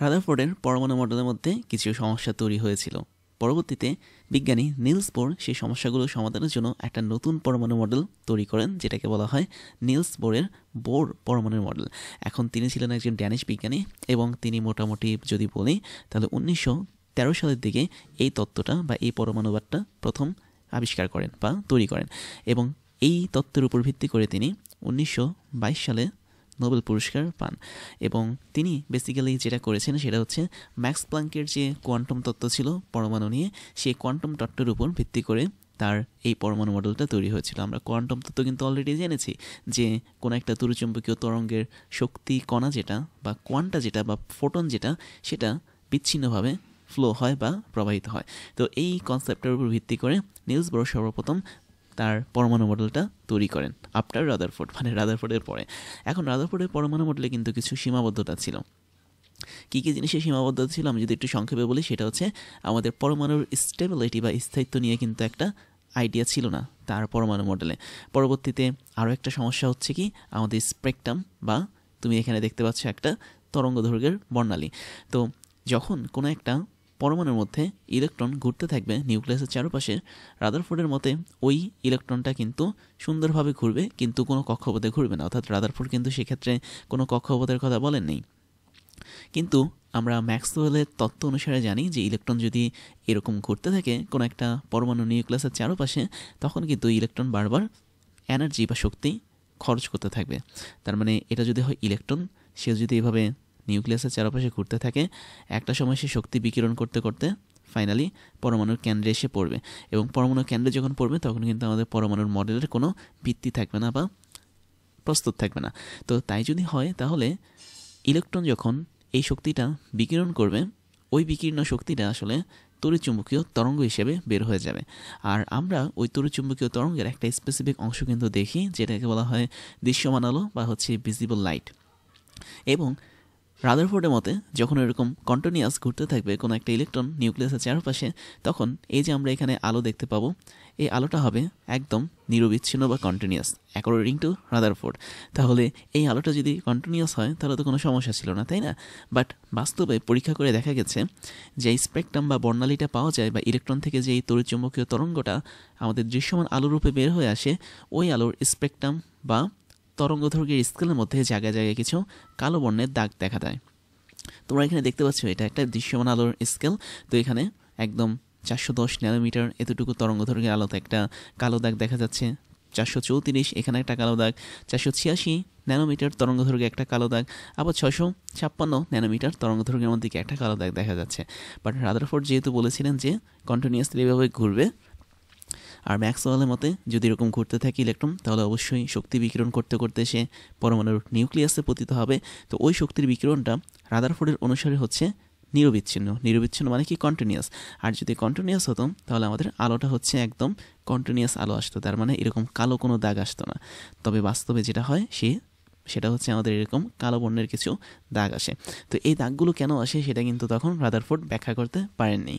রাদারফোর্ডের পরমাণু মডেলের মধ্যে কিছু সমস্যা তৈরি হয়েছিল। পরবর্তীতে বিজ্ঞানী নিলস বোর সেই সমস্যাগুলো সমাধানের জন্য একটা নতুন পরমাণু মডেল তৈরি করেন, যেটাকে বলা হয় নিলস বোরের বোর পরমাণু মডেল। এখন তিনি ছিলেন একজন ড্যানিশ বিজ্ঞানী এবং তিনি মোটামুটি যদি বলি তাহলে 1913 সালের দিকে এই তত্ত্বটা বা এই পরমাণুবাদটা প্রথম আবিষ্কার করেন বা তৈরি করেন এবং এই তত্ত্বের উপর ভিত্তি করে তিনি 1922 সালে নোবেল পুরস্কার পান। এবং তিনি বেসিক্যালি যেটা করেছেন সেটা হচ্ছে ম্যাক্স প্লাঙ্কের যে কোয়ান্টাম তত্ত্ব ছিল পরমাণু নিয়ে, সেই কোয়ান্টাম তত্ত্বের উপর ভিত্তি করে তার এই পরমাণু মডেলটা তৈরি হয়েছিল। আমরা কোয়ান্টাম তত্ত্ব কিন্তু অলরেডি জেনেছি যে কোনো একটা তড়িৎচুম্বকীয় তরঙ্গের শক্তি কণা যেটা বা কোয়ান্টা যেটা বা ফোটন যেটা, সেটা বিচ্ছিন্নভাবে ফ্লো হয় বা প্রবাহিত হয়। তো এই কনসেপ্টের উপর ভিত্তি করে নিলস বোর সর্বপ্রথম তার পরমাণু মডেলটা তৈরি করেন আফটার রাদারফোর্ড, মানে রাদারফোর্ডের পরে। এখন রাদারফোর্ডের পরমাণু মডেলে কিন্তু কিছু সীমাবদ্ধতা ছিল। কী কী জিনিসের সীমাবদ্ধতা ছিল আমি যদি একটু সংক্ষেপে বলি, সেটা হচ্ছে আমাদের পরমাণুর স্টেবিলিটি বা স্থায়িত্ব নিয়ে কিন্তু একটা আইডিয়া ছিল না তার পরমাণু মডেলে। পরবর্তীতে আরও একটা সমস্যা হচ্ছে কি, আমাদের স্পেকট্রাম বা তুমি এখানে দেখতে পাচ্ছ একটা তরঙ্গ দৈর্ঘ্যের বর্ণালী। তো যখন কোনো একটা পরমাণুর মধ্যে ইলেকট্রন ঘুরতে থাকবে নিউক্লিয়াসের চারপাশে, রাদারফোর্ডের মতে ওই ইলেকট্রনটা কিন্তু সুন্দরভাবে ঘুরবে কিন্তু কোনো কক্ষপথে ঘুরবে না। অর্থাৎ রাদারফোর্ড কিন্তু সেক্ষেত্রে কোনো কক্ষপথের কথা বলেননি। কিন্তু আমরা ম্যাক্সওয়েলের তত্ত্ব অনুসারে জানি যে ইলেকট্রন যদি এরকম ঘুরতে থাকে কোনো একটা পরমাণু নিউক্লিয়াসের চারপাশে, তখন কিন্তু ইলেকট্রন বারবার এনার্জি বা শক্তি খরচ করতে থাকবে। তার মানে এটা যদি হয় ইলেকট্রন, সে যদি এভাবে নিউক্লিয়াসের চারপাশে ঘুরতে থাকে, একটা সময় সে শক্তি বিকিরণ করতে করতে ফাইনালি পরমাণুর কেন্দ্রে এসে পড়বে। এবং পরমাণুর কেন্দ্রে যখন পড়বে তখন কিন্তু আমাদের পরমাণুর মডেলের কোনো ভিত্তি থাকবে না বা প্রস্তুত থাকবে না। তো তাই যদি হয় তাহলে ইলেকট্রন যখন এই শক্তিটা বিকিরণ করবে, ওই বিকীর্ণ শক্তিটা আসলে তড়িৎচুম্বকীয় তরঙ্গ হিসেবে বের হয়ে যাবে। আর আমরা ওই তড়িৎচুম্বকীয় তরঙ্গের একটা স্পেসিফিক অংশ কিন্তু দেখি, যেটাকে বলা হয় দৃশ্যমান আলো বা হচ্ছে ভিজিবল লাইট। এবং রাদারফোর্ডের মতে যখন এরকম কন্টিনিউয়াস ঘুরতে থাকবে কোনো একটা ইলেকট্রন নিউক্লিয়াসের চারপাশে, তখন এই যে আমরা এখানে আলো দেখতে পাবো, এই আলোটা হবে একদম নিরবিচ্ছিন্ন বা কন্টিনিউয়াস অ্যাকর্ডিং টু রাদারফোর্ড। তাহলে এই আলোটা যদি কন্টিনিউয়াস হয় তাহলে তো কোনো সমস্যা ছিল না, তাই না? বাট বাস্তবে পরীক্ষা করে দেখা গেছে যে স্পেকট্রাম বা বর্ণালীটা পাওয়া যায় বা ইলেকট্রন থেকে যে এই তড়িৎচুম্বকীয় তরঙ্গটা আমাদের দৃশ্যমান আলোর রূপে বের হয়ে আসে, ওই আলোর স্পেকট্রাম বা তরঙ্গদৈর্ঘ্যের স্কেলের মধ্যে জায়গায় জায়গায় কিছু কালো বর্ণের দাগ দেখা দেয়। তোমরা এখানে দেখতে পাচ্ছ এটা একটা দৃশ্যমান আলোর স্কেল। তো এখানে একদম 410 ন্যানোমিটার এতটুকু তরঙ্গদৈর্ঘ্যের আলোতে একটা কালো দাগ দেখা যাচ্ছে। 434 এখানে একটা কালো দাগ, 486 ন্যানোমিটার তরঙ্গদৈর্ঘ্যে একটা কালো দাগ, আবার 656 ন্যানোমিটার তরঙ্গদৈর্ঘ্যের মধ্যে একটা কালো দাগ দেখা যাচ্ছে। বাট রাদারফোর্ড যেহেতু বলেছিলেন যে কন্টিনিউয়াসলি এভাবে ঘুরবে, আর ম্যাক্সওয়েলের মতে যদি এরকম ঘুরতে থাকে ইলেকট্রন, তাহলে অবশ্যই শক্তি বিকিরণ করতে করতে সে পরমাণুর নিউক্লিয়াসে পতিত হবে। তো ওই শক্তির বিকিরণটা রাদারফোর্ডের অনুসারে হচ্ছে নিরবিচ্ছিন্ন। নিরবিচ্ছিন্ন মানে কি কন্টিনিউয়াস। আর যদি কন্টিনিউয়াস হতো তাহলে আমাদের আলোটা হচ্ছে একদম কন্টিনিউয়াস আলো আসতো, তার মানে এরকম কালো কোনো দাগ আসতো না। তবে বাস্তবে যেটা হয় সেটা হচ্ছে আমাদের এরকম কালো বর্ণের কিছু দাগ আসে। তো এই দাগগুলো কেন আসে সেটা কিন্তু তখন রাদারফোর্ড ব্যাখ্যা করতে পারেননি।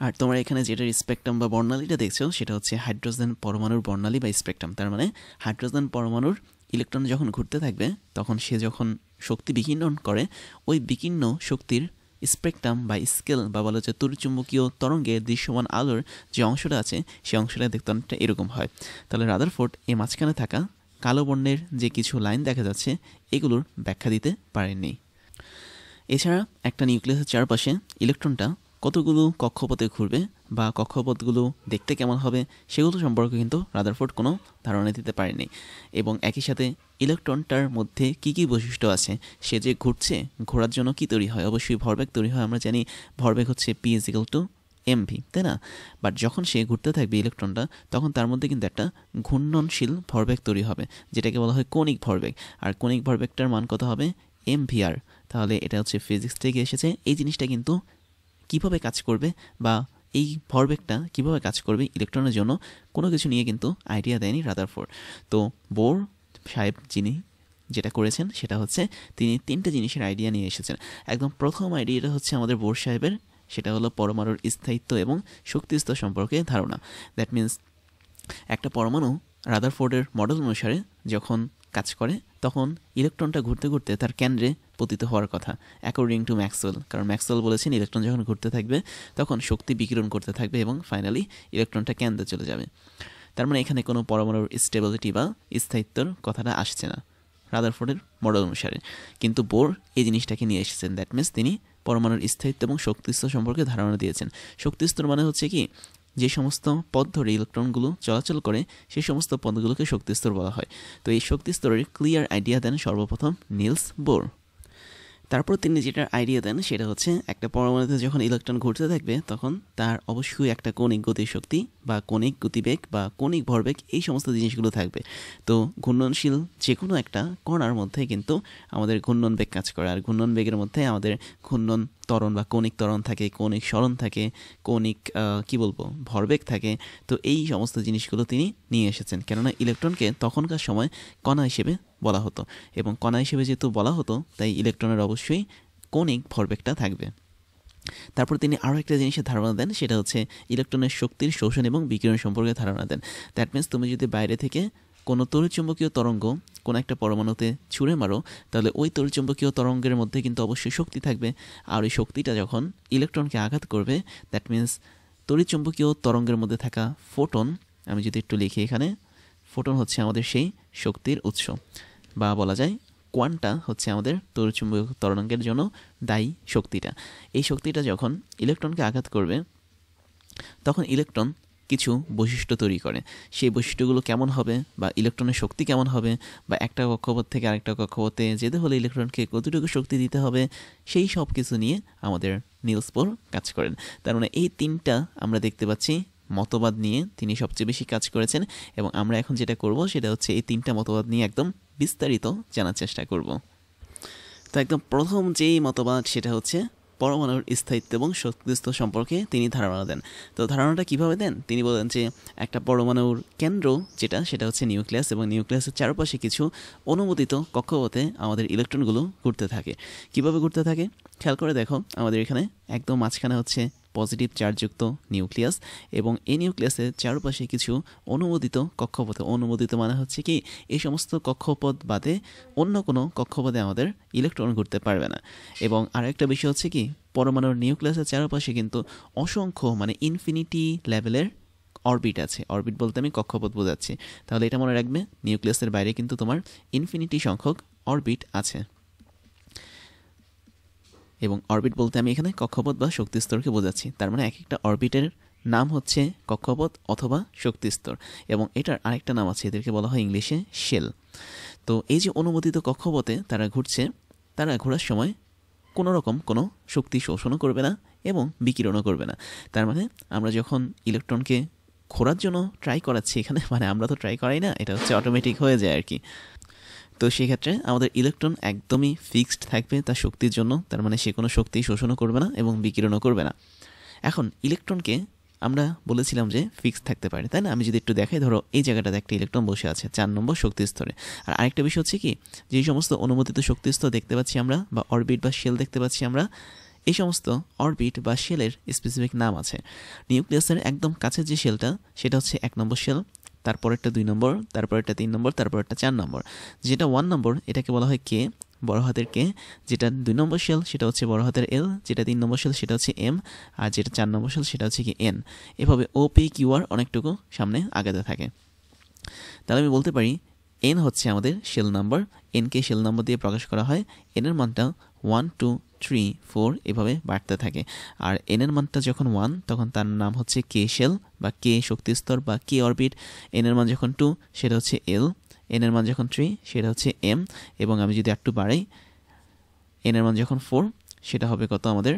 আর তোমরা এখানে যেটার স্পেকট্রাম বা বর্ণালীটা দেখছো সেটা হচ্ছে হাইড্রোজেন পরমাণুর বর্ণালী বা স্পেকট্রাম। তার মানে হাইড্রোজেন পরমাণুর ইলেকট্রন যখন ঘুরতে থাকবে তখন সে যখন শক্তি বিকিরণ করে, ওই বিকীর্ণ শক্তির স্পেকট্রাম বা স্কেল বা বলা যায় তড়িৎচুম্বকীয় তরঙ্গের দৃশ্যমান আলোর যে অংশটা আছে সেই অংশটা দেখতে অনেকটা এরকম হয়। তাহলে রাদারফোর্ড এই মাঝখানে থাকা কালো বর্ণের যে কিছু লাইন দেখা যাচ্ছে এগুলোর ব্যাখ্যা দিতে পারেননি। এছাড়া একটা নিউক্লিয়াসের চারপাশে ইলেকট্রনটা কতগুলো কক্ষপথে ঘুরবে বা কক্ষপথগুলো দেখতে কেমন হবে সেগুলো সম্পর্কে কিন্তু রাদারফোর্ড কোনো ধারণা দিতে পারেনি। এবং একই সাথে ইলেকট্রনটার মধ্যে কী কী বৈশিষ্ট্য আছে, সে যে ঘুরছে, ঘোরার জন্য কী তৈরি হয়, অবশ্যই ভরবেগ তৈরি হয়। আমরা জানি ভরবেগ হচ্ছে P=mv, তাই না? বাট যখন সে ঘুরতে থাকবে ইলেকট্রনটা, তখন তার মধ্যে কিন্তু একটা ঘূর্ণনশীল ভরবেগ তৈরি হবে, যেটাকে বলা হয় কৌণিক ভরবেগ। আর কৌণিক ভরবেগটার মান কত হবে? mvr। তাহলে এটা হচ্ছে ফিজিক্স থেকে এসেছে। এই জিনিসটা কিন্তু কীভাবে কাজ করবে বা এই ভরবেগটা কীভাবে কাজ করবে ইলেকট্রনের জন্য কোনো কিছু নিয়ে কিন্তু আইডিয়া দেয়নি রাদারফোর্ড। তো বোর সাহেব যিনি যেটা করেছেন সেটা হচ্ছে তিনি 3টে জিনিসের আইডিয়া নিয়ে এসেছেন। একদম প্রথম আইডিয়াটা হচ্ছে আমাদের বোর সাহেবের, সেটা হলো পরমাণুর স্থায়িত্ব এবং শক্তিস্তর সম্পর্কে ধারণা। দ্যাট মিনস একটা পরমাণু রাদারফোর্ডের মডেল অনুসারে যখন কাজ করে তখন ইলেকট্রনটা ঘুরতে ঘুরতে তার কেন্দ্রে পতিত হওয়ার কথা অ্যাকর্ডিং টু ম্যাক্সওয়েল, কারণ ম্যাক্সওয়েল বলেছেন ইলেকট্রন যখন ঘুরতে থাকবে তখন শক্তি বিকিরণ করতে থাকবে এবং ফাইনালি ইলেকট্রনটা কেন্দ্রে চলে যাবে। তার মানে এখানে কোনো পরমাণুর স্টেবিলিটি বা স্থায়িত্বর কথাটা আসছে না রাদারফোর্ডের মডেল অনুসারে, কিন্তু বোর এই জিনিসটাকে নিয়ে এসেছেন। দ্যাট মিনস তিনি পরমাণুর স্থায়িত্ব এবং শক্তিস্তর সম্পর্কে ধারণা দিয়েছেন। শক্তিস্তর মানে হচ্ছে কি, যে সমস্ত পথ ধরে ইলেকট্রনগুলো চলাচল করে সেই সমস্ত পথগুলোকে শক্তিস্তর বলা হয়। তো এই শক্তিস্তরের ক্লিয়ার আইডিয়া দেন সর্বপ্রথম নিলস বোর। তারপর তিনি যেটা আইডিয়া দেন সেটা হচ্ছে একটা পরমাণুতে যখন ইলেকট্রন ঘুরতে থাকবে তখন তার অবশ্যই একটা কণিক গতিশক্তি বা কণিক গতিবেগ বা কণিক ভরবেগ এই সমস্ত জিনিসগুলো থাকবে। তো ঘূর্ণনশীল যে কোনো একটা কণার মধ্যে কিন্তু আমাদের ঘূর্ণন বেগ কাজ করে, আর ঘূর্ণন বেগের মধ্যে আমাদের ঘূর্ণন ত্বরণ বা কণিক ত্বরণ থাকে, কণিক সরণ থাকে, কণিক ভরবেগ থাকে। তো এই সমস্ত জিনিসগুলো তিনি নিয়ে এসেছেন, কেননা ইলেকট্রনকে তখনকার সময় কণা হিসেবে বলা হতো, এবং কণা হিসেবে যেহেতু বলা হতো তাই ইলেকট্রনের অবশ্যই কণিক ভরবেগটা থাকবে। তারপর তিনি আরও একটা জিনিসের ধারণা দেন, সেটা হচ্ছে ইলেকট্রনের শক্তির শোষণ এবং বিকিরণ সম্পর্কে ধারণা দেন। দ্যাট মিনস তুমি যদি বাইরে থেকে কোনো তড়িৎচুম্বকীয় তরঙ্গ কোনো একটা পরমাণুতে ছুঁড়ে মারো তাহলে ওই তড়িৎচুম্বকীয় তরঙ্গের মধ্যে কিন্তু অবশ্যই শক্তি থাকবে, আর ওই শক্তিটা যখন ইলেকট্রনকে আঘাত করবে দ্যাট মিনস তড়িৎচুম্বকীয় তরঙ্গের মধ্যে থাকা ফোটন, আমি যদি একটু লিখি এখানে, ফোটন হচ্ছে আমাদের সেই শক্তির উৎস, বা বলা যায় কোয়ান্টা হচ্ছে আমাদের তড়িৎচুম্বকীয় তরঙ্গের জন্য দায়ী শক্তিটা। এই শক্তিটা যখন ইলেকট্রনকে আঘাত করবে তখন ইলেকট্রন কিছু বৈশিষ্ট্য তৈরি করে। সেই বৈশিষ্ট্যগুলো কেমন হবে বা ইলেকট্রনের শক্তি কেমন হবে বা একটা কক্ষপথ থেকে আরেকটা কক্ষপথে যেতে হলে ইলেকট্রনকে কতটুকু শক্তি দিতে হবে, সেই সব কিছু নিয়ে আমাদের নিলস বোর কাজ করেন। তার মানে এই তিনটা আমরা দেখতে পাচ্ছি মতবাদ নিয়ে তিনি সবচেয়ে বেশি কাজ করেছেন, এবং আমরা এখন যেটা করব সেটা হচ্ছে এই তিনটা মতবাদ নিয়ে একদম বিস্তারিত জানার চেষ্টা করব। তো একদম প্রথম যেই মতবাদ সেটা হচ্ছে পরমাণুর স্থায়িত্ব এবং শক্তিস্তর সম্পর্কে তিনি ধারণা দেন। তো ধারণাটা কীভাবে দেন, তিনি বলেন যে একটা পরমাণুর কেন্দ্র সেটা হচ্ছে নিউক্লিয়াস, এবং নিউক্লিয়াসের চারপাশে কিছু অনুমোদিত কক্ষপথে আমাদের ইলেকট্রনগুলো ঘুরতে থাকে। কীভাবে ঘুরতে থাকে খেয়াল করে দেখো, আমাদের এখানে একদম মাঝখানে হচ্ছে পজিটিভ চার্জযুক্ত নিউক্লিয়াস, এবং এই নিউক্লিয়াসের চারপাশে কিছু অনুমোদিত কক্ষপথে, অনুমোদিত মানে হচ্ছে কি এই সমস্ত কক্ষপথ বাদে অন্য কোনো কক্ষপথে আমাদের ইলেকট্রন ঘুরতে পারবে না। এবং আরেকটা বিষয় হচ্ছে কি, পরমাণুর নিউক্লিয়াসের চারপাশে কিন্তু অসংখ্য মানে ইনফিনিটি লেভেলের অরবিট আছে। অরবিট বলতে আমি কক্ষপথ বোঝাচ্ছি, তাহলে এটা মনে রাখবে, নিউক্লিয়াসের বাইরে কিন্তু তোমার ইনফিনিটি সংখ্যক অরবিট আছে। এবং অরবিট বলতে আমি এখানে কক্ষপথ বা শক্তিস্তরকে বোঝাচ্ছি। তার মানে এক একটা অরবিটের নাম হচ্ছে কক্ষপথ অথবা শক্তিস্তর, এবং এটার আরেকটা নাম আছে, এদেরকে বলা হয় ইংলিশে শেল। তো এই যে অনুমোদিত কক্ষপথে তারা ঘুরছে, তারা ঘোরার সময় কোনো রকম কোনো শক্তি শোষণও করবে না এবং বিকিরণও করবে না। তার মানে আমরা যখন ইলেকট্রনকে ঘোরার জন্য ট্রাই করাচ্ছি এখানে, মানে আমরা তো ট্রাই করাই না, এটা হচ্ছে অটোমেটিক হয়ে যায় আর কি। তো সেক্ষেত্রে আমাদের ইলেকট্রন একদমই ফিক্সড থাকবে তার শক্তির জন্য, তার মানে সে কোনো শক্তি শোষণও করবে না এবং বিকিরণও করবে না। এখন ইলেকট্রনকে আমরা বলেছিলাম যে ফিক্সড থাকতে পারে, তাই না? আমি যদি একটু দেখাই, ধরো এই জায়গাটাতে একটা ইলেকট্রন বসে আছে 4 নম্বর শক্তি স্তরে। আর আরেকটা বিষয় হচ্ছে কি, যে সমস্ত অনুমোদিত শক্তি স্তর দেখতে পাচ্ছি আমরা, বা অরবিট বা শেল দেখতে পাচ্ছি আমরা, এই সমস্ত অরবিট বা শেলের স্পেসিফিক নাম আছে। নিউক্লিয়াসের একদম কাছের যে শেলটা সেটা হচ্ছে 1 নম্বর শেল, তারপরেরটা 2 নম্বর, তারপরেরটা 3 নম্বর, তারপরেরটা 4 নম্বর। যেটা 1 নম্বর এটাকে বলা হয় কে, বড় হাতের কে। যেটা 2 নম্বর শেল সেটা হচ্ছে বড় হাতের এল, যেটা 3 নম্বর শেল সেটা হচ্ছে এম, আর যেটা 4 নম্বর শেল সেটা হচ্ছে কি এন। এভাবে ও পি কিউ আর অনেকটুকু সামনে আগাতে থাকে। তাহলে আমি বলতে পারি এন হচ্ছে আমাদের শেল নাম্বার, এনকে শেল নাম্বার দিয়ে প্রকাশ করা হয়। এনের মানটা 1 2 3 4 এভাবে বাড়তে থাকে। আর এনের মানটা যখন 1 তখন তার নাম হচ্ছে কে শেল বা কে শক্তিস্তর বা কে অরবিট। এনের মান যখন 2 সেটা হচ্ছে এল, এনের মান যখন 3 সেটা হচ্ছে এম, এবং আমি যদি একটু বাড়াই, এনের মান যখন 4 সেটা হবে কত আমাদের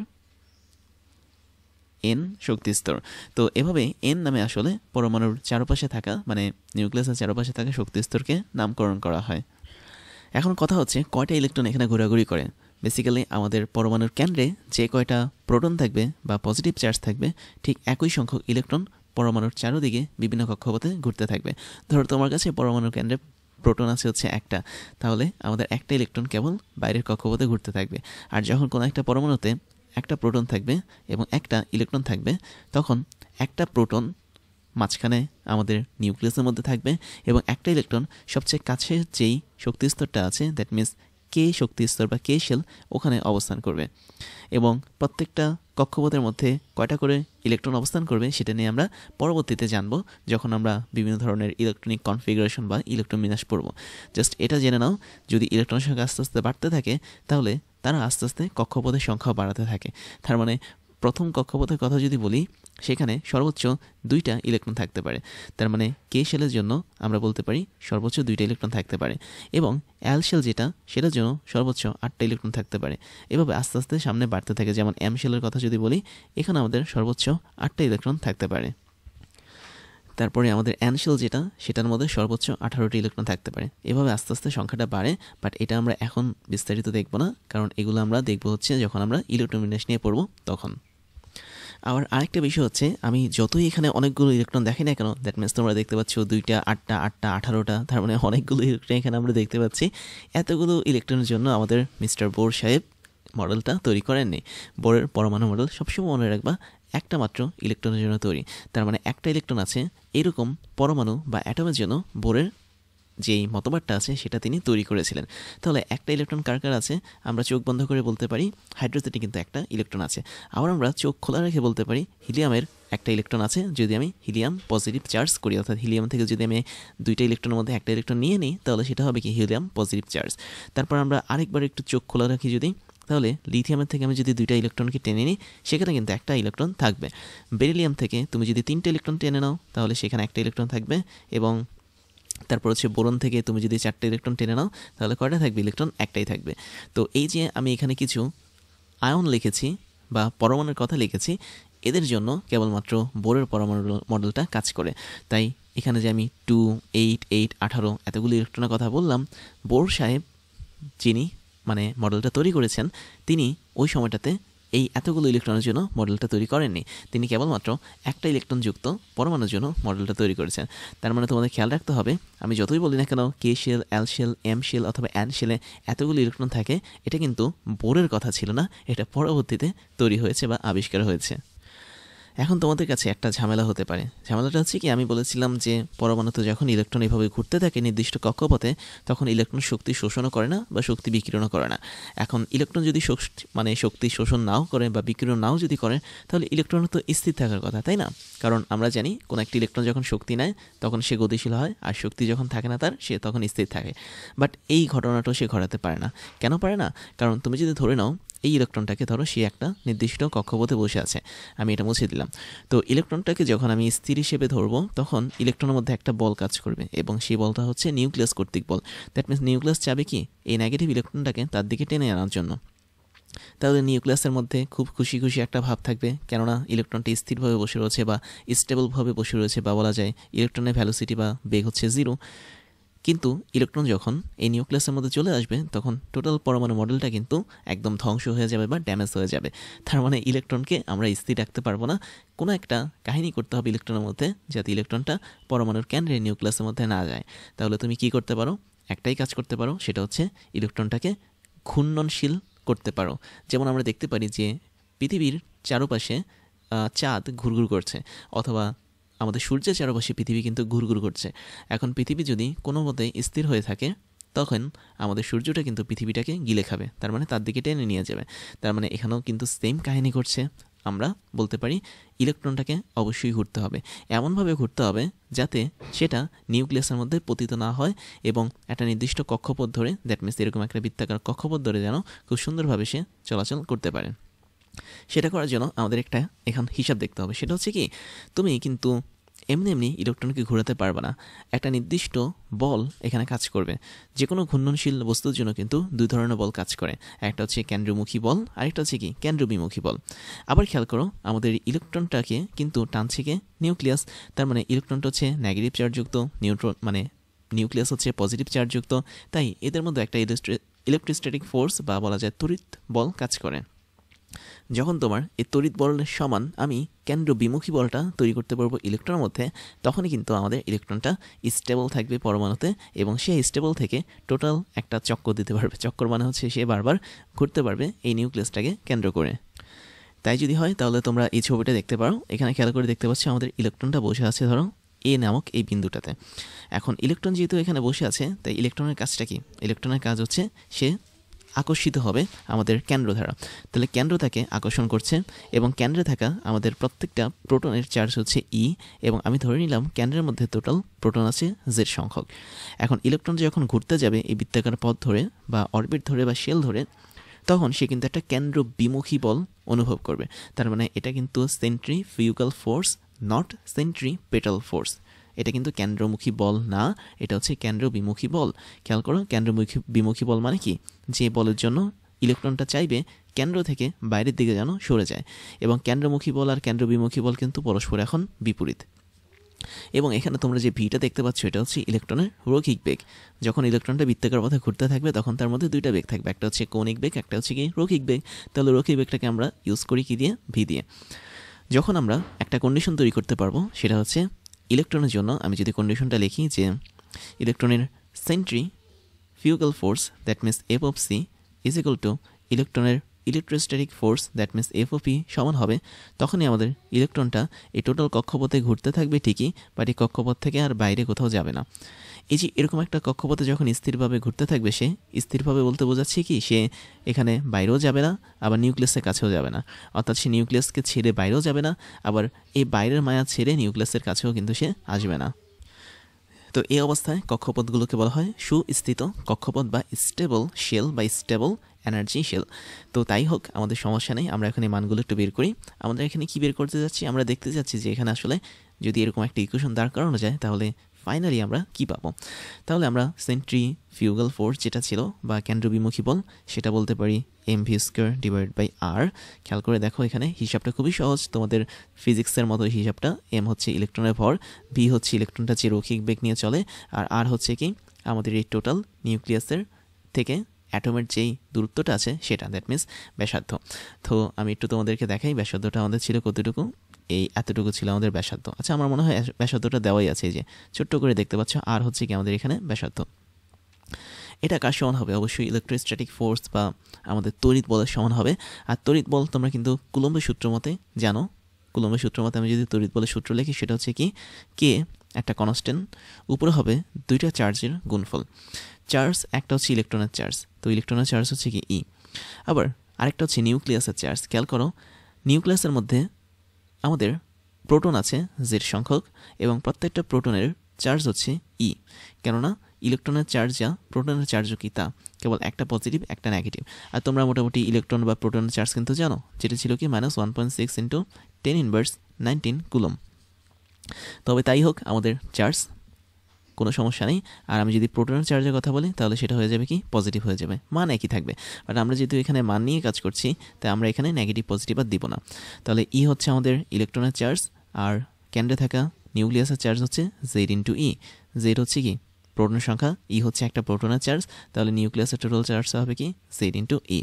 এন শক্তিস্তর। তো এভাবে এন নামে আসলে পরমাণুর চারপাশে থাকা মানে নিউক্লিয়াসের চারপাশে থাকা শক্তিস্তরকে নামকরণ করা হয়। এখন কথা হচ্ছে কয়টা ইলেকট্রন এখানে ঘোরাঘুরি করে। বেসিক্যালি আমাদের পরমাণুর কেন্দ্রে যে কয়টা প্রোটন থাকবে বা পজিটিভ চার্জ থাকবে, ঠিক একই সংখ্যক ইলেকট্রন পরমাণুর চারদিকে বিভিন্ন কক্ষপথে ঘুরতে থাকবে। ধরো তোমার কাছে পরমাণুর কেন্দ্রে প্রোটন আছে হচ্ছে একটা, তাহলে আমাদের একটা ইলেকট্রন কেবল বাইরের কক্ষপথে ঘুরতে থাকবে। আর যখন কোনো একটা পরমাণুতে একটা প্রোটন থাকবে এবং একটা ইলেকট্রন থাকবে, তখন একটা প্রোটন মাঝখানে আমাদের নিউক্লিয়াসের মধ্যে থাকবে এবং একটা ইলেকট্রন সবচেয়ে কাছে যেই শক্তিস্তরটা আছে, দ্যাট মিনস কে শক্তি স্তর বা কে শেল ওখানে অবস্থান করবে এবং প্রত্যেকটা কক্ষপথের মধ্যে কয়টা করে ইলেকট্রন অবস্থান করবে সেটা নিয়ে আমরা পরবর্তীতে জানব যখন আমরা বিভিন্ন ধরনের ইলেকট্রনিক কনফিগারেশন বা ইলেকট্রন বিন্যাস পড়ব। জাস্ট এটা জেনে নাও, যদি ইলেকট্রনের সংখ্যা আস্তে আস্তে বাড়তে থাকে তাহলে তারা আস্তে আস্তে কক্ষপথের সংখ্যাও বাড়াতে থাকে। তার মানে প্রথম কক্ষপথের কথা যদি বলি, সেখানে সর্বোচ্চ 2টা ইলেকট্রন থাকতে পারে। তার মানে কে শেলের জন্য আমরা বলতে পারি সর্বোচ্চ 2টা ইলেকট্রন থাকতে পারে এবং এল শেল যেটা সেটার জন্য সর্বোচ্চ 8টা ইলেকট্রন থাকতে পারে। এভাবে আস্তে আস্তে সামনে বাড়তে থাকে। যেমন এম শেলের কথা যদি বলি, এখানে আমাদের সর্বোচ্চ 8টা ইলেকট্রন থাকতে পারে। তারপরে আমাদের এন শেল যেটা, সেটার মধ্যে সর্বোচ্চ 18টি ইলেকট্রন থাকতে পারে। এভাবে আস্তে আস্তে সংখ্যাটা বাড়ে, বাট এটা আমরা এখন বিস্তারিত দেখব না, কারণ এগুলো আমরা দেখব হচ্ছে যখন আমরা ইলেকট্রন বিন্যাস নিয়ে পড়ব তখন। আবার আরেকটা বিষয় হচ্ছে, আমি যতই এখানে অনেকগুলো ইলেকট্রন দেখি না কেন, দ্যাট মিনস তোমরা দেখতে পাচ্ছ 2টা, 8টা, 8টা, 18টা, তার মানে অনেকগুলো ইলেকট্রন এখানে আমরা দেখতে পাচ্ছি। এতগুলো ইলেকট্রনের জন্য আমাদের মিস্টার বোর সাহেব মডেলটা তৈরি করেননি। বোরের পরমাণু মডেল সবসময় মনে রাখবা একটা মাত্র ইলেকট্রনের জন্য তৈরি। তার মানে একটা ইলেকট্রন আছে এরকম পরমাণু বা অ্যাটমের জন্য বোরের যেই মতবাদটা আছে সেটা তিনি তৈরি করেছিলেন। তাহলে একটা ইলেকট্রন কার কার আছে, আমরা চোখ বন্ধ করে বলতে পারি হাইড্রোজেনে কিন্তু একটা ইলেকট্রন আছে। আবার আমরা চোখ খোলা রেখে বলতে পারি হিলিয়ামের একটা ইলেকট্রন আছে, যদি আমি হিলিয়াম পজিটিভ চার্জ করি, অর্থাৎ হিলিয়াম থেকে যদি আমি 2টা ইলেকট্রনের মধ্যে একটা ইলেকট্রন নিয়ে নিই তাহলে সেটা হবে কি হিলিয়াম পজিটিভ চার্জ। তারপর আমরা আরেকবার একটু চোখ খোলা রাখি যদি, তাহলে লিথিয়ামের থেকে আমি যদি 2টা ইলেকট্রনকে টেনে নিই সেখানে কিন্তু একটা ইলেকট্রন থাকবে। বেরিলিয়াম থেকে তুমি যদি 3টা ইলেকট্রন টেনে নাও তাহলে সেখানে একটা ইলেকট্রন থাকবে। এবং তারপর হচ্ছে বোরন থেকে তুমি যদি 4টা ইলেকট্রন টেনে নাও তাহলে কয়টা থাকবে, ইলেকট্রন একটাই থাকবে। তো এই যে আমি এখানে কিছু আয়ন লিখেছি বা পরমাণুর কথা লিখেছি, এদের জন্য কেবলমাত্র বোরের পরমাণু মডেলটা কাজ করে। তাই এখানে যে আমি 2, 8, 8, 18 এতগুলো ইলেকট্রনের কথা বললাম, বোর সাহেব যিনি মানে মডেলটা তৈরি করেছেন, তিনি ওই সময়টাতে এই এতগুলো ইলেকট্রনের জন্য মডেলটা তৈরি করেননি। তিনি কেবলমাত্র একটা ইলেকট্রন যুক্ত পরমাণুর জন্য মডেলটা তৈরি করেছেন। তার মানে তোমাদের খেয়াল রাখতে হবে, আমি যতই বলি না কেন কে শেল, এল শেল, এম শেল অথবা এন শেলে এতগুলো ইলেকট্রন থাকে, এটা কিন্তু বোরের কথা ছিল না, এটা পরবর্তীতে তৈরি হয়েছে বা আবিষ্কার হয়েছে। এখন তোমাদের কাছে একটা ঝামেলা হতে পারে। ঝামেলাটা হচ্ছে কি, আমি বলেছিলাম যে পরমাণুতে যখন ইলেকট্রন এভাবে ঘুরতে থাকে নির্দিষ্ট কক্ষপথে, তখন ইলেকট্রন শক্তি শোষণও করে না বা শক্তি বিকিরণও করে না। এখন ইলেকট্রন যদি শক্তি শোষণ নাও করে বা বিকিরণ নাও যদি করে, তাহলে ইলেকট্রন তো স্থির থাকার কথা, তাই না? কারণ আমরা জানি কোনো একটি ইলেকট্রন যখন শক্তি নেয় তখন সে গতিশীল হয়, আর শক্তি যখন থাকে না তার, সে তখন স্থির থাকে। বাট এই ঘটনাটাও সে ঘটাতে পারে না। কেন পারে না? কারণ তুমি যদি ধরে নাও এই ইলেকট্রনটাকে, ধরো সে একটা নির্দিষ্ট কক্ষপথে বসে আছে, আমি এটা মুছে দিলাম। তো ইলেকট্রনটাকে যখন আমি স্থির হিসেবে ধরবো তখন ইলেকট্রনের মধ্যে একটা বল কাজ করবে এবং সেই বলটা হচ্ছে নিউক্লিয়াস কর্তৃক বল। দ্যাট মিনস নিউক্লিয়াস চাবে কি, এই নেগেটিভ ইলেকট্রনটাকে তার দিকে টেনে আনার জন্য। তাহলে নিউক্লিয়াসের মধ্যে খুব খুশি খুশি একটা ভাব থাকবে, কেননা ইলেকট্রনটি স্থিরভাবে বসে রয়েছে বা স্টেবলভাবে বসে রয়েছে, বা বলা যায় ইলেকট্রনের ভ্যালোসিটি বা বেগ হচ্ছে 0। কিন্তু ইলেকট্রন যখন এই নিউক্লিয়াসের মধ্যে চলে আসবে তখন টোটাল পরমাণু মডেলটা কিন্তু একদম ধ্বংস হয়ে যাবে বা ড্যামেজ হয়ে যাবে। তার মানে ইলেকট্রনকে আমরা স্থির রাখতে পারবো না। কোনো একটা কাহিনী করতে হবে ইলেকট্রনের মধ্যে, যাতে ইলেকট্রনটা পরমাণুর কেন্দ্রে নিউক্লিয়াসের মধ্যে না যায়। তাহলে তুমি কি করতে পারো, একটাই কাজ করতে পারো, সেটা হচ্ছে ইলেকট্রনটাকে ঘূর্ণনশীল করতে পারো। যেমন আমরা দেখতে পারি যে পৃথিবীর চারপাশে চাঁদ ঘুরঘুর করছে, অথবা আমাদের সূর্যের চারপাশে পৃথিবী কিন্তু ঘুরঘুর করছে। এখন পৃথিবী যদি কোনো মতে স্থির হয়ে থাকে তখন আমাদের সূর্যটা কিন্তু পৃথিবীটাকে গিলে খাবে, তার মানে তার দিকে টেনে নিয়ে যাবে। তার মানে এখানেও কিন্তু সেম কাহিনী ঘটছে। আমরা বলতে পারি ইলেকট্রনটাকে অবশ্যই ঘুরতে হবে, এমনভাবে ঘুরতে হবে যাতে সেটা নিউক্লিয়াসের মধ্যে পতিত না হয় এবং একটা নির্দিষ্ট কক্ষপথ ধরে, দ্যাট মিনস এরকম একটা বৃত্তাকার কক্ষপথ ধরে যেন খুব সুন্দরভাবে সে চলাচল করতে পারে। সেটা করার জন্য আমাদের একটা এখন হিসাব দেখতে হবে। সেটা হচ্ছে কি, তুমি কিন্তু এমনি এমনি ইলেকট্রনকে ঘোরাতে পারবে না, একটা নির্দিষ্ট বল এখানে কাজ করবে। যে কোনো ঘূর্ণনশীল বস্তুর জন্য কিন্তু 2 ধরনের বল কাজ করে, একটা হচ্ছে কেন্দ্রমুখী বল, আরেকটা হচ্ছে কি কেন্দ্রবিমুখী বল। আবার খেয়াল করো, আমাদের ইলেকট্রনটাকে কিন্তু টানছে কে, নিউক্লিয়াস। তার মানে ইলেকট্রনটা হচ্ছে নেগেটিভ চার্জযুক্ত, নিউক্লিয়াস হচ্ছে পজিটিভ চার্জযুক্ত। তাই এদের মধ্যে একটা ইলেকট্রোস্ট্যাটিক ফোর্স বা বলা যায় তড়িৎ বল কাজ করে। যখন তোমার এই তড়িৎ বলের সমান আমি কেন্দ্র বিমুখী বলটা তৈরি করতে পারবো ইলেকট্রনের মধ্যে, তখনই কিন্তু আমাদের ইলেকট্রনটা স্টেবল থাকবে পরমাণুতে এবং সেই স্টেবল থেকে টোটাল একটা চক্কর দিতে পারবে। চক্কর মানে হচ্ছে সে বারবার ঘুরতে পারবে এই নিউক্লিয়াসটাকে কেন্দ্র করে। তাই যদি হয় তাহলে তোমরা এই ছবিটা দেখতে পারো। এখানে খেয়াল করে দেখতে পাচ্ছ আমাদের ইলেকট্রনটা বসে আছে ধরো এ নামক এই বিন্দুটাতে। এখন ইলেকট্রন যেহেতু এখানে বসে আছে, তাই ইলেকট্রনের কাজটা কি, ইলেকট্রনের কাজ হচ্ছে সে আকর্ষিত হবে আমাদের কেন্দ্র দ্বারা। তাহলে কেন্দ্র তাকে আকর্ষণ করছে এবং কেন্দ্রে থাকা আমাদের প্রত্যেকটা প্রোটনের চার্জ হচ্ছে ই, এবং আমি ধরে নিলাম কেন্দ্রের মধ্যে টোটাল প্রোটন আছে জেড সংখ্যক। এখন ইলেকট্রন যখন ঘুরতে যাবে এই বৃত্তাকার পথ ধরে বা অরবিট ধরে বা শেল ধরে, তখন সে কিন্তু একটা কেন্দ্র বিমুখী বল অনুভব করবে। তার মানে এটা কিন্তু centrifugal force, not centripetal force. এটা কিন্তু কেন্দ্রমুখী বল না, এটা হচ্ছে কেন্দ্র বিমুখী বল। খেয়াল করো, বিমুখী বল মানে কি? যে বলের জন্য ইলেকট্রনটা চাইবে কেন্দ্র থেকে বাইরের দিকে যেন সরে যায়, এবং কেন্দ্রমুখী বল আর কেন্দ্র বিমুখী বল কিন্তু পরস্পর এখন বিপরীত। এবং এখানে তোমরা যে ভিটা দেখতে পাচ্ছ এটা হচ্ছে ইলেকট্রনের রৈখিক বেগ। যখন ইলেকট্রনটা বৃত্তাকার পথে ঘুরতে থাকবে তখন তার মধ্যে দুইটা বেগ থাকবে, একটা হচ্ছে কৌণিক বেগ, একটা হচ্ছে কি রৈখিক বেগ। তাহলে রৈখিক বেগটাকে আমরা ইউজ করি কি দিয়ে? ভি দিয়ে। যখন আমরা একটা কন্ডিশন তৈরি করতে পারবো সেটা হচ্ছে ইলেকট্রনের জন্য আমি যদি কন্ডিশনটা লিখি যে ইলেকট্রনের centrifugal force that means F of C is equal to ইলেকট্রনের electrostatic force that means F of E সমান হবে, তখনই আমাদের ইলেকট্রনটা এই টোটাল কক্ষপথে ঘুরতে থাকবে ঠিকই, বাট এই কক্ষপথ থেকে আর বাইরে কোথাও যাবে না। এই যে এরকম একটা কক্ষপথে যখন স্থিরভাবে ঘুরতে থাকবে, সে স্থিরভাবে বলতে বোঝাচ্ছে কি সে এখানে বাইরেও যাবে না, আবার নিউক্লিয়াসের কাছেও যাবে না। অর্থাৎ সে নিউক্লিয়াসকে ছেড়ে বাইরেও যাবে না, আবার এই বাইরের মায়া ছেড়ে নিউক্লিয়াসের কাছেও কিন্তু সে আসবে না। তো এই অবস্থায় কক্ষপথগুলোকে বলা হয় সুস্থিত কক্ষপথ বা স্টেবল শেল বা স্টেবল এনার্জি শেল। তো তাই হোক, আমাদের সমস্যা নেই, আমরা এখানে মানগুলো একটু বের করি। আমরা এখানে কি বের করতে যাচ্ছি? আমরা দেখতে যাচ্ছি যে এখানে আসলে যদি এরকম একটা ইকুয়েশন দাঁড় করানো যায় তাহলে ফাইনালি আমরা কি পাবো। তাহলে আমরা সেন্ট্রিফিউগাল ফোর্স যেটা ছিল বা কেন্দ্রবিমুখী বল সেটা বলতে পারি mv স্কয়ার ডিভাইড বাই আর। খেয়াল করে দেখো, এখানে হিসাবটা খুবই সহজ, তোমাদের ফিজিক্সের মতো হিসাবটা। এম হচ্ছে ইলেকট্রনের ভর, ভি হচ্ছে ইলেকট্রনটা যে রৈখিক বেগ নিয়ে চলে, আর আর হচ্ছে কি আমাদের এই টোটাল নিউক্লিয়াসের থেকে অ্যাটমের যেই দূরত্বটা আছে সেটা, দ্যাট মিনস ব্যাসার্ধ। তো আমি একটু তোমাদেরকে দেখাই ব্যাসার্ধটা আমাদের ছিল কতটুকু। এই এতটুকু ছিল আমাদের ব্যাসার্ধ। আচ্ছা, আমার মনে হয় ব্যাসার্ধটা দেওয়াই আছে, এই যে ছোট্ট করে দেখতে পাচ্ছ, আর হচ্ছে কি আমাদের এখানে ব্যাসার্ধ। এটা কার সমান হবে? অবশ্যই ইলেকট্রোস্ট্যাটিক ফোর্স বা আমাদের তড়িৎ বলের সমান হবে। আর তড়িৎ বল তোমরা কিন্তু কুলম্বের সূত্র মতে জানো। কুলম্বের সূত্র মতে আমি যদি তড়িৎ বলের সূত্র লিখি সেটা হচ্ছে কি কে একটা কনস্ট্যান্ট, উপরে হবে দুইটা চার্জের গুণফল। চার্জ একটা হচ্ছে ইলেকট্রনের চার্জ, তো ইলেকট্রনের চার্জ হচ্ছে কি ই। আবার আরেকটা হচ্ছে নিউক্লিয়াসের চার্জ। খেয়াল করো, নিউক্লিয়াসের মধ্যে আমাদের প্রোটন আছে জেড সংখ্যক, এবং প্রত্যেকটা প্রোটনের চার্জ হচ্ছে ই। কেননা ইলেকট্রনের চার্জ যা প্রোটনের চার্জও কি তা, কেবল একটা পজিটিভ একটা নেগেটিভ। আর তোমরা মোটামুটি ইলেকট্রন বা প্রোটনের চার্জ কিন্তু জানো, যেটা ছিল কি -1.6 ইন্টু 10⁻19 কুলম। তবে তাই হোক, আমাদের চার্জ কোনো সমস্যা নেই। আর আমি যদি প্রোটনের চার্জের কথা বলি তাহলে সেটা হয়ে যাবে কি পজিটিভ হয়ে যাবে, মান একই থাকবে। বাট আমরা যেহেতু এখানে মান নিয়ে কাজ করছি তাই আমরা এখানে নেগেটিভ পজিটিভ আর দিব না। তাহলে ই হচ্ছে আমাদের ইলেকট্রনের চার্জ, আর কেন্দ্রে থাকা নিউক্লিয়াসের চার্জ হচ্ছে জেড ইন্টু ই। জেড হচ্ছে কি প্রোটনের সংখ্যা, ই হচ্ছে একটা প্রোটনের চার্জ, তাহলে নিউক্লিয়াসের টোটাল চার্জ হবে কি জেড ইন্টু ই।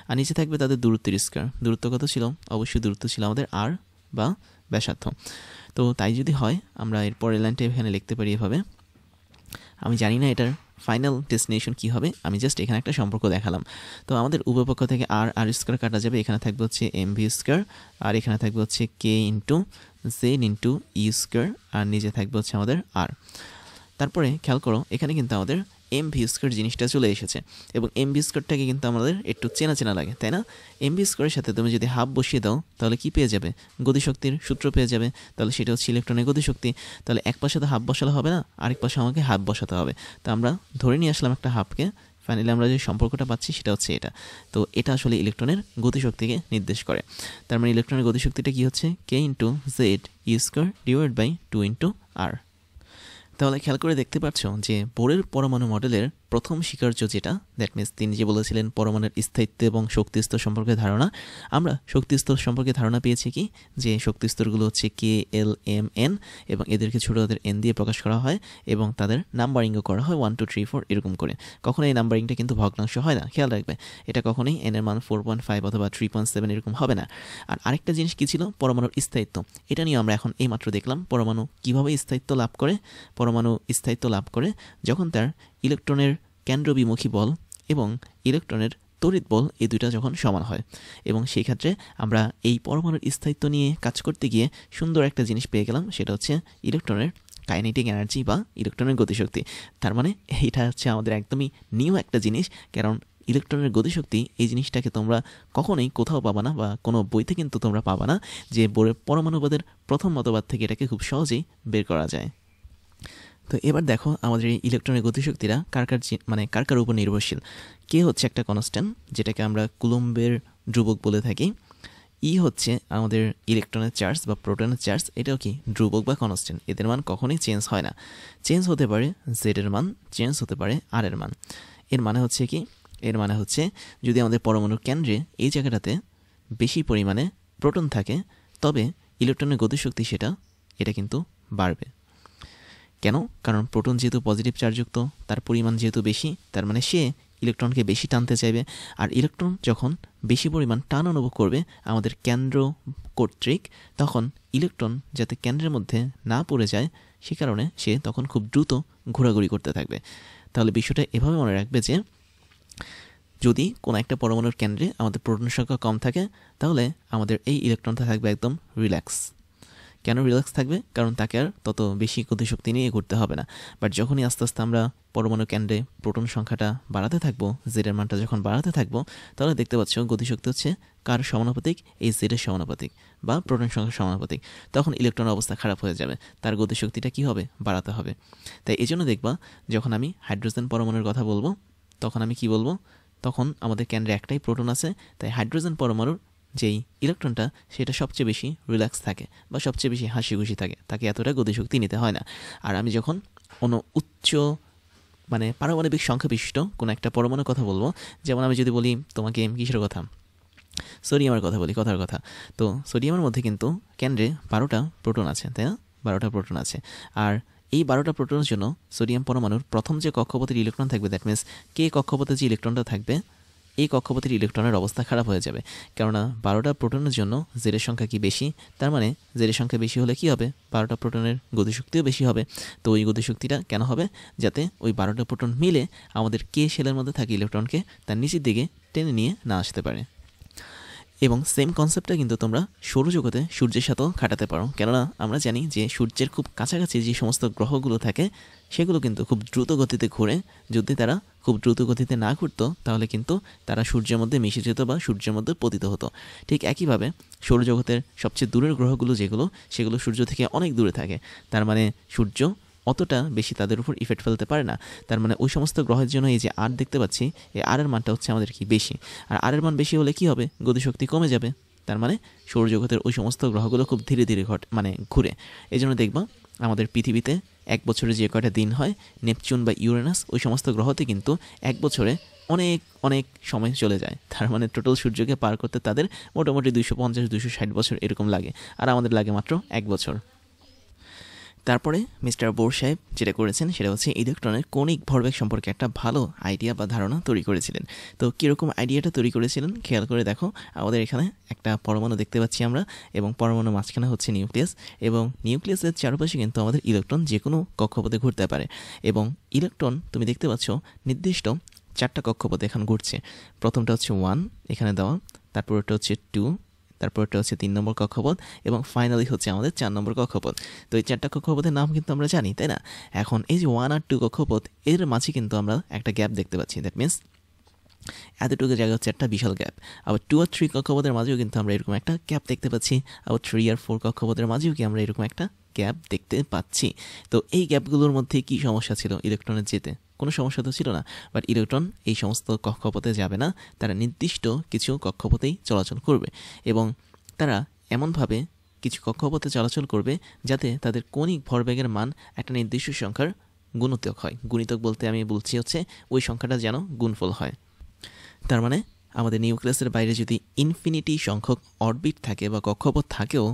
আর নিচে থাকবে তাদের দূরত্বের স্কয়ার। দূরত্ব কত ছিল? অবশ্যই দূরত্ব ছিল আমাদের আর বা ব্যাসার্ধ। তো তাই যদি হয় আমরা এর পরের লাইনটা এখানে লিখতে পারি এভাবে। আমি জানি না এটার ফাইনাল ডেস্টিনেশন কী হবে, আমি জাস্ট এখানে একটা সম্পর্ক দেখালাম। তো আমাদের উভয়পক্ষ থেকে আর আর স্কয়ার কাটা যাবে, এখানে থাকবে হচ্ছে mv স্কয়ার, আর এখানে থাকবে হচ্ছে কে ইন্টু জেড ইন্টু ই স্কয়ার, আর নিচে থাকবে হচ্ছে আমাদের আর। তারপরে খেয়াল করো, এখানে কিন্তু আমাদের mv স্কয়ার জিনিসটা চলে এসেছে, এবং mv স্কয়ারটাকে কিন্তু আমাদের একটু চেনা চেনা লাগে, তাই না? mv স্কয়ারের সাথে তুমি যদি হাফ বসিয়ে দাও তাহলে কি পেয়ে যাবে? গতিশক্তির সূত্র পেয়ে যাবে। তাহলে সেটা হচ্ছে ইলেকট্রনের গতিশক্তি। তাহলে এক পাশে তো হাফ বসালে হবে না, আরেক পাশে আমাকে হাফ বসাতে হবে। তো আমরা ধরে নিয়ে আসলাম একটা হাফকে, ফাইনালি আমরা যে সম্পর্কটা পাচ্ছি সেটা হচ্ছে এটা। তো এটা আসলে ইলেকট্রনের গতিশক্তিকে নির্দেশ করে। তার মানে ইলেকট্রনের গতিশক্তিটা কি হচ্ছে? K into Z E square divide by 2 into R. তাহলে খেয়াল করে দেখতে পাচ্ছ যে বোরের পরমাণু মডেলের প্রথম স্বীকার্য যেটা, দ্যাট মিনস তিনি যে বলেছিলেন পরমাণুর স্থায়িত্ব এবং শক্তিস্তর সম্পর্কে ধারণা, আমরা শক্তিস্তর সম্পর্কে ধারণা পেয়েছি কি যে শক্তিস্তরগুলো হচ্ছে কে এল এম এন, এবং এদেরকে ছোটো হাতের এন দিয়ে প্রকাশ করা হয়, এবং তাদের নাম্বারিংও করা হয় 1 2 3 4 এরকম করে। কখনো এই নাম্বারিংটা কিন্তু ভগ্নাংশ হয় না, খেয়াল রাখবে। এটা কখনোই এন এর মান 4.5 অথবা 3.7 এরকম হবে না। আর আরেকটা জিনিস কি ছিল? পরমাণুর স্থায়িত্ব। এটা নিয়ে আমরা এখন এইমাত্র দেখলাম পরমাণু কীভাবে স্থায়িত্ব লাভ করে। পরমাণু স্থায়িত্ব লাভ করে যখন তার ইলেকট্রনের কেন্দ্রবিমুখী বল এবং ইলেকট্রনের তড়িৎ বল এই দুইটা যখন সমান হয়। এবং সেই ক্ষেত্রে আমরা এই পরমাণুর স্থায়িত্ব নিয়ে কাজ করতে গিয়ে সুন্দর একটা জিনিস পেয়ে গেলাম, সেটা হচ্ছে ইলেকট্রনের কাইনেটিক এনার্জি বা ইলেকট্রনের গতিশক্তি। তার মানে এটা হচ্ছে আমাদের একদমই নিউ একটা জিনিস, কারণ ইলেকট্রনের গতিশক্তি এই জিনিসটাকে তোমরা কখনোই কোথাও পাবা না, বা কোনো বইতে কিন্তু তোমরা পাবা না যে বোরের পরমাণুবাদের প্রথম মতবাদ থেকে এটাকে খুব সহজেই বের করা যায়। তো এবার দেখো আমাদের এই ইলেকট্রনের গতিশক্তিরা কার কার উপর নির্ভরশীল। কে হচ্ছে একটা কনস্ট্যান্ট, যেটাকে আমরা কুলম্বের ধ্রুবক বলে থাকি। ই হচ্ছে আমাদের ইলেকট্রনের চার্জ বা প্রোটনের চার্জ, এটাও কি ধ্রুবক বা কনস্ট্যান্ট, এদের মান কখনোই চেঞ্জ হয় না। চেঞ্জ হতে পারে জেড এর মান, চেঞ্জ হতে পারে আর এর মান। এর মানে হচ্ছে কি, এর মানে হচ্ছে যদি আমাদের পরমাণুর কেন্দ্রে এই জায়গাটাতে বেশি পরিমাণে প্রোটন থাকে তবে ইলেকট্রনের গতিশক্তি এটা কিন্তু বাড়বে। কেন? কারণ প্রোটন যেহেতু পজিটিভ চার্জযুক্ত, তার পরিমাণ যেহেতু বেশি, তার মানে সে ইলেকট্রনকে বেশি টানতে চাইবে। আর ইলেকট্রন যখন বেশি পরিমাণ টান অনুভব করবে আমাদের কেন্দ্র কর্তৃক, তখন ইলেকট্রন যাতে কেন্দ্রের মধ্যে না পড়ে যায় সে কারণে সে তখন খুব দ্রুত ঘোরাঘুরি করতে থাকবে। তাহলে বিষয়টা এভাবে মনে রাখবে যে যদি কোনো একটা পরমাণুর কেন্দ্রে আমাদের প্রোটনের সংখ্যা কম থাকে তাহলে আমাদের এই ইলেকট্রনটা থাকবে একদম রিল্যাক্স। কেন রিল্যাক্স থাকবে? কারণ তাকে আর তত বেশি গতিশক্তি নিয়ে ঘুরতে হবে না। বাট যখনই আস্তে আস্তে আমরা পরমাণু কেন্দ্রে প্রোটন সংখ্যাটা বাড়াতে থাকবো, জেডের মানটা যখন বাড়াতে থাকবো, তাহলে দেখতে পাচ্ছ গতিশক্তি হচ্ছে কার সমানুপাতিক? এই জেডের সমানুপাতিক বা প্রোটন সংখ্যার সমানুপাতিক। তখন ইলেকট্রনের অবস্থা খারাপ হয়ে যাবে, তার গতিশক্তিটা কী হবে? বাড়াতে হবে। তাই এই জন্য দেখবা যখন আমি হাইড্রোজেন পরমাণুর কথা বলবো তখন আমি কি বলবো? তখন আমাদের কেন্দ্রে একটাই প্রোটন আছে, তাই হাইড্রোজেন পরমাণুর যেই ইলেকট্রনটা সেটা সবচেয়ে বেশি রিল্যাক্স থাকে বা সবচেয়ে বেশি হাসি খুশি থাকে, তাকে এতটা গতিশক্তি নিতে হয় না। আর আমি যখন কোনো উচ্চ পারমাণবিক সংখ্যা বিশিষ্ট কোনো একটা পরমাণুর কথা বলবো, যেমন আমি যদি বলি তোমাকে কিসের কথা, সোডিয়ামের কথা বলি, কথার কথা, তো সোডিয়ামের মধ্যে কিন্তু কেন্দ্রে 12টা প্রোটন আছে, তাই না? 12টা প্রোটন আছে। আর এই 12টা প্রোটনের জন্য সোডিয়াম পরমাণুর প্রথম যে কক্ষপথের ইলেকট্রন থাকবে, দ্যাট মিনস কে কক্ষপথে যে ইলেকট্রনটা থাকবে, এই কক্ষপথের ইলেকট্রনের অবস্থা খারাপ হয়ে যাবে। কেননা 12টা প্রোটনের জন্য জেডের সংখ্যা কি বেশি, তার মানে জেডের সংখ্যা বেশি হলে কি হবে? 12টা প্রোটনের গতিশক্তিও বেশি হবে। তো ওই গতিশক্তিটা কেন হবে? যাতে ওই 12টা প্রোটন মিলে আমাদের কে শেলের মধ্যে থাকা ইলেকট্রনকে তার নিচের দিকে টেনে নিয়ে না আসতে পারে। এবং সেম কনসেপ্টটা কিন্তু তোমরা সৌরজগতে সূর্যের সাথেও খাটাতে পারো। কেননা আমরা জানি যে সূর্যের খুব কাছাকাছি যে সমস্ত গ্রহগুলো থাকে সেগুলো কিন্তু খুব দ্রুত গতিতে ঘোরে। যদি তারা খুব দ্রুত গতিতে না ঘুরতো তাহলে কিন্তু তারা সূর্যের মধ্যে মিশে যেত বা সূর্যের মধ্যে পতিত হতো। ঠিক একইভাবে সৌরজগতের সবচেয়ে দূরের গ্রহগুলো যেগুলো, সেগুলো সূর্য থেকে অনেক দূরে থাকে। তার মানে সূর্য অতটা বেশি তাদের উপর ইফেক্ট ফেলতে পারে না। তার মানে ওই সমস্ত গ্রহের জন্য এই যে আর দেখতে পাচ্ছি, এই আর এর মানটা হচ্ছে আমাদের কি বেশি। আর আর এর মান বেশি হলে কি হবে? গতিশক্তি কমে যাবে। তার মানে সৌরজগতের ওই সমস্ত গ্রহগুলো খুব ধীরে ধীরে ঘুরে। এই জন্য দেখবা আমাদের পৃথিবীতে এক বছরে যে কয়টা দিন হয়, নেপচুন বা ইউরেনাস ওই সমস্ত গ্রহতে কিন্তু এক বছরে অনেক অনেক সময় চলে যায়। তার মানে টোটাল সূর্যকে পার করতে তাদের মোটামুটি 250-260 বছর এরকম লাগে, আর আমাদের লাগে মাত্র 1 বছর। তারপরে মিস্টার বোর সাহেব যেটা করেছেন সেটা হচ্ছে ইলেকট্রনের কৌণিক ভরবেগ সম্পর্কে একটা ভালো আইডিয়া বা ধারণা তৈরি করেছিলেন। তো কীরকম আইডিয়াটা তৈরি করেছিলেন খেয়াল করে দেখো। আমাদের এখানে একটা পরমাণু দেখতে পাচ্ছি আমরা, এবং পরমাণুর মাঝখানে হচ্ছে নিউক্লিয়াস, এবং নিউক্লিয়াসের চারপাশে কিন্তু আমাদের ইলেকট্রন যে কোনো কক্ষপথে ঘুরতে পারে। এবং ইলেকট্রন তুমি দেখতে পাচ্ছ নির্দিষ্ট 4টা কক্ষপথে এখন ঘুরছে। প্রথমটা হচ্ছে 1 এখানে দেওয়া, তারপরটা হচ্ছে 2, তারপরটা হচ্ছে 3 নম্বর কক্ষপথ, এবং ফাইনালি হচ্ছে আমাদের 4 নম্বর কক্ষপথ। তো এই 4টা কক্ষপথের নাম কিন্তু আমরা জানি, তাই না? এখন এই যে 1 আর 2 কক্ষপথ, এর মাঝে কিন্তু আমরা একটা গ্যাপ দেখতে পাচ্ছি। দ্যাট মিনস এতটুকু জায়গা হচ্ছে একটা বিশাল গ্যাপ। আবার 2 আর 3 কক্ষপথের মাঝেও কিন্তু আমরা এরকম একটা গ্যাপ দেখতে পাচ্ছি। আবার 3 আর 4 কক্ষপথের মাঝেও কি আমরা এরকম একটা গ্যাপ দেখতে পাচ্ছি। তো এই গ্যাপগুলোর মধ্যে কি সমস্যা ছিল ইলেকট্রনের যেতে? কোনো সমস্যা তো ছিল না। বাট ইলেকট্রন এই সমস্ত কক্ষপথে যাবে না, তারা নির্দিষ্ট কিছু কক্ষপথেই চলাচল করবে, এবং তারা এমনভাবে কিছু কক্ষপথে চলাচল করবে যাতে তাদের কৌণিক ভরবেগের মান একটা নির্দিষ্ট সংখ্যার গুণিতক হয়। গুণিতক বলতে আমি বলছি হচ্ছে ওই সংখ্যাটা যেন গুণফল হয়। তার মানে আমাদের নিউক্লিয়াসের বাইরে যদি ইনফিনিটি সংখ্যক অরবিট থাকে বা কক্ষপথ থাকেও,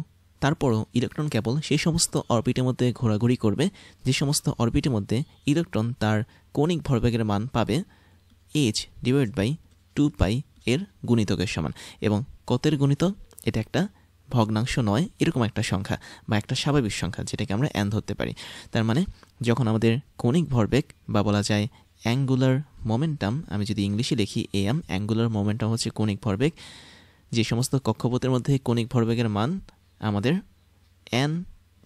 তারপরও ইলেকট্রন কেবল সেই সমস্ত অরবিটের মধ্যে ঘোরাঘুরি করবে যে সমস্ত অরবিটের মধ্যে ইলেকট্রন তার কৌণিক ভরবেগের মান পাবে h/2π এর গুণিতকের সমান। এবং কতের গুণিতক? এটা একটা ভগ্নাংশ নয়, এরকম একটা সংখ্যা বা একটা স্বাভাবিক সংখ্যা যেটাকে আমরা n ধরতে পারি। তার মানে যখন আমাদের কৌণিক ভরবেগ বা বলা যায় অ্যাঙ্গুলার মোমেন্টাম, আমি যদি ইংলিশে লিখি am, অ্যাঙ্গুলার মোমেন্টাম হচ্ছে কৌণিক ভরবেগ, যে সমস্ত কক্ষপথের মধ্যে কৌণিক ভরবেগের মান আমাদের n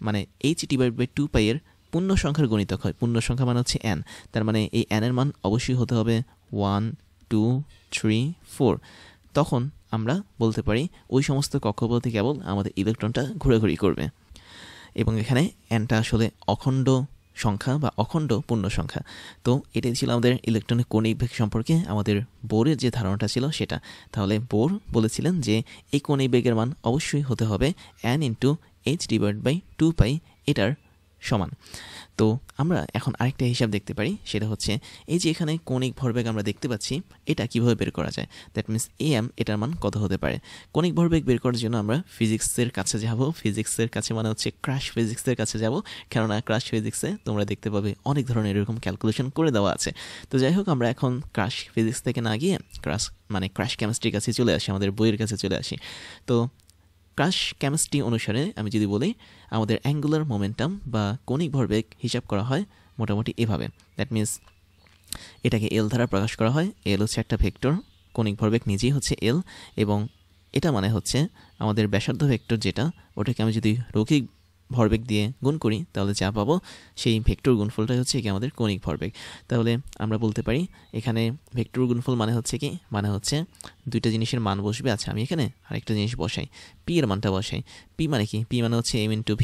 মানে h/2π এর পূর্ণ সংখ্যার গুণিতক হয়। পূর্ণ সংখ্যা মানে হচ্ছে n, তার মানে এই n এর মান অবশ্যই হতে হবে 1, 2 3 4 তখন আমরা বলতে পারি ওই সমস্ত কক্ষপথে কেবল আমাদের ইলেকট্রনটা ঘোরাঘুরি করবে। এবং এখানে nটা আসলে অখণ্ড সংখ্যা বা অখণ্ড পূর্ণ সংখ্যা। তো এটাই ছিল আমাদের ইলেকট্রনের কৌণিক বেগ সম্পর্কে আমাদের বোরের যে ধারণাটা ছিল সেটা। তাহলে বোর বলেছিলেন যে এই কৌণিক বেগের মান অবশ্যই হতে হবে n × h/2π এটার সমান। তো আমরা এখন আরেকটা হিসাব দেখতে পারি, সেটা হচ্ছে এই যে এখানে কৌণিক ভরবেগ আমরা দেখতে পাচ্ছি, এটা কিভাবে বের করা যায়। দ্যাট মিনস am এটার মান কত হতে পারে। কৌণিক ভরবেগ বের করার জন্য আমরা ফিজিক্সের কাছে যাব। ফিজিক্সের কাছে মানে হচ্ছে ক্রাশ ফিজিক্সের কাছে যাব, কেননা ক্রাশ ফিজিক্সে তোমরা দেখতে পাবে অনেক ধরনের এরকম ক্যালকুলেশন করে দেওয়া আছে। তো যাই হোক, আমরা এখন ক্রাশ ফিজিক্স থেকে না গিয়ে ক্রাশ কেমিস্ট্রির কাছে চলে আসি, আমাদের বইয়ের কাছে চলে আসি। তো ক্রাশ কেমিস্ট্রি অনুসারে আমি যদি বলি, আমাদের অ্যাঙ্গুলার মোমেন্টাম বা কৌণিক ভরবেগ হিসাব করা হয় মোটামুটি এভাবে। দ্যাট মিনস এটাকে এল দ্বারা প্রকাশ করা হয়। এল হচ্ছে একটা ভেক্টর, কৌণিক ভরবেগ নিজেই হচ্ছে এল, এবং এটা মানে হচ্ছে আমাদের ব্যাসার্ধ ভেক্টর যেটা, ওটাকে আমি যদি রৈখিক ভরবেগ দিয়ে গুণ করি তাহলে যা পাবো সেই ভেক্টর গুণফলটাই হচ্ছে কি আমাদের কৌণিক ভরবেগ। তাহলে আমরা বলতে পারি এখানে ভেক্টর গুণফল মানে হচ্ছে কি, মানে হচ্ছে দুইটা জিনিসের মান বসবে। আচ্ছা, আমি এখানে আরেকটা জিনিস বসাই, পি এর মানটা বসাই। পি মানে কি, পি মানে হচ্ছে m × v,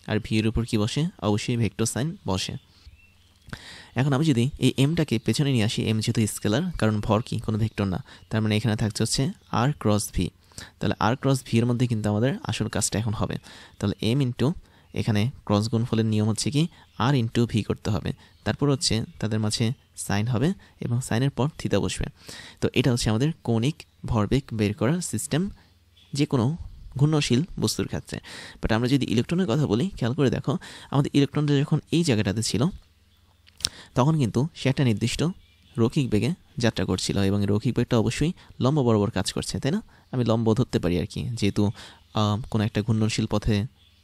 আর ভি এর উপর কি বসে, অবশ্যই ভেক্টর সাইন বসে। এখন আমি যদি এই এমটাকে পেছনে নিয়ে আসি, এম যেহেতু স্কেলার, কারণ ভর কি কোনো ভেক্টর না, তার মানে এখানে থাকছে হচ্ছে r × v। তাহলে r × v এর মধ্যে কিন্তু আমাদের আসল কাজটা এখন হবে। তাহলে m × এখানে ক্রস গুণফলের নিয়ম হচ্ছে কি r × v করতে হবে, তারপর হচ্ছে তাদের মাঝে সাইন হবে এবং সাইনের পর থিতা বসবে। তো এটা হচ্ছে আমাদের কৌণিক ভরবেগ বের করার সিস্টেম যে কোনো ঘূর্ণশীল বস্তুর ক্ষেত্রে। বাট আমরা যদি ইলেকট্রনের কথা বলি, খেয়াল করে দেখো, আমাদের ইলেকট্রনটা যখন এই জায়গাটাতে ছিল তখন কিন্তু সে একটা নির্দিষ্ট রৈখিক বেগে যাত্রা করছিল, এবং রৈখিক বেগটা অবশ্যই লম্ব বরাবর কাজ করছে, তাই না? আমি লম্ব ধরতে পারি আর কি, যেহেতু কোনো একটা ঘূর্ণনশীল পথে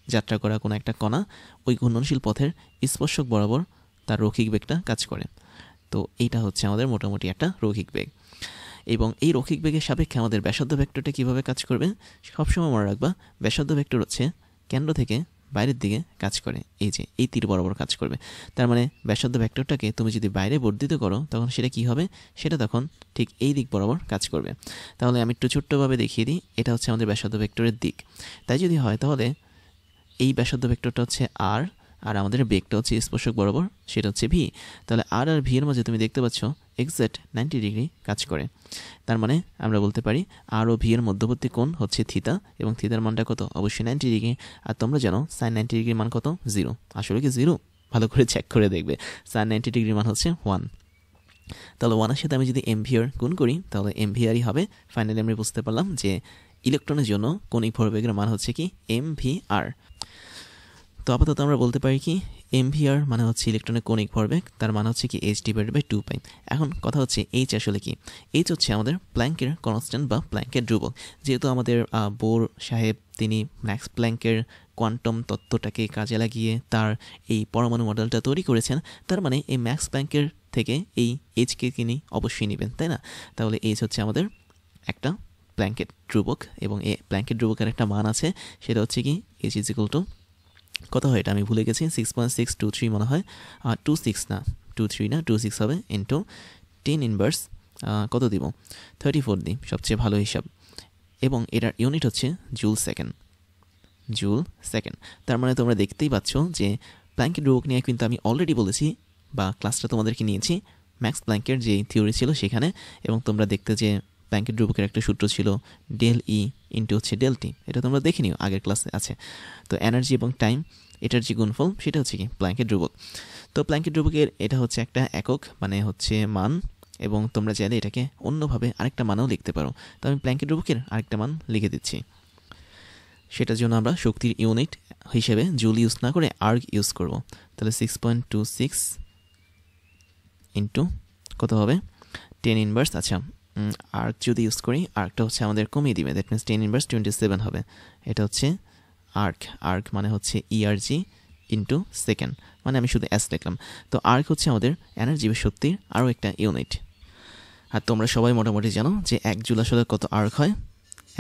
যাত্রা করা কোনো একটা কণা ওই ঘূর্ণনশীল পথের স্পর্শক বরাবর তার রৈখিক বেগটা কাজ করে। তো এইটা হচ্ছে আমাদের মোটামুটি একটা রৈখিক বেগ। এবং এই রৈখিক বেগের সাপেক্ষে আমাদের ব্যাসার্ধ ভেক্টরটা কীভাবে কাজ করবে সবসময় মনে রাখবা, ব্যাসার্ধ ভেক্টর হচ্ছে কেন্দ্র থেকে বাইরের দিকে কাজ করে, এই যে এই তীর বরাবর কাজ করবে। তার মানে ব্যাসার্ধ ভেক্টরটাকে তুমি যদি বাইরে বর্ধিত করো তখন সেটা কি হবে, সেটা তখন ঠিক এই দিক বরাবর কাজ করবে। তাহলে আমি একটু ছোট্টভাবে দেখিয়ে দিই, এটা হচ্ছে আমাদের ব্যাসার্ধ ভেক্টরের দিক। তাই যদি হয় তাহলে এই ব্যাসার্ধ ভেক্টরটা হচ্ছে আর, আর আমাদের বেগটা হচ্ছে স্পর্শক বরাবর, সেটা হচ্ছে ভি। তাহলে আর আর ভি এর মাঝে তুমি দেখতে পাচ্ছ এক্স্যাক্ট 90 ডিগ্রি কাজ করে। তার মানে আমরা বলতে পারি আর ও ভি এর মধ্যবর্তী কোণ হচ্ছে থিতা, এবং থিতার মানটা কত, অবশ্যই 90 ডিগ্রি। আর তোমরা জানো সাইন 90 ডিগ্রির মান কত, 0। আসলে কি 0? ভালো করে চেক করে দেখবে, সাইন 90 ডিগ্রির মান হচ্ছে 1। তাহলে 1 এর সাথে আমি যদি এমভিআর গুণ করি তাহলে এমভিআরই হবে। ফাইনালি আমরা বুঝতে পারলাম যে ইলেকট্রনের জন্য কৌণিক ভরবেগের মান হচ্ছে কি এমভিআর। তো আপাতত আমরা বলতে পারি কি এমভিআর মানে হচ্ছে ইলেকট্রনের কৌণিক ভরবেগ, তার মানে হচ্ছে কি h/2π। এখন কথা হচ্ছে এইচ আসলে কি, এইচ হচ্ছে আমাদের প্ল্যাঙ্কের কনস্ট্যান্ট বা প্ল্যাঙ্কের ধ্রুবক। যেহেতু আমাদের বোর সাহেব তিনি ম্যাক্স প্ল্যাঙ্কের কোয়ান্টাম তত্ত্বটাকে কাজে লাগিয়ে তার এই পরমাণু মডেলটা তৈরি করেছেন, তার মানে এই ম্যাক্স প্ল্যাঙ্কের থেকে এই এইচকে তিনি অবশ্যই নেবেন, তাই না? তাহলে এইচ হচ্ছে আমাদের একটা প্ল্যাঙ্কের ধ্রুবক, এবং এই প্ল্যাঙ্কের ধ্রুবকের একটা মান আছে, সেটা হচ্ছে কি h = কত হয় এটা আমি ভুলে গেছি, 6.623 মনে হয়, 26 না 23 না 26 হবে, ইন্টু 10 ইনভার্স কত দিব, 34 দিই, সবচেয়ে ভালো হিসাব। এবং এটার ইউনিট হচ্ছে জুল সেকেন্ড। তার মানে তোমরা দেখতেই পাচ্ছ যে প্ল্যাঙ্কের ধ্রুবক নিয়ে কিন্তু আমি অলরেডি বলেছি, বা ক্লাসটা তোমাদেরকে নিয়েছি ম্যাক্স প্ল্যাঙ্কের যে থিওরি ছিল সেখানে, এবং তোমরা দেখতে যে প্ল্যাঙ্কের ধ্রুবকের একটা সূত্র ছিল del E ইন্টু হচ্ছে del T, এটা তোমরা দেখে নিও, আগের ক্লাসে আছে। তো এনার্জি এবং টাইম এটার যে গুণফল সেটা হচ্ছে কি প্ল্যাঙ্কের ধ্রুবক। তো প্ল্যাঙ্কের ধ্রুবকের এটা হচ্ছে একটা একক, মানে হচ্ছে মান, এবং তোমরা চাইলে এটাকে অন্যভাবে আরেকটা মানও লিখতে পারো। তো আমি প্ল্যাঙ্কের ধ্রুবকের আরেকটা মান লিখে দিচ্ছি। সেটার জন্য আমরা শক্তির ইউনিট হিসেবে জুল ইউজ না করে আর্গ ইউজ করব। তাহলে 6.26 ইন্টু কত হবে 10 ইনভার্স। আচ্ছা, আর্ক যদি ইউজ করি আর্কটা হচ্ছে আমাদের কমিয়ে দিবে, দ্যাট মিনস 10 ইনভার্স 27 হবে। এটা হচ্ছে আর্ক মানে হচ্ছে ইআরজি ইন্টু সেকেন্ড, মানে আমি শুধু এস লিখলাম। তো আর্ক হচ্ছে আমাদের এনার্জি বা শক্তির আরও একটা ইউনিট। আর তোমরা সবাই মোটামুটি জানো যে 1 জুল আসলে কত আর্ক হয়।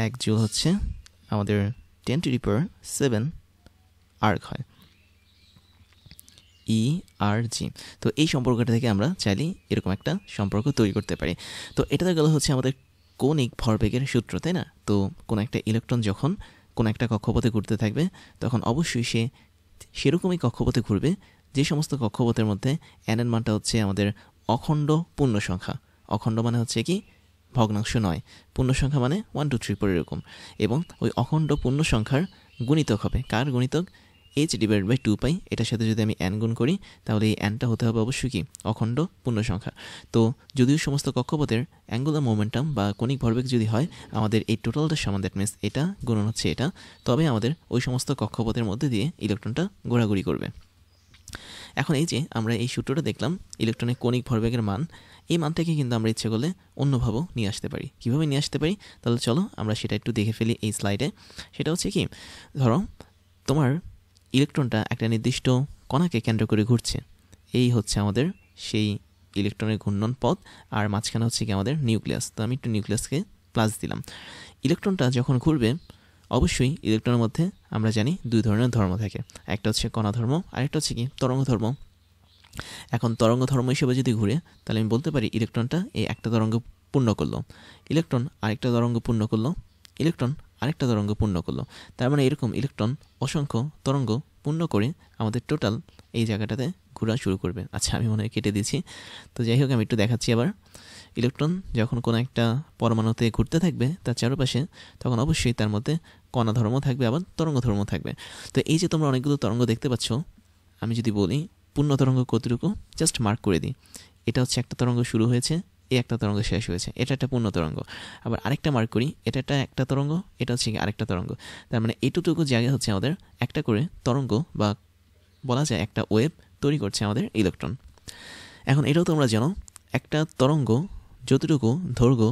1 জুল হচ্ছে আমাদের 10⁻⁷ আর্ক হয়। ERG। তো এই সম্পর্কটা থেকে আমরা চাইলে এরকম একটা সম্পর্ক তৈরি করতে পারি। তো এটাতে গেল হচ্ছে আমাদের কৌণিক ভরবেগের সূত্র, তাই না? তো কোনো একটা ইলেকট্রন যখন কোনো একটা কক্ষপথে ঘুরতে থাকবে তখন অবশ্যই সে সেরকমই কক্ষপথে ঘুরবে যে সমস্ত কক্ষপথের মধ্যে n এর মানটা হচ্ছে আমাদের অখণ্ড পূর্ণ সংখ্যা। অখণ্ড মানে হচ্ছে কি ভগ্নাংশ নয়, পূর্ণ সংখ্যা মানে 1 2 3 4 এরকম। এবং ওই অখণ্ড পূর্ণ সংখ্যার গুণিতক হবে কার গুণিতক? h/2π। এটার সাথে যদি আমি n গুণ করি তাহলে এই nটা হতে হবে অবশ্যই কি অখণ্ড পূর্ণ সংখ্যা। তো যদিও সমস্ত কক্ষপথের অ্যাঙ্গুলার মোমেন্টাম বা কণিক ভরবেগ যদি হয় আমাদের এই টোটালটার সমান, দ্যাট মিনস এটা গুণন হচ্ছে এটা, তবে আমাদের ওই সমস্ত কক্ষপথের মধ্যে দিয়ে ইলেকট্রনটা ঘোরাঘুরি করবে। এখন এই যে আমরা এই সূত্রটা দেখলাম ইলেকট্রনের কণিক ভরবেগের মান, এই মানটাকে কিন্তু আমরা ইচ্ছে করলে অন্যভাবেও নিয়ে আসতে পারি। কীভাবে নিয়ে আসতে পারি তাহলে চলো আমরা সেটা একটু দেখে ফেলি এই স্লাইডে। সেটা হচ্ছে কি, ধরো তোমার ইলেকট্রনটা একটা নির্দিষ্ট কণাকে কেন্দ্র করে ঘুরছে, এই হচ্ছে আমাদের সেই ইলেকট্রনের ঘূর্ণন পথ, আর মাঝখানে হচ্ছে কি আমাদের নিউক্লিয়াস। তো আমি একটু নিউক্লিয়াসকে প্লাস দিলাম। ইলেকট্রনটা যখন ঘুরবে অবশ্যই ইলেকট্রনের মধ্যে আমরা জানি দুই ধরনের ধর্ম থাকে, একটা হচ্ছে কণা ধর্ম, আরেকটা হচ্ছে কি তরঙ্গ ধর্ম। এখন তরঙ্গ ধর্ম হিসেবে যদি ঘুরে তাহলে আমি বলতে পারি ইলেকট্রনটা এই একটা তরঙ্গ পূর্ণ করলো, ইলেকট্রন আরেকটা তরঙ্গ পূর্ণ করলো, ইলেকট্রন আরেকটা তরঙ্গ পূর্ণ করলো। তার মানে এরকম ইলেকট্রন অসংখ্য তরঙ্গ পূর্ণ করে আমাদের টোটাল এই জায়গাটাতে ঘোরা শুরু করবে। আচ্ছা আমি মনে হয় কেটে দিয়েছি, তো যাই হোক আমি একটু দেখাচ্ছি আবার। ইলেকট্রন যখন কোনো একটা পরমাণুতে ঘুরতে থাকবে তার চারপাশে, তখন অবশ্যই তার মধ্যে কণা ধর্ম থাকবে আবার তরঙ্গ ধর্ম থাকবে। তো এই যে তোমরা অনেকগুলো তরঙ্গ দেখতে পাচ্ছ, আমি যদি বলি পূর্ণ তরঙ্গ কতটুকু জাস্ট মার্ক করে দিই, এটা হচ্ছে একটা তরঙ্গ শুরু হয়েছে, এই একটা তরঙ্গ শেষ হয়েছে, এটা একটা পূর্ণ তরঙ্গ। আবার আরেকটা মার্ক করি, এটা একটা তরঙ্গ, এটা হচ্ছে আরেকটা তরঙ্গ। তার মানে এইটুকু জায়গা হচ্ছে আমাদের একটা করে তরঙ্গ বা বলা যায় একটা ওয়েভ তৈরি করছে আমাদের ইলেকট্রন। এখন এটাও তোমরা জানো একটা তরঙ্গ যতটুকু দৈর্ঘ্য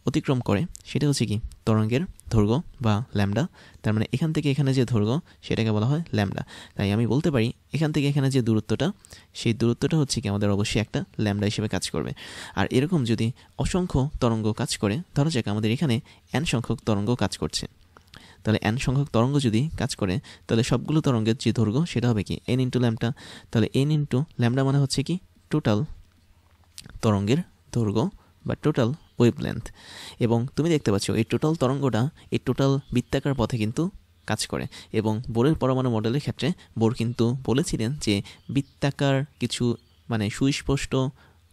অতিক্রম করে সেটা হচ্ছে কি তরঙ্গের দৈর্ঘ্য বা ল্যামডা। তার মানে এখান থেকে এখানে যে দৈর্ঘ্য সেটাকে বলা হয় ল্যামডা। তাই আমি বলতে পারি এখান থেকে এখানে যে দূরত্বটা, সেই দূরত্বটা হচ্ছে কি আমাদের অবশ্যই একটা ল্যামডা হিসেবে কাজ করবে। আর এরকম যদি অসংখ্য তরঙ্গ কাজ করে, ধরো যাক আমাদের এখানে n সংখ্যক তরঙ্গ কাজ করছে, তাহলে n সংখ্যক তরঙ্গ যদি কাজ করে তাহলে সবগুলো তরঙ্গের যে দৈর্ঘ্য সেটা হবে কি n ইন্টু ল্যামডা। তাহলে n ইন্টু ল্যামডা মানে হচ্ছে কি টোটাল তরঙ্গের দৈর্ঘ্য বা টোটাল ওয়েভলেন্থ। এবং তুমি দেখতে পাচ্ছ এই টোটাল তরঙ্গটা এই টোটাল বৃত্তাকার পথে কিন্তু কাজ করে। এবং বোরের পরমাণু মডেলের ক্ষেত্রে বোর কিন্তু বলেছিলেন যে বৃত্তাকার কিছু মানে সুস্পষ্ট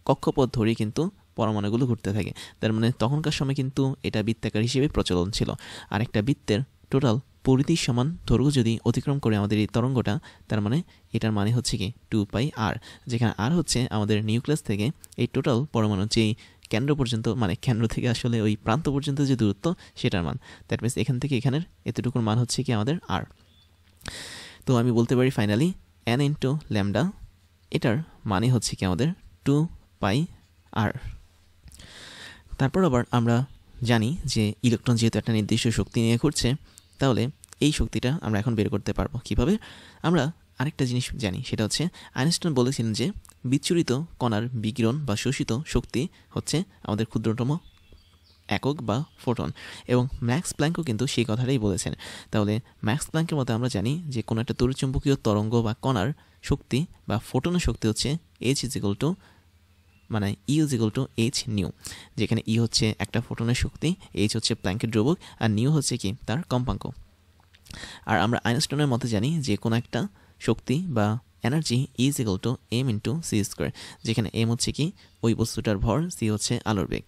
কক্ষপথ ধরেই কিন্তু পরমাণুগুলো ঘুরতে থাকে। তার মানে তখনকার সময় কিন্তু এটা বৃত্তাকার হিসেবে প্রচলন ছিল। আর একটা বৃত্তের টোটাল পরিধির সমান দৈর্ঘ্য যদি অতিক্রম করে আমাদের এই তরঙ্গটা, তার মানে এটার মানে হচ্ছে কি 2πr, যেখানে আর হচ্ছে আমাদের নিউক্লিয়াস থেকে এই টোটাল পরমাণু যেই কেন্দ্র পর্যন্ত, মানে কেন্দ্র থেকে আসলে ওই প্রান্ত পর্যন্ত যে দূরত্ব সেটার মান। দ্যাট মিনস এখান থেকে এখানের এতটুকুর মান হচ্ছে কি আমাদের আর। তো আমি বলতে পারি ফাইনালি n ইন্টু ল্যামডা এটার মানে হচ্ছে কি আমাদের 2πr। তারপর আবার আমরা জানি যে ইলেকট্রন যেহেতু একটা নির্দিষ্ট শক্তি নিয়ে ঘুরছে, তাহলে এই শক্তিটা আমরা এখন বের করতে পারবো কিভাবে। আমরা আরেকটা জিনিস জানি, সেটা হচ্ছে আইনস্টাইন বলেছিলেন যে বিচ্ছুরিত কণার বিকিরণ বা শোষিত শক্তি হচ্ছে আমাদের ক্ষুদ্রতম একক বা ফোটন। এবং ম্যাক্স প্ল্যাঙ্কও কিন্তু সেই কথাটাই বলেছেন। তাহলে ম্যাক্স প্ল্যাঙ্কের মতে আমরা জানি যে কোনো একটা তড়িৎচুম্বকীয় তরঙ্গ বা কণার শক্তি বা ফোটনের শক্তি হচ্ছে মানে E=h নিউ, যেখানে E হচ্ছে একটা ফোটনের শক্তি, H হচ্ছে প্ল্যাঙ্কের দ্রবক, আর নিউ হচ্ছে কি তার কম্পাঙ্ক। আর আমরা আইনস্টাইনের মতে জানি যে কোনো একটা শক্তি বা এনার্জি E=m/c², যেখানে m হচ্ছে কি ওই বস্তুটার ভর, c হচ্ছে আলোর বেগ।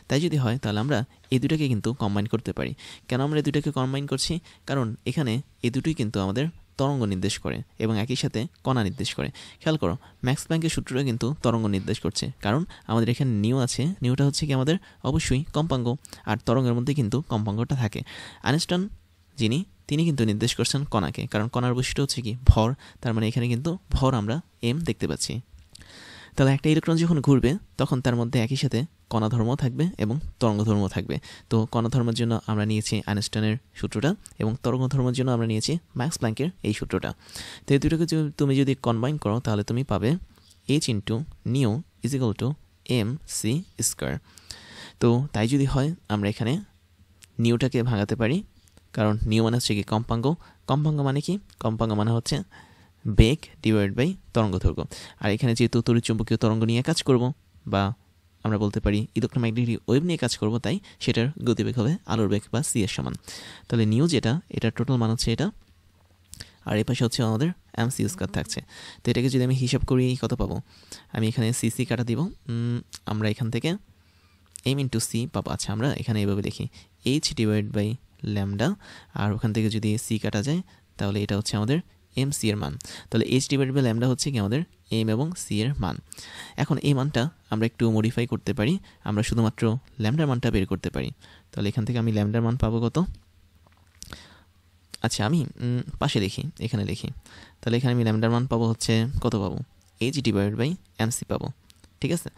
তাই যদি হয় তাহলে আমরা এই দুটাকে কিন্তু কম্বাইন করতে পারি। কেন আমরা এই দুটাকে কম্বাইন করছি? কারণ এখানে এই দুটোই কিন্তু আমাদের তরঙ্গ নির্দেশ করে এবং একই সাথে কণা নির্দেশ করে। খেয়াল করো ম্যাক্স প্ল্যাঙ্কের সূত্রটা কিন্তু তরঙ্গ নির্দেশ করছে, কারণ আমাদের এখানে নিউ আছে, নিউটা হচ্ছে কি আমাদের অবশ্যই কম্পাঙ্ক, আর তরঙ্গের মধ্যে কিন্তু কম্পাঙ্কটা থাকে। আইনস্টাইন তিনি কিন্তু নির্দেশ করছেন কণাকে, কারণ কণার বৈশিষ্ট্য হচ্ছে কি ভর, তার মানে এখানে কিন্তু ভর আমরা m দেখতে পাচ্ছি। তাহলে একটা ইলেকট্রন যখন ঘুরবে তখন তার মধ্যে একই সাথে কণা ধর্ম থাকবে এবং তরঙ্গ ধর্ম থাকবে। তো কণা ধর্মের জন্য আমরা নিয়েছি আইনস্টাইনের সূত্রটা এবং তরঙ্গ ধর্মের জন্য আমরা নিয়েছি ম্যাক্স প্ল্যাঙ্কের এই সূত্রটা। তো এই দুটোকে তুমি যদি কম্বাইন করো তাহলে তুমি পাবে h/μ=mc²। তো তাই যদি হয় আমরা এখানে নিউটাকে ভাঙাতে পারি, কারণ নিউ মানে হচ্ছে কি কম্পাঙ্ক। কম্পাঙ্ক মানে কি? কম্পাঙ্ক মানে হচ্ছে বেগ ডিভাইড বাই তরঙ্গদৈর্ঘ্য। আর এখানে যেহেতু তড়িৎচুম্বকীয় তরঙ্গ নিয়ে কাজ করব, বা আমরা বলতে পারি ইলেকট্রোম্যাগনেটিক ওয়েভ নিয়ে কাজ করব, তাই সেটার গতিবেগ হবে আলোর বেগ বা সি এর সমান। তাহলে নিউ যেটা, এটার টোটাল মান হচ্ছে এটা, আর এই পাশে হচ্ছে আমাদের এমসিউ স্কয়ার থাকছে। তো এটাকে যদি আমি হিসাব করি কত পাবো, আমি এখানে সিসি কাটা দিব, আমরা এখান থেকে এম ইন্টু সি পাবো। আচ্ছা, আমরা এখানে এইভাবে লিখি এইচ ডিভাইড বাই ল্যামডা, আর ওখান থেকে যদি সি কাটা যায় তাহলে এটা হচ্ছে আমাদের এম সি এর মান। তাহলে এইচ ডিভাইড বাই ল্যামডা হচ্ছে কি আমাদের এম এবং সি এর মান। এখন এই মানটা আমরা একটু মডিফাই করতে পারি, আমরা শুধুমাত্র ল্যামডার মানটা বের করতে পারি। তাহলে এখান থেকে আমি ল্যামডার মান পাবো কত, আচ্ছা আমি পাশে লিখি, এখানে লিখি। তাহলে এখানে আমি ল্যামডার মান পাবো হচ্ছে কত পাবো, এইচ ডিভাইড বাই এমসি পাবো, ঠিক আছে।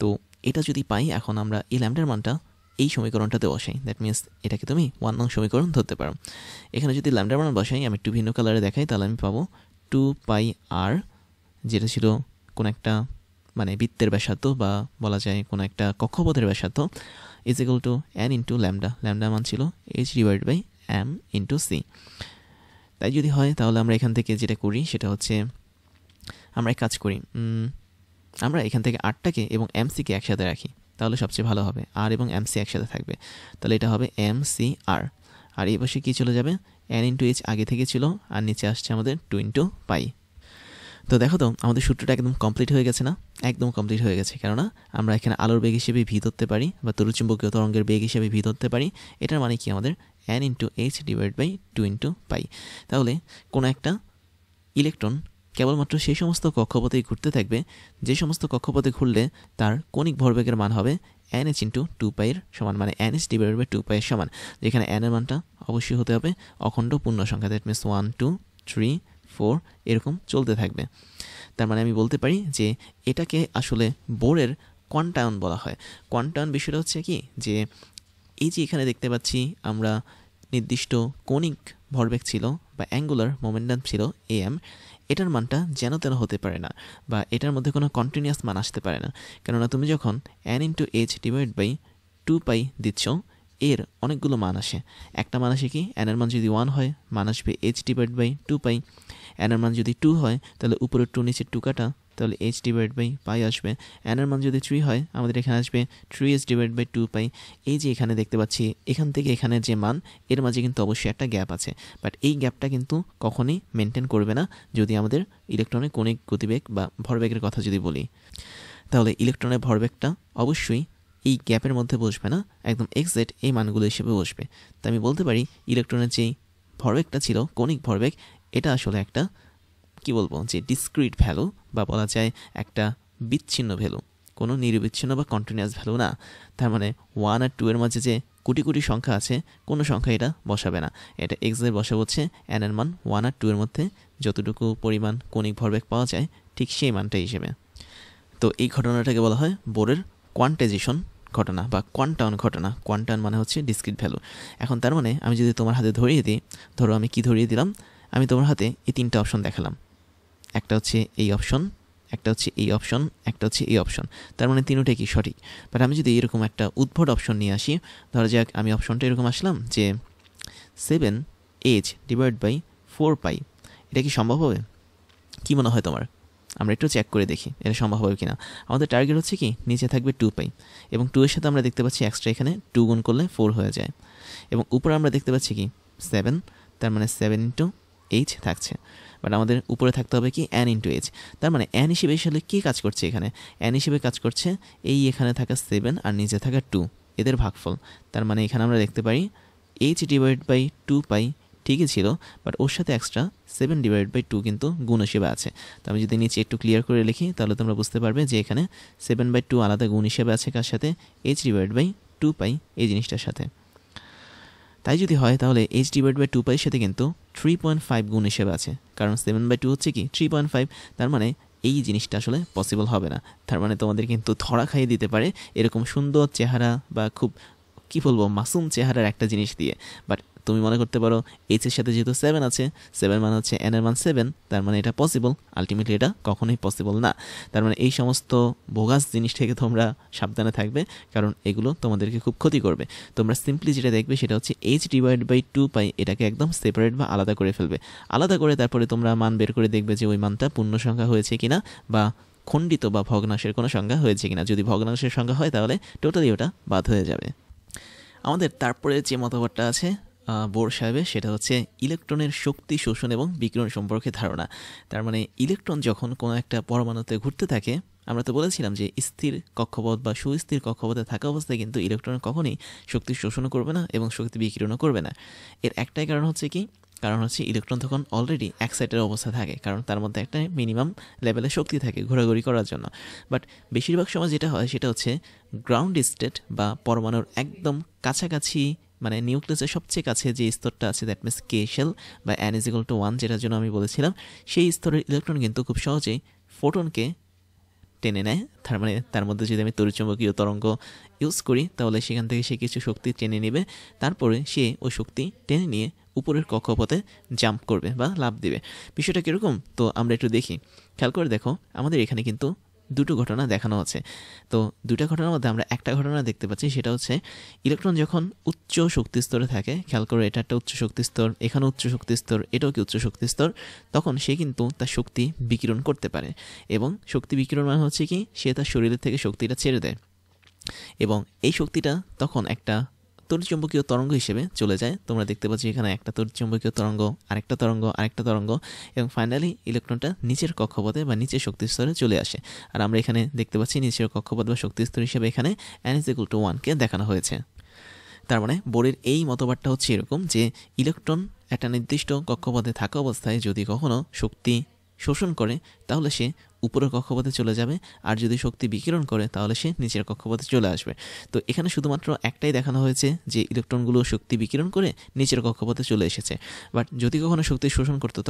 তো এটা যদি পাই, এখন আমরা এই ল্যামডার মানটা এই সমীকরণটাতে বসাই, দ্যাট মিনস এটাকে তুমি 1 নং সমীকরণ ধরতে পারো। এখানে যদি ল্যামডার মান বসাই, আমি একটু ভিন্ন কালারে দেখাই, তাহলে আমি পাবো 2πr, যেটা ছিল কোনো একটা মানে বৃত্তের ব্যাসার্ধ বা বলা যায় কোনো একটা কক্ষপথের ব্যাসার্ধ, is equal to n into lambda. Lambda মান ছিল h divide by m into c. তাই যদি হয় তাহলে আমরা এখান থেকে যেটা করি সেটা হচ্ছে আমরা এক কাজ করি, আমরা এখান থেকে আরটাকে এবং এমসিকে একসাথে রাখি, তাহলে সবচেয়ে ভালো হবে। আর এবং এমসি একসাথে থাকবে, তাহলে এটা হবে এম সি আর। আর এই পাশে কী চলে যাবে, এন ইন্টু এইচ আগে থেকে ছিল, আর নিচে আসছে আমাদের 2 ইন্টু পাই। তো দেখো তো আমাদের সূত্রটা একদম কমপ্লিট হয়ে গেছে না, একদম কমপ্লিট হয়ে গেছে। কেননা আমরা এখানে আলোর বেগ হিসেবে ভি ধরতে পারি, বা তড়িৎচুম্বকীয় তরঙ্গের বেগ হিসেবে ভি ধরতে পারি। এটার মানে কি আমাদের n into h divide by 2 into pi. তাহলে কোনো একটা ইলেকট্রন কেবলমাত্র সেই সমস্ত কক্ষপথেই ঘুরতে থাকবে যে সমস্ত কক্ষপথে ঘুরলে তার কণিক ভরবেগের মান হবে এন এইচ ইন্টু 2 পাইয়ের সমান, মানে এন এইচ ডিভাইড বাই 2 পাইয়ের সমান। যেখানে এন এর মানটা অবশ্যই হতে হবে অখণ্ড পূর্ণ সংখ্যা, দ্যাট মিনস 1 2 3 4 এরকম চলতে থাকবে। তার মানে আমি বলতে পারি যে এটাকে আসলে বোরের কোয়ান্টায়ন বলা হয়। কোয়ান্টায়ন বিষয়টা হচ্ছে কি, যে এই যে এখানে দেখতে পাচ্ছি আমরা নির্দিষ্ট কণিক ভরবেগ ছিল বা অ্যাঙ্গুলার মোমেন্টাম ছিল এম, এটার মানটা যেন তেন হতে পারে না, বা এটার মধ্যে কোনো কন্টিনিউয়াস মান আসতে পারে না। কেননা তুমি যখন n into h divide by 2 pi দিচ্ছ, এর অনেকগুলো মান আসে। একটা মান আসে কি, এন এর মান যদি 1 হয় মান আসবে h divide by 2 pi, n এর মান যদি 2 হয় তাহলে উপরের 2 নিচে 2 কাটা, তাহলে এইচ ডিভাইড বাই পাই আসবে। এন এর মান যদি 3 হয় আমাদের এখানে আসবে 3h ডিভাইড বাই 2 পাই। এই যে এখানে দেখতে পাচ্ছি এখান থেকে এখানের যে মান, এর মাঝে কিন্তু অবশ্যই একটা গ্যাপ আছে, বাট এই গ্যাপটা কিন্তু কখনোই মেনটেন করবে না যদি আমাদের ইলেকট্রনের কণিক গতিবেগ বা ভরবেগের কথা যদি বলি। তাহলে ইলেকট্রনের ভরবেগটা অবশ্যই এই গ্যাপের মধ্যে বসবে না, একদম এক্সাক্ট এই মানগুলো হিসেবে বসবে। তো আমি বলতে পারি ইলেকট্রনের যেই ভরবেগটা ছিল কণিক ভরবেগ, এটা আসলে একটা কি বলবো যে ডিসক্রিট ভ্যালু, বা বলা যায় একটা বিচ্ছিন্ন ভ্যালু, কোনো নিরবিচ্ছিন্ন বা কন্টিনিউয়াস ভ্যালু না। তার মানে 1 আর 2 এর মাঝে যে কোটি কোটি সংখ্যা আছে, কোনো সংখ্যা এটা বসাবে না, এটা এক্সের বসাবো হচ্ছে এন এর মান 1 আর 2 এর মধ্যে যতটুকু পরিমাণ কণিক ভরবেগ পাওয়া যায় ঠিক সেই মানটা হিসেবে। তো এই ঘটনাটাকে বলা হয় বোরের কোয়ান্টাইজেশন ঘটনা বা কোয়ান্টায়ন ঘটনা। কোয়ান্টায়ন মানে হচ্ছে ডিসক্রিট ভ্যালু। এখন তার মানে আমি যদি তোমার হাতে ধরিয়ে দিই, ধরো আমি কি ধরিয়ে দিলাম, আমি তোমার হাতে এই 3টা অপশন দেখালাম, একটা হচ্ছে এই অপশন, একটা হচ্ছে এই অপশন, একটা হচ্ছে এই অপশন। তার মানে তিনটাই কি সঠিক। বাট আমি যদি এরকম একটা উদ্ভট অপশন নিয়ে আসি, ধরা যাক আমি অপশনটা এরকম আসলাম যে 7h ডিভাইড বাই 4 পাই, এটা কি সম্ভব হবে? কি মনে হয় তোমার? আমরা একটু চেক করে দেখি এটা সম্ভব হবে কিনা। আমাদের টার্গেট হচ্ছে কি, নিচে থাকবে 2 পাই, এবং 2 এর সাথে আমরা দেখতে পাচ্ছি এক্সট্রা এখানে 2 গুণ করলে 4 হয়ে যায়, এবং উপরে আমরা দেখতে পাচ্ছি কি 7, তার মানে 7 ইন্টু এইচ থাকছে। বাট আমাদের উপরে থাকতে হবে কি n ইন্টু এইচ। তার মানে n হিসেবে আসলে কী কাজ করছে এখানে, n হিসেবে কাজ করছে এই এখানে থাকা 7 আর নিচে থাকা 2 এদের ভাগফল। তার মানে এখানে আমরা দেখতে পারি এইচ ডিভাইড বাই 2 পাই ঠিকই ছিল, বাট ওর সাথে এক্সট্রা 7 ডিভাইড বাই 2 কিন্তু গুণ হিসেবে আছে। তো আমি যদি নিচে একটু ক্লিয়ার করে লিখি তাহলে তোমরা বুঝতে পারবে যে এখানে 7/2 আলাদা গুণ হিসেবে আছে কার সাথে, এইচ ডিভাইড বাই 2 পাই এই জিনিসটার সাথে। তাই যদি হয় তাহলে এইচ ডিভাইড বাই 2 পাইয়ের সাথে কিন্তু 3.5 গুণ হিসেবে আছে, কারণ 7/2 হচ্ছে কি 3.5। তার মানে এই জিনিসটা আসলে পসিবল হবে না। তার মানে তোমাদের কিন্তু ধরা খাইয়ে দিতে পারে এরকম সুন্দর চেহারা বা খুব কি বলবো মাসুম চেহারার একটা জিনিস দিয়ে, বাট তুমি মনে করতে পারো এইচ এর সাথে যেহেতু 7 আছে, 7 মানে হচ্ছে n এর মান 7, তার মানে এটা পসিবল। আলটিমেটলি এটা কখনোই পসিবল না। তার মানে এই সমস্ত বোগাস জিনিস থেকে তোমরা সাবধানে থাকবে, কারণ এগুলো তোমাদেরকে খুব ক্ষতি করবে। তোমরা সিম্পলি যেটা দেখবে সেটা হচ্ছে h/2π, এটাকে একদম সেপারেট বা আলাদা করে ফেলবে। আলাদা করে তারপরে তোমরা মান বের করে দেখবে যে ওই মানটা পূর্ণ সংখ্যা হয়েছে কিনা বা খণ্ডিত বা ভগ্নাংশের কোনো সংখ্যা হয়েছে কিনা। যদি ভগ্নাংশের সংখ্যা হয় তাহলে টোটালি ওটা বাদ হয়ে যাবে। আমাদের তারপরে যে মতবাদটা আছে বোর সাহেবের, সেটা হচ্ছে ইলেকট্রনের শক্তি শোষণ এবং বিকিরণ সম্পর্কে ধারণা। তার মানে ইলেকট্রন যখন কোনো একটা পরমাণুতে ঘুরতে থাকে, আমরা তো বলেছিলাম যে স্থির কক্ষপথ বা সুস্থির কক্ষপথে থাকা অবস্থায় কিন্তু ইলেকট্রন কখনোই শক্তি শোষণও করবে না এবং শক্তি বিকিরণও করবে না। এর একটাই কারণ হচ্ছে কি, কারণ হচ্ছে ইলেকট্রন তখন অলরেডি এক্সাইটেড অবস্থা থাকে, কারণ তার মধ্যে একটা মিনিমাম লেভেলে শক্তি থাকে ঘোরাঘুরি করার জন্য। বাট বেশিরভাগ সময় যেটা হয় সেটা হচ্ছে গ্রাউন্ড স্টেট বা পরমাণুর একদম কাছাকাছি, মানে নিউক্লিয়াসের সবচেয়ে কাছে যে স্তরটা আছে, দ্যাট মিনস কে শেল বা n=1, যেটার জন্য আমি বলেছিলাম, সেই স্তরের ইলেকট্রন কিন্তু খুব সহজেই ফোটনকে টেনে নেয়। তার মানে তার মধ্যে যদি আমি তড়িৎচুম্বকীয় তরঙ্গ ইউজ করি তাহলে সেখান থেকে সে কিছু শক্তি টেনে নেবে, তারপরে সে ওই শক্তি টেনে নিয়ে উপরের কক্ষপথে জাম্প করবে বা লাফ দিবে। বিষয়টা কীরকম তো আমরা একটু দেখি। খেয়াল করে দেখো, আমাদের এখানে কিন্তু দুটো ঘটনা দেখানো আছে। তো দুটা ঘটনার মধ্যে আমরা একটা ঘটনা দেখতে পাচ্ছি, সেটা হচ্ছে ইলেকট্রন যখন উচ্চ শক্তি স্তরে থাকে, খেয়াল করে এটা একটা উচ্চ শক্তি স্তর, এখানে উচ্চ শক্তি স্তর, এটাও কি উচ্চ শক্তি স্তর, তখন সে কিন্তু তার শক্তি বিকিরণ করতে পারে। এবং শক্তি বিকিরণ মানে হচ্ছে কি, সে তার শরীরের থেকে শক্তিটা ছেড়ে দেয় এবং এই শক্তিটা তখন একটা তড়িৎচুম্বকীয় তরঙ্গ হিসেবে চলে যায়। তোমরা দেখতে পাচ্ছ এখানে একটা তড়িৎচুম্বকীয় তরঙ্গ, আরেকটা তরঙ্গ, আরেকটা তরঙ্গ, এবং ফাইনালি ইলেকট্রনটা নিচের কক্ষপথে বা নিচের শক্তি স্তরে চলে আসে। আর আমরা এখানে দেখতে পাচ্ছি নিচের কক্ষপথ বা শক্তি স্তর হিসেবে এখানে n=1 দেখানো হয়েছে। তার মানে বোরের এই মতবাদটা হচ্ছে এরকম যে ইলেকট্রন একটা নির্দিষ্ট কক্ষপথে থাকা অবস্থায় যদি কখনো শক্তি শোষণ করে তাহলে সে উপরের কক্ষপথে চলে যাবে, আর যদি শক্তি বিকিরণ করে তাহলে সে নিচের কক্ষপথে চলে আসবে। তো এখানে শুধুমাত্র একটাই দেখানো হয়েছে যে ইলেকট্রনগুলো শক্তি বিকিরণ করে নিচের কক্ষপথে চলে এসেছে। বাট যদি কখনো শক্তি শোষণ করতো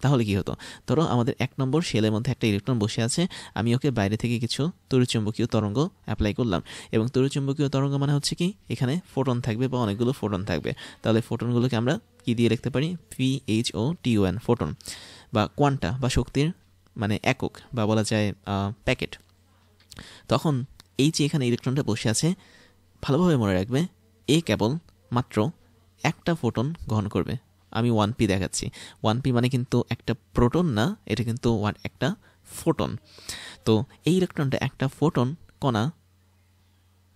তাহলে কি হতো, ধরো আমাদের 1 নম্বর শেলের মধ্যে একটা ইলেকট্রন বসে আছে, আমি ওকে বাইরে থেকে কিছু তড়িৎচুম্বকীয় তরঙ্গ অ্যাপ্লাই করলাম, এবং তড়িৎচুম্বকীয় তরঙ্গ মানে হচ্ছে কি, এখানে ফোটন থাকবে বা অনেকগুলো ফোটন থাকবে। তাহলে ফোটনগুলোকে আমরা কি দিয়ে লিখতে পারি, PHOTON, ফোটন বা কোয়ান্টা বা শক্তির মানে একক বা বলা যায় প্যাকেট। তখন এই যে এখানে ইলেকট্রনটা বসে আছে, ভালোভাবে মনে রাখবে, এ কেবল মাত্র একটা ফোটন গ্রহণ করবে। আমি 1p দেখাচ্ছি, 1p মানে কিন্তু একটা প্রোটন না, এটা কিন্তু একটা ফোটন। তো এই ইলেকট্রনটা একটা ফোটন কণা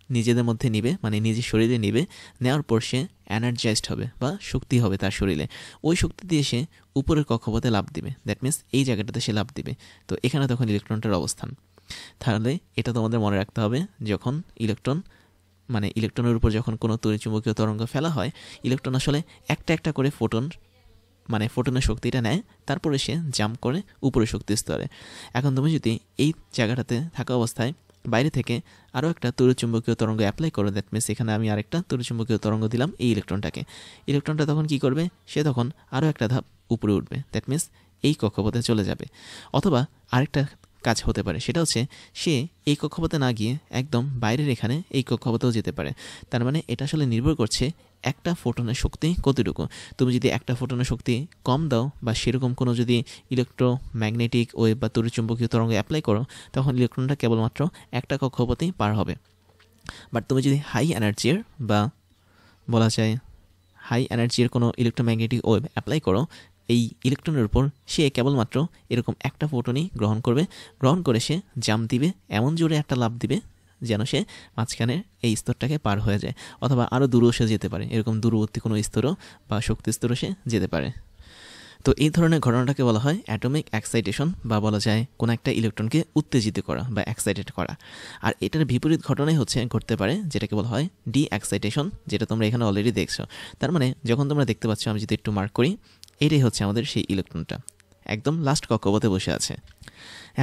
নিজেদের মধ্যে নিবে, মানে নিজের শরীরে নিবে, নেওয়ার পর সে এনার্জাইজড হবে বা শক্তি হবে তার শরীরে। ওই শক্তি দিয়ে সে উপরের কক্ষপথে লাফ দিবে, দ্যাট মিনস এই জায়গাটাতে সে লাফ দিবে। তো এখানে তখন ইলেকট্রনটার অবস্থান। তাহলে এটা তোমাদের মনে রাখতে হবে, যখন ইলেকট্রনের উপর যখন কোনো তড়িৎচুম্বকীয় তরঙ্গ ফেলা হয়, ইলেকট্রন আসলে একটা একটা করে ফোটনের শক্তিটা নেয়, তারপরে সে জাম্প করে উপরের শক্তি স্তরে। এখন তুমি যদি এই জায়গাটাতে থাকা অবস্থায় বাইরে থেকে আরও একটা তড়িৎচুম্বকীয় তরঙ্গ অ্যাপ্লাই করো, দ্যাট মিনস এখানে আমি আরেকটা তড়িৎচুম্বকীয় তরঙ্গ দিলাম এই ইলেকট্রনটা তখন কি করবে, সে তখন আরও একটা ধাপ উপরে উঠবে, দ্যাট মিনস এই কক্ষপথে চলে যাবে। অথবা আরেকটা কাজ হতে পারে, সেটা হচ্ছে সে এই কক্ষপথে না গিয়ে একদম বাইরের এখানে এই কক্ষপথেও যেতে পারে। তার মানে এটা আসলে নির্ভর করছে একটা ফোটনের শক্তি কতটুকু। তুমি যদি একটা ফোটনের শক্তি কম দাও বা সেরকম কোনো যদি ইলেকট্রোম্যাগনেটিক ওয়েভ বা তড়িৎচুম্বকীয় তরঙ্গ অ্যাপ্লাই করো, তখন ইলেকট্রনটা কেবলমাত্র একটা কক্ষপথেই পার হবে। বাট তুমি যদি হাই এনার্জির বা বলা যায় হাই এনার্জির কোনো ইলেকট্রোম্যাগনেটিক ওয়েভ অ্যাপ্লাই করো এই ইলেকট্রনের উপর, সে কেবলমাত্র এরকম একটা ফোটনই গ্রহণ করে সে জাম্প দিবে, এমন জোরে একটা লাফ দিবে যেন সে মাঝখানে এই স্তরটাকে পার হয়ে যায়, অথবা আরও দূরেও সে যেতে পারে, এরকম দূরবর্তী কোনো স্তরও বা শক্তি স্তরও সে যেতে পারে। তো এই ধরনের ঘটনাটাকে বলা হয় অ্যাটমিক এক্সাইটেশন, বা বলা যায় কোনো একটা ইলেকট্রনকে উত্তেজিত করা বা এক্সাইটেড করা। আর এটার বিপরীত ঘটনাই ঘটতে পারে যেটাকে বলা হয় ডি এক্সাইটেশন, যেটা তোমরা এখানে অলরেডি দেখছো। তার মানে যখন তোমরা দেখতে পাচ্ছ, আমি যদি একটু মার্ক করি, এটাই হচ্ছে আমাদের সেই ইলেকট্রনটা, একদম লাস্ট কক্ষপথে বসে আছে।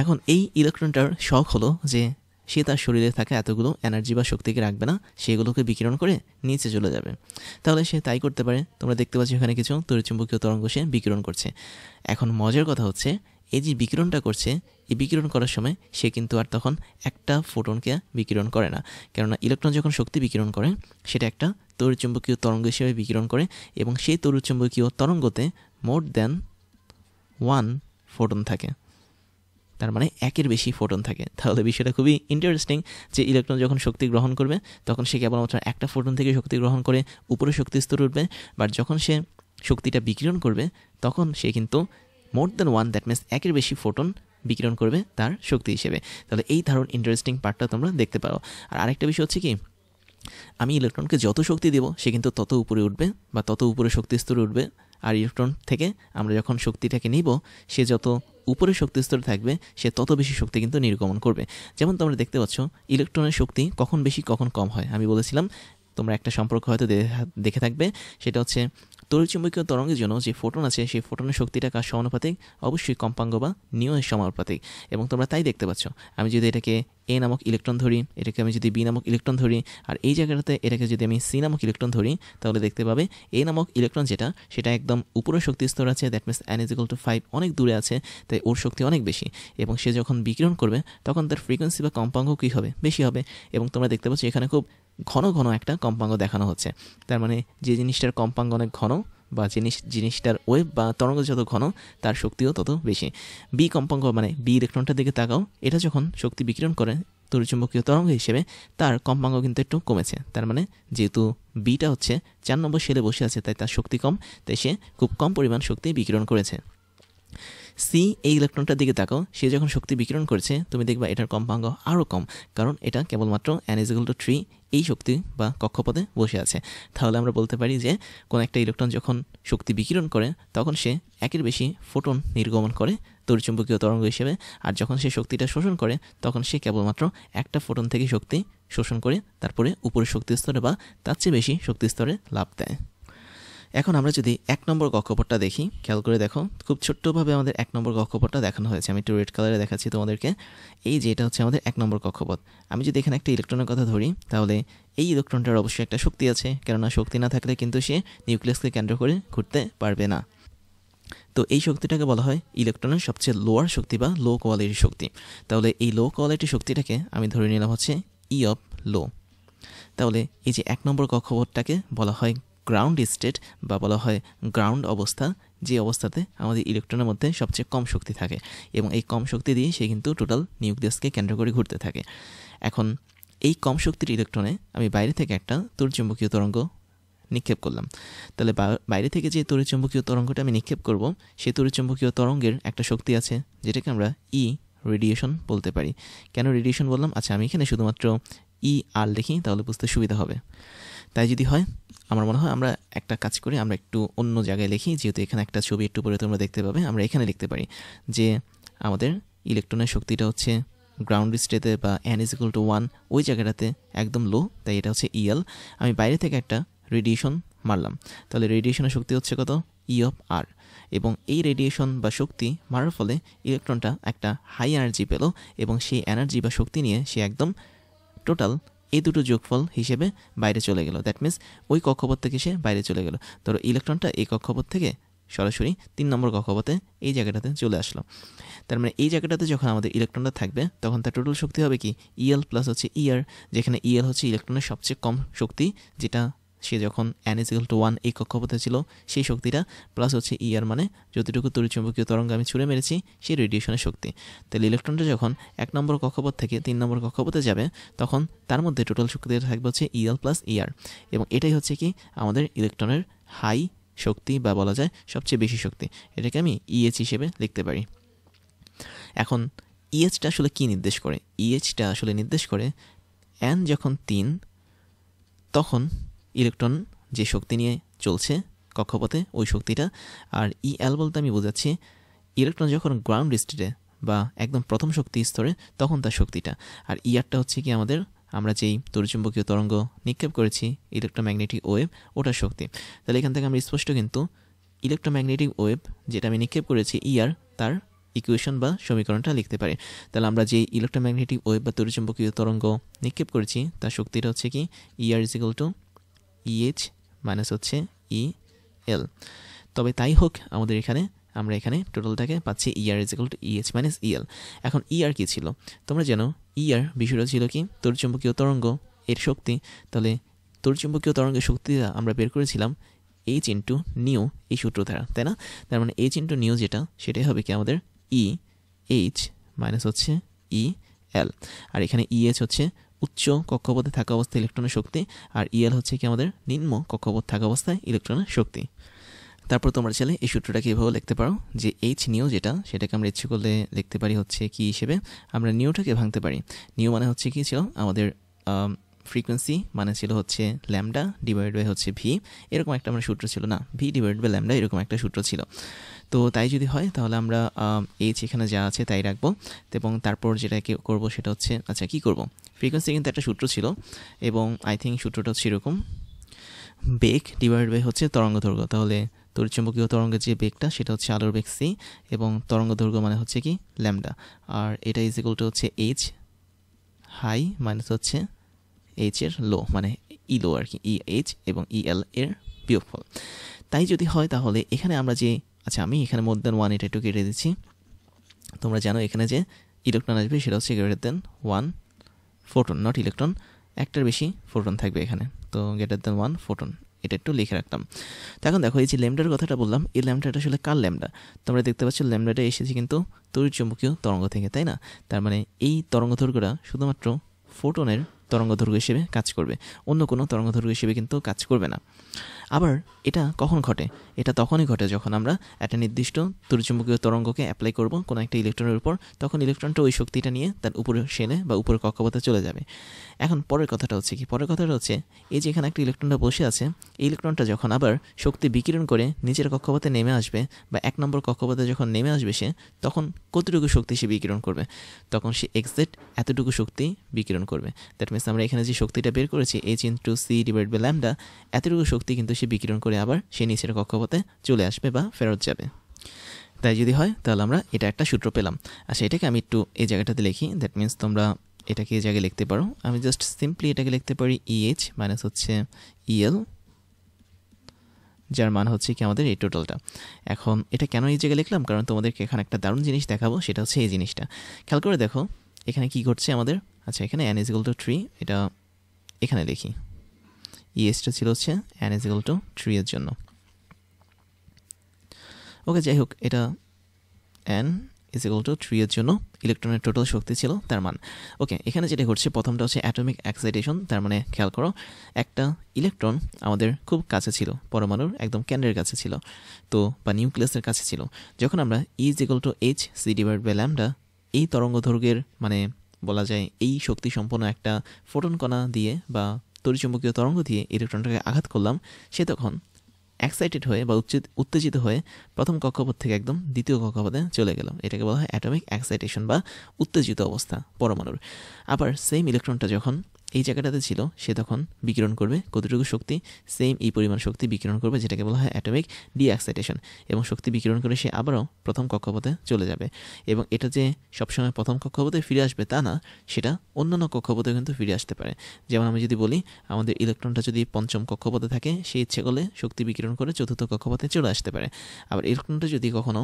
এখন এই ইলেকট্রনটার শখ হলো যে সে তার শরীরে থাকা এতগুলো এনার্জি বা শক্তিকে রাখবে না, সেগুলোকে বিকিরণ করে নিচে চলে যাবে। তাহলে সে তাই করতে পারে। তোমরা দেখতে পাচ্ছ এখানে কিছু তড়িৎচুম্বকীয় তরঙ্গ সে বিকিরণ করছে। এখন মজার কথা হচ্ছে, এই যে বিকিরণটা করছে, এই বিকিরণ করার সময় সে কিন্তু আর তখন একটা ফোটনকে বিকিরণ করে না, কেননা ইলেকট্রন যখন শক্তি বিকিরণ করে সেটা একটা তড়িৎচুম্বকীয় তরঙ্গ হিসেবে বিকিরণ করে এবং সেই তড়িৎচুম্বকীয় তরঙ্গতে মোর দ্যান 1 ফোটন থাকে, তার মানে একের বেশি ফোটন থাকে। তাহলে বিষয়টা খুবই ইন্টারেস্টিং যে ইলেকট্রন যখন শক্তি গ্রহণ করবে তখন সে কেবলমাত্র একটা ফোটন থেকে শক্তি গ্রহণ করে উপরে শক্তি স্তরে উঠবে, বাট যখন সে শক্তিটা বিকিরণ করবে তখন সে কিন্তু মোর দ্যান 1, দ্যাট মিনস একের বেশি ফোটন বিকিরণ করবে তার শক্তি হিসেবে। তাহলে এই ধারণ ইন্টারেস্টিং পার্টটা তোমরা দেখতে পারো। আর আরেকটা বিষয় হচ্ছে কি, আমি ইলেকট্রনকে যত শক্তি দেব সে কিন্তু তত উপরে উঠবে বা তত উপরে শক্তি স্তরে উঠবে। আর ইলেকট্রন থেকে আমরা যখন শক্তিটাকে নিব সে যত উপরে শক্তি স্তরে থাকবে সে তত বেশি শক্তি কিন্তু নির্গমন করবে। যেমন তোমরা দেখতে পাচ্ছ ইলেকট্রনের শক্তি কখন বেশি কখন কম হয়। আমি বলেছিলাম তোমরা একটা সম্পর্ক হয়তো দেখে থাকবে, সেটা হচ্ছে তড়িৎচুম্বকীয় তরঙ্গের জন্য যে ফোটন আছে সেই ফোটনের শক্তিটা কার সমানুপাতিক, অবশ্যই কম্পাঙ্ক বা নিউয়ের সমানুপাতিক। এবং তোমরা তাই দেখতে পাচ্ছ আমি যদি এটাকে এ নামক ইলেকট্রন ধরি, এটাকে আমি যদি বি নামক ইলেকট্রন ধরি, আর এই জায়গাটাতে এটাকে যদি আমি সি নামক ইলেকট্রন ধরি, তাহলে দেখতে পাবে এ নামক ইলেকট্রন সেটা একদম উপরের শক্তি স্তর আছে, দ্যাট মিনস n=5, অনেক দূরে আছে, তাই ওর শক্তি অনেক বেশি। এবং সে যখন বিকিরণ করবে তখন তার ফ্রিকোয়েন্সি বা কম্পাঙ্ক কী হবে, বেশি হবে। এবং তোমরা দেখতে পাচ্ছ এখানে খুব ঘন ঘন একটা কম্পাঙ্ক দেখানো হচ্ছে। তার মানে যে জিনিসটার কম্পাঙ্ক অনেক ঘন বা জিনিসটার ওয়েভ বা তরঙ্গ যত ঘন তার শক্তিও তত বেশি। বি কম্পাঙ্ক মানে বি ইলেকট্রনটার দিকে তাকাও, এটা যখন শক্তি বিকিরণ করে তড়িৎচুম্বকীয় তরঙ্গ হিসেবে তার কম্পাঙ্ক কিন্তু একটু কমেছে। তার মানে যেহেতু বিটা হচ্ছে 4 নম্বর শেলে বসে আছে তাই তার শক্তি কম, তাই সে খুব কম পরিমাণ শক্তি বিকিরণ করেছে। সি এই ইলেকট্রনটার দিকে তাকাও, সে যখন শক্তি বিকিরণ করেছে তুমি দেখবা এটার কম্পাঙ্ক আরও কম, কারণ এটা কেবলমাত্র n=3 এই শক্তি বা কক্ষপথে বসে আছে। তাহলে আমরা বলতে পারি যে কোনো একটা ইলেকট্রন যখন শক্তি বিকিরণ করে তখন সে একের বেশি ফোটন নির্গমন করে তড়িৎচুম্বকীয় তরঙ্গ হিসেবে, আর যখন সে শক্তিটা শোষণ করে তখন সে কেবলমাত্র একটা ফোটন থেকে শক্তি শোষণ করে তারপরে উপরের শক্তি স্তরে বা তার চেয়ে বেশি শক্তি স্তরে লাফ দেয়। এখন আমরা যদি 1 নম্বর কক্ষপথটা দেখি, খেয়াল করে দেখো খুব ছোট্টভাবে আমাদের 1 নম্বর কক্ষপথটা দেখানো হয়েছে। আমি একটু রেড কালারে দেখাচ্ছি তোমাদেরকে। এই যে এটা হচ্ছে আমাদের 1 নম্বর কক্ষপথ। আমি যদি এখানে একটা ইলেকট্রনের কথা ধরি তাহলে এই ইলেকট্রনটার অবশ্যই একটা শক্তি আছে, কেননা শক্তি না থাকলে কিন্তু সে নিউক্লিয়াসকে কেন্দ্র করে ঘুরতে পারবে না। তো এই শক্তিটাকে বলা হয় ইলেকট্রনের সবচেয়ে লোয়ার শক্তি বা লো কোয়ালিটির শক্তি। তাহলে এই লো কোয়ালিটির শক্তিটাকে আমি ধরে নিলাম হচ্ছে ই অফ লো। তাহলে এই যে 1 নম্বর কক্ষপথটাকে বলা হয় গ্রাউন্ড স্টেট বা বলা হয় গ্রাউন্ড অবস্থা, যে অবস্থাতে আমাদের ইলেকট্রনের মধ্যে সবচেয়ে কম শক্তি থাকে এবং এই কম শক্তি দিয়ে সে কিন্তু টোটাল নিউক্লিয়াসকে কেন্দ্র করে ঘুরতে থাকে। এখন এই কম শক্তির ইলেকট্রনে আমি বাইরে থেকে একটা তড়িৎচুম্বকীয় তরঙ্গ নিক্ষেপ করলাম। তাহলে বাইরে থেকে যে তড়িৎচুম্বকীয় তরঙ্গটা আমি নিক্ষেপ করব সেই তড়িৎচুম্বকীয় তরঙ্গের একটা শক্তি আছে যেটাকে আমরা রেডিয়েশন বলতে পারি। কেন রেডিয়েশন বললাম? আচ্ছা, আমি এখানে শুধুমাত্র আর লিখি তাহলে বুঝতে সুবিধা হবে। তাই যদি হয় আমার মনে হয় আমরা একটা কাজ করি, আমরা একটু অন্য জায়গায় লিখি, যেহেতু এখানে একটা ছবি একটু পরে তোমরা দেখতে পাবে। আমরা এখানে লিখতে পারি যে আমাদের ইলেকট্রনের শক্তিটা হচ্ছে গ্রাউন্ড স্টেটে বা n=1 ওই জায়গাটাতে একদম লো, তাই এটা হচ্ছে ইএল। আমি বাইরে থেকে একটা রেডিয়েশন মারলাম, তাহলে রেডিয়েশনের শক্তি হচ্ছে কত? ই অফ আর। এবং এই রেডিয়েশন বা শক্তি মারার ফলে ইলেকট্রনটা একটা হাই এনার্জি পেল এবং সেই এনার্জি বা শক্তি নিয়ে সে একদম টোটাল এই দুটো যোগফল হিসেবে বাইরে চলে গেল। দ্যাট মিনস ওই কক্ষপথ থেকে সে বাইরে চলে গেল। ধরো ইলেকট্রনটা এই কক্ষপথ থেকে সরাসরি 3 নম্বর কক্ষপথে এই জায়গাটাতে চলে আসলো। তার মানে এই জায়গাটাতে যখন আমাদের ইলেকট্রনটা থাকবে তখন তার টোটাল শক্তি হবে কি? ইএল প্লাস হচ্ছে ইআর, যেখানে ইএল হচ্ছে ইলেকট্রনের সবচেয়ে কম শক্তি, যেটা সে যখন n=1 এই কক্ষপথে ছিল সেই শক্তিটা, প্লাস হচ্ছে ইআর মানে যতটুকু তড়িৎচুম্বকীয় তরঙ্গ আমি ছুঁড়ে মেরেছি সেই রেডিয়েশনের শক্তি। তাহলে ইলেকট্রনটা যখন 1 নম্বর কক্ষপথ থেকে 3 নম্বর কক্ষপথে যাবে তখন তার মধ্যে টোটাল শক্তি থাকবে হচ্ছে ইএল প্লাস ইআর, এবং এটাই হচ্ছে কি আমাদের ইলেকট্রনের হাই শক্তি বা বলা যায় সবচেয়ে বেশি শক্তি। এটাকে আমি ইএইচ হিসেবে লিখতে পারি। এখন ইএইচটা আসলে কি নির্দেশ করে? ইএইচটা আসলে নির্দেশ করে n যখন 3 তখন ইলেকট্রন যে শক্তি নিয়ে চলছে কক্ষপথে ওই শক্তিটা, আর ইএল বলতে আমি বোঝাচ্ছি ইলেকট্রন যখন গ্রাউন্ড স্টেটে বা একদম প্রথম শক্তি স্তরে তখন তার শক্তিটা, আর ইআরটা হচ্ছে কি আমরা যেই তড়িৎচুম্বকীয় তরঙ্গ নিক্ষেপ করেছি ইলেকট্রোম্যাগনেটিক ওয়েভ ওটার শক্তি। তাহলে এখান থেকে আমরা স্পষ্ট কিন্তু ইলেকট্রোম্যাগনেটিক ওয়েভ যেটা আমি নিক্ষেপ করেছি ইআর তার ইকুয়েশন বা সমীকরণটা লিখতে পারি। তাহলে আমরা যে ইলেকট্রোম্যাগনেটিক ওয়েভ বা তড়িৎচুম্বকীয় তরঙ্গ নিক্ষেপ করেছি তার শক্তিটা হচ্ছে কি ER=EH মাইনাস হচ্ছে EL। তবে তাই হোক আমরা এখানে টোটালটাকে পাচ্ছি ER=EH মাইনাস EL। এখন ER কি ছিল তোমরা জানো? ER বিষয়টা ছিল কি তড়িৎচুম্বকীয় তরঙ্গ এর শক্তি। তাহলে তড়িৎচুম্বকীয় তরঙ্গের শক্তিটা আমরা বের করেছিলাম এইচ ইন্টু নিউ এই সূত্র দ্বারা, তাই না? তার মানে এইচ ইন্টু নিউ যেটা, সেটাই হবে কি আমাদের ই এইচ মাইনাস হচ্ছে ই এল। আর এখানে ইএইচ হচ্ছে উচ্চ কক্ষপথে থাকা অবস্থায় ইলেকট্রনের শক্তি, আর ইএল হচ্ছে কি আমাদের নিম্ন কক্ষপথ থাকা অবস্থায় ইলেকট্রনের শক্তি। তারপর তোমরা চাইলে এই সূত্রটাকে এভাবে লিখতে পারো যে এইচ নিউ যেটা, সেটাকে আমরা ইচ্ছে করলে লিখতে পারি হচ্ছে কি হিসেবে, আমরা নিউটাকে ভাঙতে পারি। নিউ মানে হচ্ছে কি ছিল আমাদের ফ্রিকোয়েন্সি, মানে ছিল হচ্ছে ল্যামডা ডিভাইড বাই হচ্ছে ভি, এরকম একটা আমরা সূত্র ছিল না, ভি ডিভাইড বাই ল্যামডা এরকম একটা সূত্র ছিল। তো তাই যদি হয় তাহলে আমরা এইচ এখানে যা আছে তাই রাখবো, এবং তারপর যেটা করবো সেটা হচ্ছে, আচ্ছা কী করবো, ফ্রিকোয়েন্সি কিন্তু একটা সূত্র ছিল, এবং আই থিঙ্ক সূত্রটা হচ্ছে এরকম, বেগ ডিভাইড বাই হচ্ছে তরঙ্গ দৈর্ঘ্য। তাহলে তড়িৎচুম্বকীয় তরঙ্গের যে বেগটা সেটা হচ্ছে আলোর বেগ সি, এবং তরঙ্গ দৈর্ঘ্য মানে হচ্ছে কি ল্যামডা, আর এটা ইজ ইকুয়াল টু হচ্ছে এইচ হাই মাইনাস হচ্ছে এইচ এর লো, মানে ই লো আর কি, ই এইচ এবং ই এল এর বিয়োগফল। তাই যদি হয় তাহলে এখানে আমরা যে, আচ্ছা আমি এখানে মোর দ্যান ওয়ান এটা একটু কেটে দিচ্ছি। তোমরা জানো এখানে যে ইলেকট্রন আসবে সেটা হচ্ছে greater than one photon, not electron, একটার বেশি ফোটন থাকবে এখানে, তো গ্রেটার দ্যান ওয়ান ফোটন, এটা একটু লিখে রাখলাম। তো এখন দেখো এই যে ল্যামডার কথাটা বললাম, এই ল্যামডাটা আসলে কার ল্যামডা? তোমরা দেখতে পাচ্ছ ল্যামডাটা এসেছে কিন্তু তড়িৎচুম্বকীয় তরঙ্গ থেকে, তাই না? তার মানে এই তরঙ্গ দৈর্ঘ্যটা শুধুমাত্র ফোটনের তরঙ্গ দৈর্ঘ্য হিসেবে কাজ করবে, অন্য কোনো তরঙ্গ দৈর্ঘ্য হিসেবে কিন্তু কাজ করবে না। আবার এটা কখন ঘটে? এটা তখনই ঘটে যখন আমরা একটা নির্দিষ্ট তড়িৎচুম্বকীয় তরঙ্গকে অ্যাপ্লাই করব কোনো একটা ইলেকট্রনের উপর, তখন ইলেকট্রনটা ওই শক্তিটা নিয়ে তার উপরে শেলে বা উপরের কক্ষপথে চলে যাবে। এখন পরের কথাটা হচ্ছে কি, পরের কথাটা হচ্ছে এই যে এখানে একটা ইলেকট্রনটা বসে আছে, এই ইলেকট্রনটা যখন আবার শক্তি বিকিরণ করে নিচের কক্ষপথে নেমে আসবে, বা এক নম্বর কক্ষপথে যখন নেমে আসবে সে, তখন কতটুকু শক্তি সে বিকিরণ করবে? তখন সে এক্সাক্ট এতটুকু শক্তি বিকিরণ করবে। দ্যাট মিনস আমরা এখানে যে শক্তিটা বের করেছি h into c divide by lambda, এতটুকু শক্তি কিন্তু সে বিকিরণ করে আবার সে নিচের কক্ষপথে চলে আসবে বা ফেরত যাবে। তাই যদি হয় তাহলে আমরা এটা একটা সূত্র পেলাম। আচ্ছা এটাকে আমি একটু এই জায়গাটাতে লিখি, দ্যাট মিনস তোমরা এটাকে এই জায়গায় লিখতে পারো, আমি জাস্ট সিম্পলি এটাকে লিখতে পারি ইএইচ মাইনাস হচ্ছে ইএল, যার মান হচ্ছে কি আমাদের এই টোটালটা। এখন এটা কেন এই জায়গায় লিখলাম, কারণ তোমাদেরকে এখানে একটা দারুণ জিনিস দেখাবো, সেটা হচ্ছে এই জিনিসটা খেয়াল করে দেখো এখানে কি ঘটছে আমাদের। আচ্ছা এখানে n ইজ ইকুয়াল টু 3, এটা এখানে লিখি, ইএসটা ছিল হচ্ছে n ইজ ইকুয়াল টু 3 এর জন্য। ওকে যাই হোক, এটা n ইজ ইকুয়াল টু 3 এর জন্য ইলেকট্রনের টোটাল শক্তি ছিল তার মান। ওকে এখানে যেটা ঘটছে প্রথমটা হচ্ছে অ্যাটমিক এক্সাইটেশন, তার মানে খেয়াল করো একটা ইলেকট্রন আমাদের খুব কাছে ছিল, পরমাণুর একদম কেন্দ্রের কাছে ছিল, তো বা নিউক্লিয়াসের কাছে ছিল। যখন আমরা E is equal to H C divide by lambda এই তরঙ্গ দৈর্ঘ্যের মানে বলা যায় এই শক্তি সম্পন্ন একটা ফোটন কণা দিয়ে বা তড়িৎচুম্বকীয় তরঙ্গ দিয়ে ইলেকট্রনটাকে আঘাত করলাম, সে তখন এক্সাইটেড হয়ে বা উত্তেজিত হয়ে প্রথম কক্ষপথ থেকে একদম দ্বিতীয় কক্ষপথে চলে গেল, এটাকে বলা হয় অ্যাটমিক এক্সাইটেশন বা উত্তেজিত অবস্থা পরমাণুর। আবার সেম ইলেকট্রনটা যখন এই জায়গাটাতে ছিল সে তখন বিকিরণ করবে কতটুকু শক্তি, সেম এই পরিমাণ শক্তি বিকিরণ করবে, যেটাকে বলা হয় অ্যাটমিক ডি এক্সাইটেশন, এবং শক্তি বিকিরণ করে সে আবারও প্রথম কক্ষপথে চলে যাবে। এবং এটা যে সবসময় প্রথম কক্ষপথে ফিরে আসবে তা না, সেটা অন্যান্য কক্ষপথে কিন্তু ফিরে আসতে পারে। যেমন আমি যদি বলি আমাদের ইলেকট্রনটা যদি পঞ্চম কক্ষপথে থাকে, সে ইচ্ছে করলে শক্তি বিকিরণ করে চতুর্থ কক্ষপথে চলে আসতে পারে। আবার ইলেকট্রনটা যদি কখনো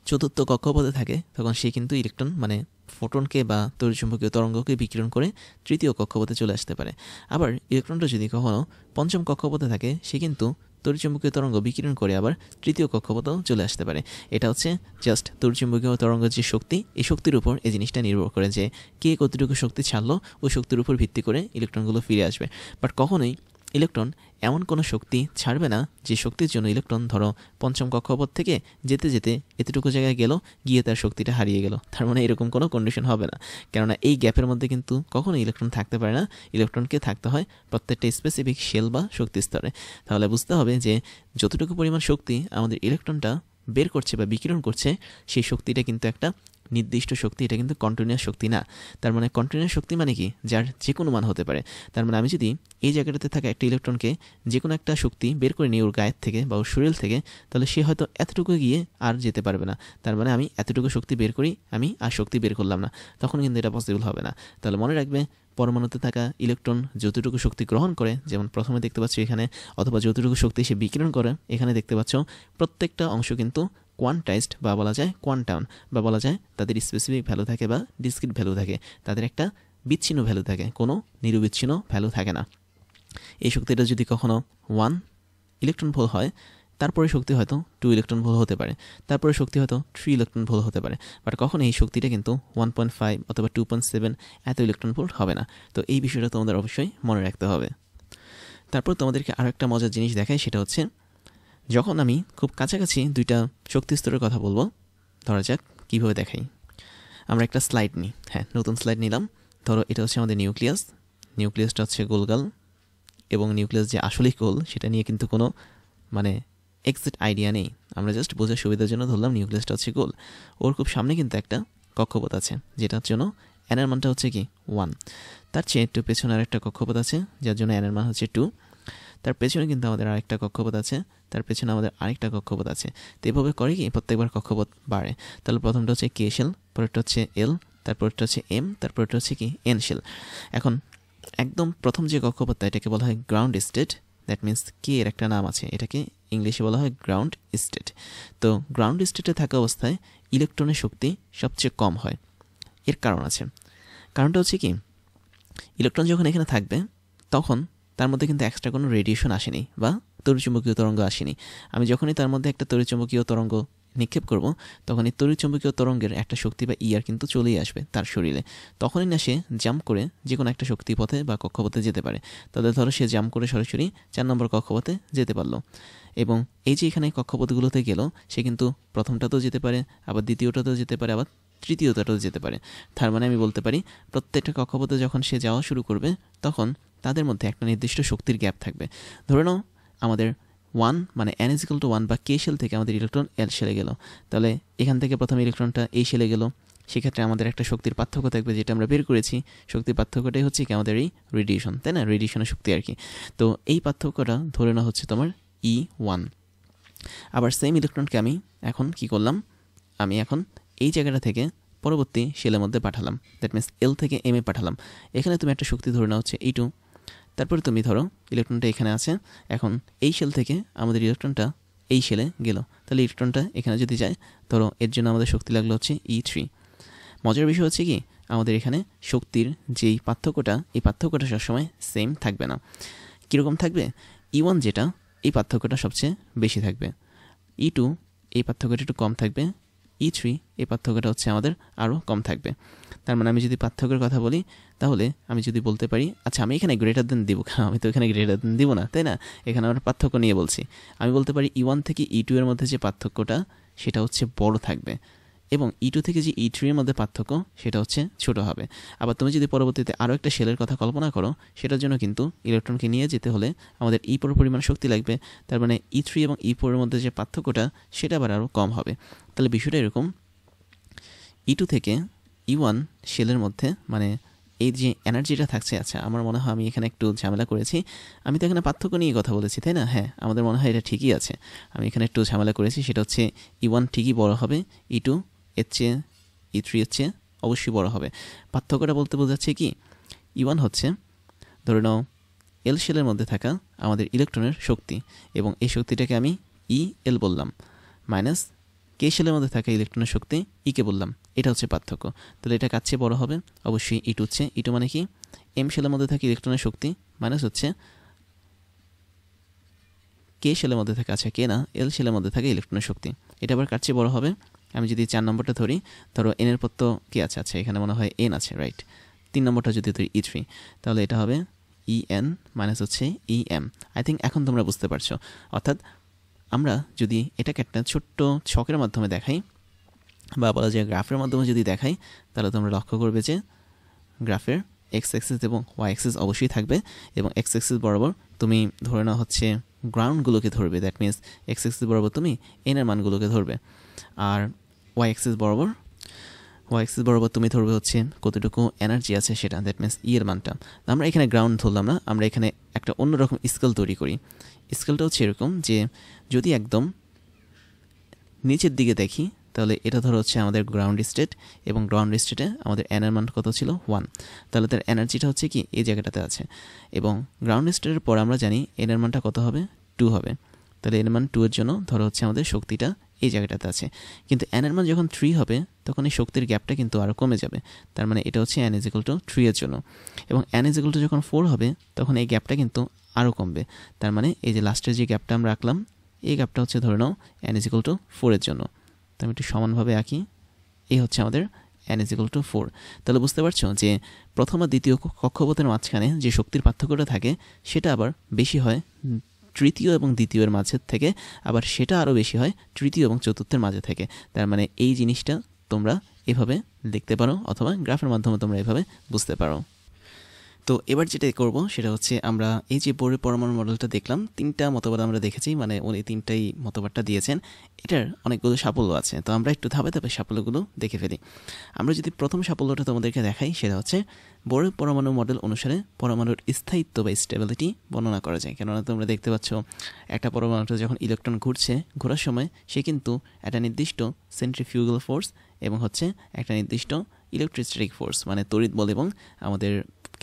চতুর্থ কক্ষপথে থাকে তখন সে কিন্তু ইলেকট্রন মানে ফোটনকে বা তড়িৎচুম্বকীয় তরঙ্গকে বিকিরণ করে তৃতীয় কক্ষপথে চলে আসতে পারে। আবার ইলেকট্রনটা যদি কখনো পঞ্চম কক্ষপথে থাকে, সে কিন্তু তড়িৎচুম্বকীয় তরঙ্গ বিকিরণ করে আবার তৃতীয় কক্ষপথেও চলে আসতে পারে। এটা হচ্ছে জাস্ট তড়িৎচুম্বকীয় তরঙ্গের যে শক্তি, এই শক্তির উপর এই জিনিসটা নির্ভর করে যে কে কতটুকু শক্তি ছাড়লো, ওই শক্তির উপর ভিত্তি করে ইলেকট্রনগুলো ফিরে আসবে। বাট কখনোই ইলেকট্রন এমন কোনো শক্তি ছাড়বে না যে শক্তির জন্য ইলেকট্রন ধরো পঞ্চম কক্ষপথ থেকে যেতে যেতে এতটুকু জায়গায় গেল, গিয়ে তার শক্তিটা হারিয়ে গেল। তার মানে এরকম কোনো কন্ডিশন হবে না, কেননা এই গ্যাপের মধ্যে কিন্তু কখনো ইলেকট্রন থাকতে পারে না। ইলেকট্রনকে থাকতে হয় প্রত্যেকটা স্পেসিফিক শেল বা শক্তি স্তরে। তাহলে বুঝতে হবে যে যতটুকু পরিমাণ শক্তি আমাদের ইলেকট্রনটা বের করছে বা বিকিরণ করছে, সেই শক্তিটা কিন্তু একটা নির্দিষ্ট শক্তি, এটা কিন্তু কন্টিনিউয়াস শক্তি না। তার মানে কন্টিনিউয়াস শক্তি মানে কি, যার যে কোনো মান হতে পারে। তার মানে আমি যদি এই জায়গাটাতে থাকা একটা ইলেকট্রনকে যে কোনো একটা শক্তি বের করে নিই ওর গায়ের থেকে বা ওর শরীর থেকে, তাহলে সে হয়তো এতটুকু গিয়ে আর যেতে পারবে না। তার মানে আমি এতটুকু শক্তি বের করি, আমি আর শক্তি বের করলাম না, তখন কিন্তু এটা পসিবল হবে না। তাহলে মনে রাখবে পরমাণুতে থাকা ইলেকট্রন যতটুকু শক্তি গ্রহণ করে, যেমন প্রথমে দেখতে পাচ্ছ এখানে, অথবা যতটুকু শক্তি সে বিকিরণ করে এখানে দেখতে পাচ্ছ, প্রত্যেকটা অংশ কিন্তু কোয়ান্টাইজড বা বলা যায় কোয়ান্টাম, বা বলা যায় তাদের স্পেসিফিক ভ্যালু থাকে বা ডিসক্রিট ভ্যালু থাকে, তাদের একটা বিচ্ছিন্ন ভ্যালু থাকে, কোনো নিরবিচ্ছিন্ন ভ্যালু থাকে না। এই শক্তিটা যদি কখনো 1 ইলেকট্রন ভোল্ট হয়, তারপরে শক্তি হয়তো 2 ইলেকট্রন ভোল্ট হতে পারে, তারপরে শক্তি হয়তো 3 ইলেকট্রন ভোল্ট হতে পারে, বাট কখনো এই শক্তিটা কিন্তু 1.5 অথবা 2.7 এত ইলেকট্রন ভোল্ট হবে না। তো এই বিষয়টা তোমাদের অবশ্যই মনে রাখতে হবে। তারপর তোমাদেরকে আরও একটা মজার জিনিস দেখাই, সেটা হচ্ছে যখন আমি খুব কাছাকাছি দুইটা শক্তি স্তরের কথা বলবো, ধরা যাক কীভাবে দেখাই। আমরা একটা স্লাইড নিই, হ্যাঁ নতুন স্লাইড নিলাম। ধরো এটা হচ্ছে আমাদের নিউক্লিয়াস, নিউক্লিয়াসটা হচ্ছে গোলগাল, এবং নিউক্লিয়াস যে আসলেই গোল সেটা নিয়ে কিন্তু কোনো মানে এক্সাক্ট আইডিয়া নেই, আমরা জাস্ট বোঝার সুবিধার জন্য ধরলাম নিউক্লিয়াসটা হচ্ছে গোল। ওর খুব সামনে কিন্তু একটা কক্ষপথ আছে, যেটার জন্য এনের মানটা হচ্ছে কি 1। তার চেয়ে একটু পেছনে আরেকটা কক্ষপথ আছে, যার জন্য এনের মান হচ্ছে 2। তার পেছনে কিন্তু আমাদের আরেকটা কক্ষপথ আছে, তার পেছনে আমাদের আরেকটা কক্ষপথ আছে। তো এভাবে করে কি প্রত্যেকবার কক্ষপথ বাড়ে। তাহলে প্রথমটা হচ্ছে কে শেল, পরেরটা হচ্ছে এল, তারপরটা হচ্ছে এম, তারপরটা হচ্ছে কি এন শেল। এখন একদম প্রথম যে কক্ষপথটা, এটাকে বলা হয় গ্রাউন্ড স্টেট। দ্যাট মিন্স কে এর একটা নাম আছে, এটাকে ইংলিশে বলা হয় গ্রাউন্ড স্টেট। তো গ্রাউন্ড স্টেটে থাকা অবস্থায় ইলেকট্রনের শক্তি সবচেয়ে কম হয়। এর কারণ আছে, কারণটা হচ্ছে কি ইলেকট্রন যখন এখানে থাকবে তখন তার মধ্যে কিন্তু এক্সট্রা কোনো রেডিয়েশন আসেনি বা তড়িৎচুম্বকীয় তরঙ্গ আসেনি। আমি যখনই তার মধ্যে একটা তড়িৎচুম্বকীয় তরঙ্গ নিক্ষেপ করব, তখন এই তড়িৎচুম্বকীয় তরঙ্গের একটা শক্তি বা ইয়ার কিন্তু চলেই আসবে তার শরীরে। তখনই না সে জাম্প করে যে কোনো একটা শক্তিপথে বা কক্ষপথে যেতে পারে। তাহলে ধরো সে জাম্প করে সরাসরি 4 নম্বর কক্ষপথে যেতে পারলো, এবং এই যে এখানে কক্ষপথগুলোতে গেল, সে কিন্তু প্রথমটাতেও যেতে পারে, আবার দ্বিতীয়টাতেও যেতে পারে, আবার তৃতীয়টাতেও যেতে পারে। তার মানে আমি বলতে পারি প্রত্যেকটা কক্ষপথে যখন সে যাওয়া শুরু করবে, তখন তাদের মধ্যে একটা নির্দিষ্ট শক্তির গ্যাপ থাকবে। ধরে নাও আমাদের 1 মানে n = 1 বা কে শেল থেকে আমাদের ইলেকট্রন এল শেলে গেল, তাহলে এখান থেকে প্রথম ইলেকট্রনটা এই শেলে গেল, সেক্ষেত্রে আমাদের একটা শক্তির পার্থক্য থাকবে, যেটা আমরা বের করেছি। শক্তির পার্থক্যটাই হচ্ছে কি আমাদের এই রেডিয়েশন, তাই না? রেডিয়েশনের শক্তি আর কি। তো এই পার্থক্যটা ধরে নেওয়া হচ্ছে তোমার E1। আবার সেম ইলেকট্রনকে আমি এখন কি করলাম, আমি এখন এই জায়গাটা থেকে পরবর্তী শেলের মধ্যে পাঠালাম, দ্যাট মিনস এল থেকে এম এ পাঠালাম। এখানে তুমি একটা শক্তি ধরে নেওয়া হচ্ছে E2। তারপরে তুমি ধরো ইলেকট্রনটা এখানে আছে, এখন এই শেল থেকে আমাদের ইলেকট্রনটা এই শেলে গেল, তাহলে ইলেকট্রনটা এখানে যদি যায়, ধরো এর জন্য আমাদের শক্তি লাগলো হচ্ছে E3। মজার বিষয় হচ্ছে কি আমাদের এখানে শক্তির যেই পার্থক্যটা, এই পার্থক্যটা সবসময় সেম থাকবে না। কীরকম থাকবে? E1 যেটা, এই পার্থক্যটা সবচেয়ে বেশি থাকবে। E2 এই পার্থক্যটা একটু কম থাকবে। E3 এই পার্থক্যটা হচ্ছে আমাদের আরও কম থাকবে। তার মানে আমি যদি পার্থক্যের কথা বলি, তাহলে আমি যদি বলতে পারি, আচ্ছা আমি এখানে গ্রেটার দেন দিব, আমি তো এখানে গ্রেটার দেন দিব না, তাই না? এখানে আমরা পার্থক্য নিয়ে বলছি। আমি বলতে পারি E1 থেকে E2 এর মধ্যে যে পার্থক্যটা, সেটা হচ্ছে বড় থাকবে, এবং E2 থেকে যে E3 এর মধ্যে পার্থক্য, সেটা হচ্ছে ছোট হবে। আবার তুমি যদি পরবর্তীতে আরও একটা শেলের কথা কল্পনা করো, সেটার জন্য কিন্তু ইলেকট্রনকে নিয়ে যেতে হলে আমাদের E4 পরিমাণ শক্তি লাগবে। তার মানে E3 এবং E4 এর মধ্যে যে পার্থক্যটা, সেটা আবার আরও কম হবে। তাহলে বিষয়টা এরকম, E2 থেকে E1 শেলের মধ্যে মানে এই যে এনার্জিটা থাকছে, আচ্ছা আমার মনে হয় আমি এখানে একটু ঝামেলা করেছি। আমি তো এখানে পার্থক্য নিয়ে কথা বলেছি, তাই না? হ্যাঁ, আমাদের মনে হয় এটা ঠিকই আছে। আমি এখানে একটু ঝামেলা করেছি, সেটা হচ্ছে E1 ঠিকই বড় হবে, E2 এর চেয়ে E3 এর চেয়ে অবশ্যই বড় হবে। পার্থক্যটা বলতে বোঝাচ্ছে কি, E1 হচ্ছে ধরে নাও এল শেলের মধ্যে থাকা আমাদের ইলেকট্রনের শক্তি, এবং এই শক্তিটাকে আমি EL বললাম, মাইনাস কে শেলের মধ্যে থাকা ইলেকট্রনের শক্তি ইকে বললাম। এটা হচ্ছে পার্থক্য। তাহলে এটা কার চেয়ে বড় হবে? অবশ্যই E2 হচ্ছে। E2 মানে কি? এম শেলের মধ্যে থাকা ইলেকট্রনের শক্তি মাইনাস হচ্ছে কে শেলের মধ্যে থাকা, আচ্ছা কে না, এল শেলের মধ্যে থাকা ইলেকট্রনের শক্তি। এটা আবার কার চেয়ে বড় হবে? আমি যদি 4 নম্বরটা ধরি, ধরো এন এর পর তো কে আছে? আচ্ছা এখানে মনে হয় এন আছে, রাইট। 3 নম্বরটা যদি ধরি E3, তাহলে এটা হবে EN মাইনাস হচ্ছে EM। আই থিঙ্ক এখন তোমরা বুঝতে পারছো। অর্থাৎ আমরা যদি এটাকে একটা ছোট্ট ছকের মাধ্যমে দেখাই, বা বলা যায় গ্রাফের মাধ্যমে যদি দেখাই, তাহলে তোমরা লক্ষ্য করবে যে গ্রাফের এক্স অ্যাক্সিস এবং ওয়াই অ্যাক্সিস অবশ্যই থাকবে, এবং এক্স অ্যাক্সিস বরাবর তুমি ধরে নেওয়া হচ্ছে গ্রাউন্ডগুলোকে ধরবে, দ্যাট মিনস এক্স অ্যাক্সিস বরাবর তুমি এনের মানগুলোকে ধরবে, আর ওয়াই অ্যাক্সিস বরাবর তুমি ধরবে হচ্ছে কতটুকু এনার্জি আছে সেটা, দ্যাট মিনস ই এর মানটা। আমরা এখানে গ্রাউন্ড ধরলাম না, আমরা এখানে একটা অন্যরকম স্কেল তৈরি করি। স্কেলটা হচ্ছে এরকম যে যদি একদম নিচের দিকে দেখি, তাহলে এটা ধরো হচ্ছে আমাদের গ্রাউন্ড স্টেট, এবং গ্রাউন্ড স্টেটে আমাদের এনের মান কত ছিল? 1। তাহলে তার এনার্জিটা হচ্ছে কি এই জায়গাটাতে আছে, এবং গ্রাউন্ড স্টেটের পর আমরা জানি এনের মানটা কত হবে? 2 হবে। তাহলে এর মান 2 এর জন্য ধরো হচ্ছে আমাদের শক্তিটা এই জায়গাটাতে আছে, কিন্তু n এর মান যখন 3 হবে তখন এই শক্তির গ্যাপটা কিন্তু আরও কমে যাবে। তার মানে এটা হচ্ছে n = 3 এর জন্য। এবং n = যখন 4 হবে তখন এই গ্যাপটা কিন্তু আরও কমবে। তার মানে এই যে লাস্টের যে গ্যাপটা আমরা রাখলাম এই গ্যাপটা হচ্ছে ধরে নাও n = 4 এর জন্য। তো আমি একটু সমানভাবে আঁকি, এই হচ্ছে আমাদের n = 4। তাহলে বুঝতে পারছো যে প্রথম আর দ্বিতীয় কক্ষপথের মাঝখানে যে শক্তির পার্থক্যটা থাকে সেটা আবার বেশি হয় তৃতীয় এবং দ্বিতীয়ের মাঝের থেকে, আবার সেটা আরও বেশি হয় তৃতীয় এবং চতুর্থের মাঝে থেকে। তার মানে এই জিনিসটা তোমরা এভাবে দেখতে পারো অথবা গ্রাফের মাধ্যমে তোমরা এভাবে বুঝতে পারো। তো এবার যেটা করব সেটা হচ্ছে আমরা এই যে বোরের পরমাণু মডেলটা দেখলাম, 3টা মতবাদ আমরা দেখেছি, মানে উনি 3টাই মতবাদটা দিয়েছেন। এটার অনেকগুলো সাফল্য আছে, তো আমরা একটু ধাপে ধাপে সাফল্যগুলো দেখে ফেলি। আমরা যদি প্রথম সাফল্যটা তোমাদেরকে দেখাই সেটা হচ্ছে বোরের পরমাণু মডেল অনুসারে পরমাণুর স্থায়িত্ব বা স্টেবিলিটি বর্ণনা করা যায়। কেননা তোমরা দেখতে পাচ্ছ একটা পরমাণুতে যখন ইলেকট্রন ঘোরার সময় সে কিন্তু একটা নির্দিষ্ট সেন্ট্রিফিউগাল ফোর্স এবং হচ্ছে একটা নির্দিষ্ট ইলেকট্রোস্ট্যাটিক ফোর্স মানে তড়িৎ বল এবং আমাদের